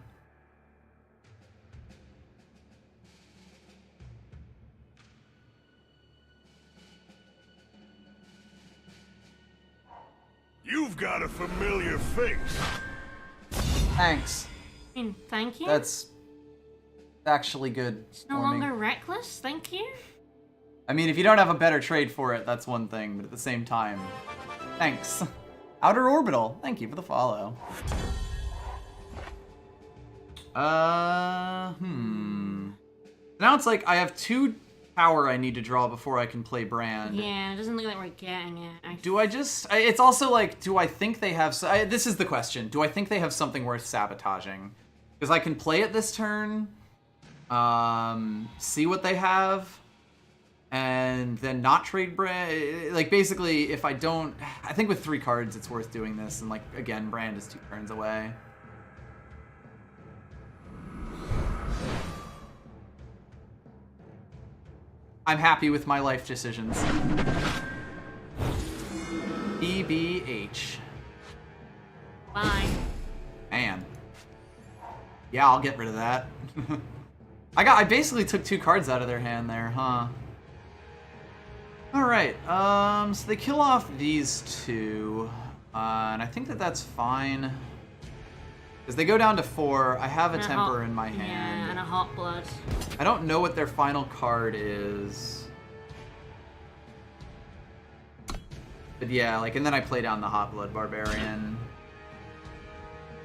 D: You've got a familiar face.
A: Thanks.
B: I mean, thank you.
A: That's actually good
B: It's no
A: for me.
B: longer reckless, thank you.
A: I mean, if you don't have a better trade for it, that's one thing, but at the same time, thanks. Outer Orbital, thank you for the follow. Now it's like I have 2 power I need to draw before I can play Brand.
B: Yeah, it doesn't look like we're getting it.
A: Do I just... It's also like, do I think they have... This is the question. Do I think they have something worth sabotaging? Because I can play it this turn, see what they have, and then not trade Brand. Like, basically, if I don't... I think with 3 cards, it's worth doing this. And, like, again, Brand is 2 turns away. I'm happy with my life decisions. EBH.
B: Bye.
A: Man. Yeah, I'll get rid of that. I basically took 2 cards out of their hand there, huh? Alright, so they kill off these two, and I think that that's fine. Because they go down to 4, I have a
B: And
A: temper
B: hot-
A: in my hand.
B: Yeah, and a hot blood.
A: I don't know what their final card is. But yeah, like, and then I play down the Hot Blood Barbarian.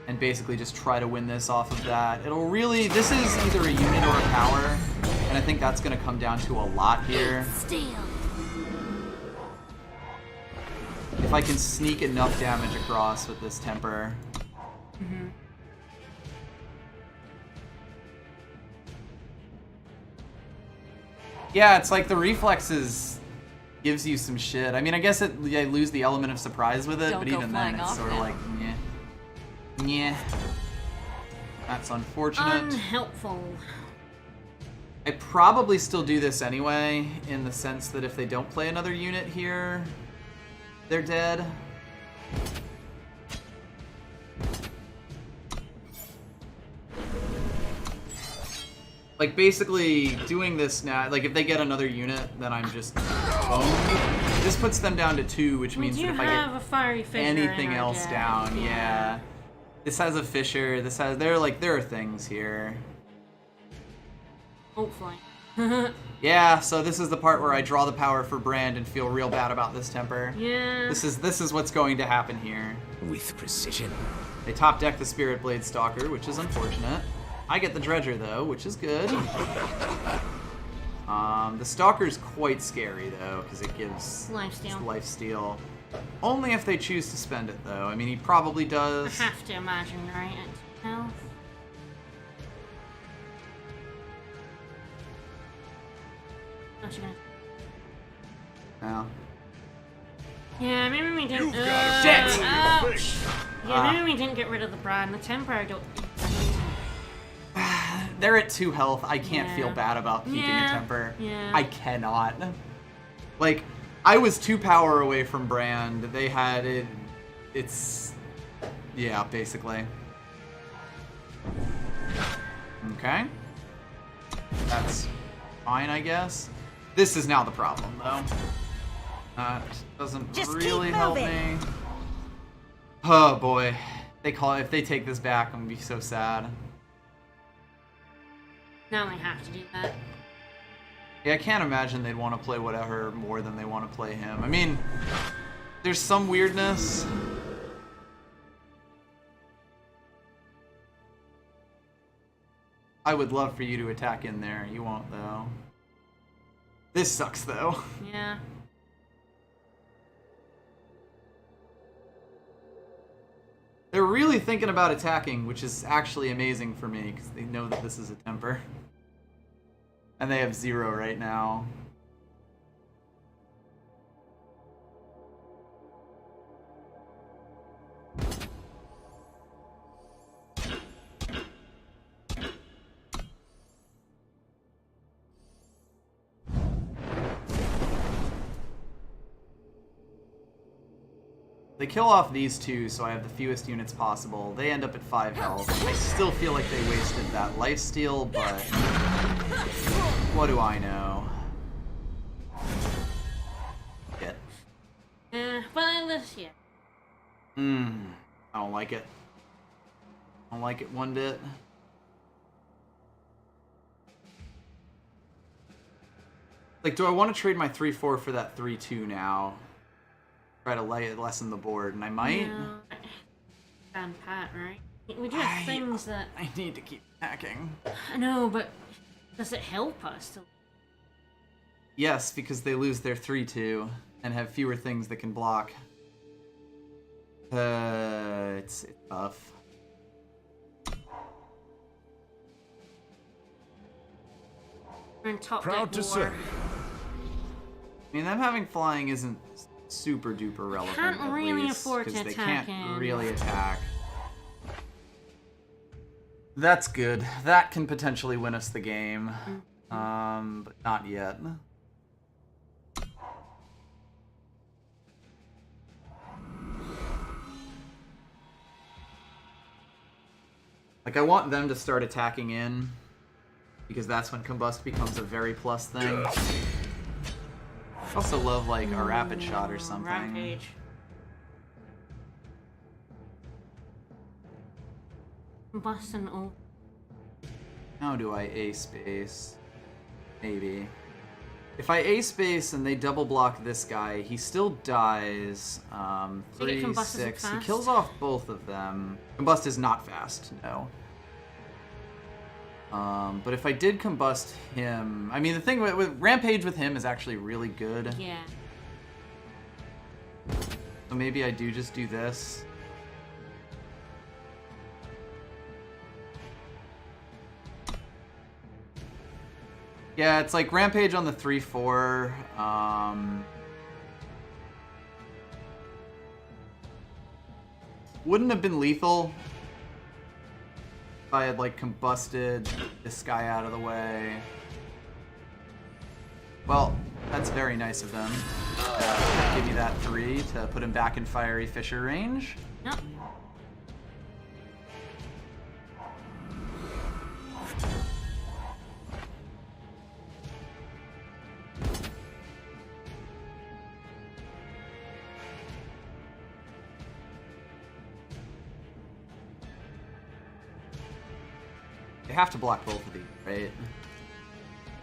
A: And basically just try to win this off of that. It'll really, this is either a unit or a power. And I think that's going to come down to a lot here.
C: Steel.
A: If I can sneak enough damage across with this temper. Yeah, it's like the reflexes gives you some shit. I mean, I guess I lose the element of surprise with it,
C: Don't
A: but
C: go
A: even then
C: flying
A: it's
C: off
A: sort of
C: now.
A: like, yeah. Yeah. That's unfortunate.
B: Unhelpful.
A: I probably still do this anyway, in the sense that if they don't play another unit here, they're dead. Like, basically, doing this now, like, if they get another unit, then I'm just boned. This puts them down to 2, which
B: We
A: means
B: do
A: that if I
B: have
A: get
B: a fiery fissure
A: anything
B: in our
A: else
B: deck.
A: down, yeah. This has a fissure, this has, there are things here.
B: Hopefully.
A: Yeah, so this is the part where I draw the power for Brand and feel real bad about this temper.
B: Yeah.
A: This is what's going to happen here.
E: With precision.
A: They top deck the Spirit Blade Stalker, which is unfortunate. I get the Dredger though, which is good. The Stalker's quite scary though, because it gives
B: Lifesteal.
A: lifesteal. Only if they choose to spend it though. I mean, he probably
B: I
A: does.
B: have to imagine, right? At health. Actually,
A: No.
B: yeah, maybe we didn't.
D: You've got a
A: Shit!
D: familiar
B: Ouch!
D: face.
B: Yeah, maybe we didn't get rid of the Brand. The temper, I don't.
A: They're at 2 health. I can't
B: Yeah.
A: feel bad about keeping
B: Yeah,
A: a temper.
B: yeah.
A: I cannot. Like, I was 2 power away from Brand. They had it. It's. Yeah, basically. Okay. That's fine, I guess. This is now the problem, though. That doesn't
C: Just keep
A: really help
C: moving.
A: me. Oh boy. They call it, if they take this back, I'm gonna be so sad.
B: Now they have to do that.
A: Yeah, I can't imagine they'd want to play whatever more than they want to play him. I mean, there's some weirdness. I would love for you to attack in there. You won't, though. This sucks, though.
B: Yeah.
A: They're really thinking about attacking, which is actually amazing for me, because they know that this is a temper. And they have 0 right now. They kill off these 2, so I have the fewest units possible. They end up at 5 health. I still feel like they wasted that lifesteal, but what do I know? Shit.
B: But at least, yeah.
A: I don't like it. I don't like it one bit. Like, do I want to trade my 3-4 for that 3-2 now? Try to lessen the board, and I might.
B: No. Stand pat, right? We do have things that.
A: I need to keep hacking.
B: I know, but does it help us to?
A: Yes, because they lose their 3-2 and have fewer things that can block. It's tough.
B: We're in top
E: Proud
B: deck
E: to
B: war.
E: serve.
A: I mean, them having flying isn't super duper relevant.
B: Can't
A: at
B: really
A: least,
B: afford to
A: 'cause they
B: attack
A: can't
B: him.
A: really attack. That's good. That can potentially win us the game. But not yet. Like, I want them to start attacking in, because that's when Combust becomes a very plus thing. I also love like a rapid shot or something.
B: Rampage. Busting over.
A: How do I A space? Maybe. If I A space and they double block this guy, he still dies.
B: Think it
A: 3,
B: combust
A: 6. He
B: fast?
A: kills off both of them. Combust is not fast, no. But if I did combust him, I mean the thing with Rampage with him is actually really good.
B: Yeah.
A: So maybe I do just do this. Yeah, it's like Rampage on the 3-4. Wouldn't have been lethal if I had like combusted this guy out of the way. Well, that's very nice of them. Give me that 3 to put him back in Fiery Fissure range.
B: Yep.
A: They have to block both of these, right?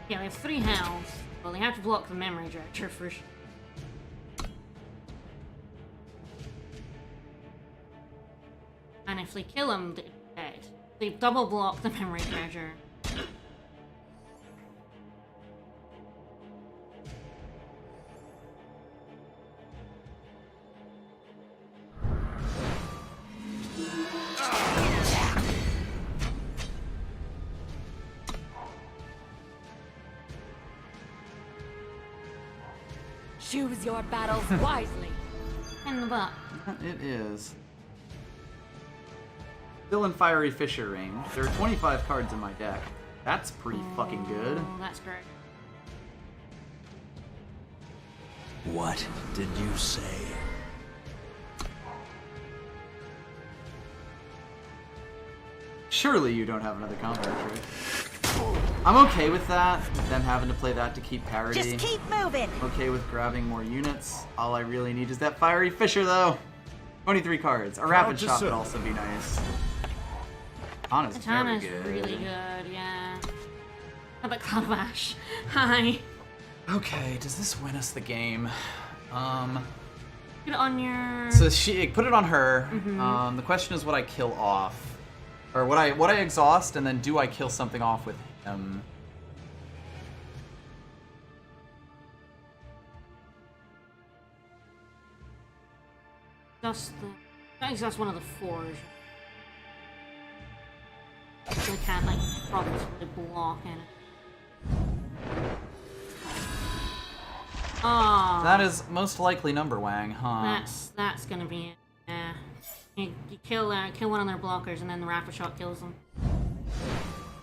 B: Yeah, they have 3 health. Well, they have to block the memory dredger for sure. And if they kill him, they're dead. They double block the memory dredger.
C: Choose your battles wisely.
B: In the butt.
A: It is. Still in Fiery Fissure range. There are 25 cards in my deck. That's pretty fucking good.
B: Oh, that's great.
E: What did you say?
A: Surely you don't have another combo trick. I'm okay with that, them having to play that to keep parity.
F: Just keep moving.
A: Okay with grabbing more units. All I really need is that Fiery Fissure, though. 23 cards. A rapid shot would also be nice. Katana's very
B: Katana's
A: good.
B: really good, yeah. How about Cloud of Ash? Hi.
A: Okay, does this win us the game?
B: Put it on your...
A: So she put it on her. The question is, what I kill off, or what I exhaust, and then do I kill something off with him?
B: Just the... I think that's one of the 4s. So they can't, like, properly block in it. Oh,
A: That is most likely number Wang, huh?
B: that's gonna be it. Yeah. You kill one of their blockers, and then the rapid shot kills them.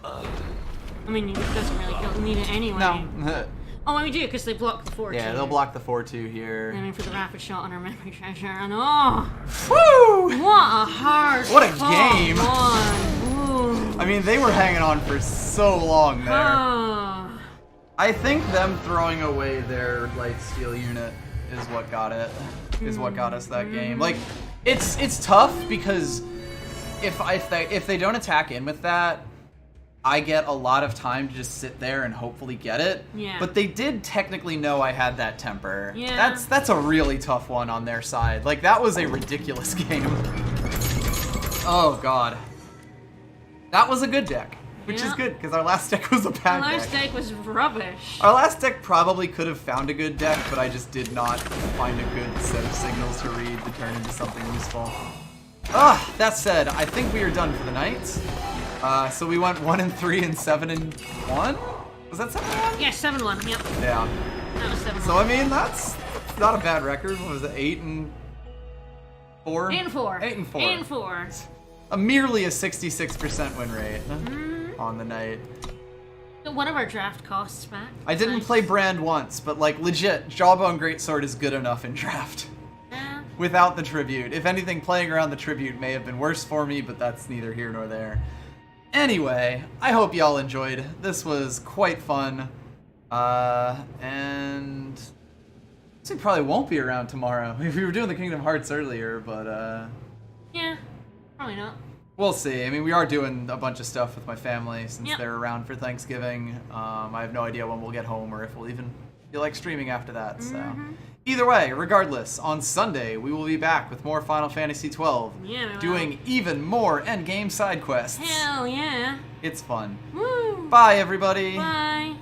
B: I mean, it doesn't really need it anyway.
A: No.
B: Oh, we do, because they block the 4-2.
A: Yeah, they'll block the 4-2 here.
B: I mean, for the rapid shot on our memory treasure, and oh,
A: Woo!
B: what a hard
A: What a
B: fought
A: game.
B: one. Ooh.
A: I mean, they were hanging on for so long there.
B: Oh.
A: I think them throwing away their light steel unit is what got it. Is what got us that game. Like, it's tough because if they don't attack in with that, I get a lot of time to just sit there and hopefully get it.
B: Yeah.
A: But they did technically know I had that temper.
B: Yeah.
A: That's a really tough one on their side. Like, that was a ridiculous game. Oh god. That was a good deck. Which is
B: Yeah.
A: good, because our last deck was a
B: The
A: bad
B: last
A: deck.
B: deck was rubbish.
A: Our last deck probably could have found a good deck, but I just did not find a good set of signals to read to turn into something useful. That said, I think we are done for the night. So we went 1-3 and 7-1? Was that 7-1?
B: Yeah, 7-1, yep.
A: Yeah.
B: That was 7-1.
A: So I mean, that's not a bad record. What was it, 8-4?
B: 8-4.
A: 8-4.
B: 8-4.
A: Merely a 66% win rate on the night.
B: One of our draft costs back.
A: I didn't
B: Nice.
A: play Brand once, but like legit, Jawbone Greatsword is good enough in draft.
B: Yeah.
A: Without the tribute. If anything, playing around the tribute may have been worse for me, but that's neither here nor there. Anyway, I hope y'all enjoyed. This was quite fun. And We probably won't be around tomorrow. We were doing the Kingdom Hearts earlier, but
B: Yeah, probably not.
A: we'll see. I mean, we are doing a bunch of stuff with my family since
B: Yep.
A: they're around for Thanksgiving. I have no idea when we'll get home or if we'll even feel like streaming after that. So, either way, regardless, on Sunday we will be back with more Final Fantasy XII,
B: Yeah, we will.
A: doing even more endgame side quests.
B: Hell yeah.
A: It's fun.
B: Woo!
A: Bye, everybody.
B: Bye.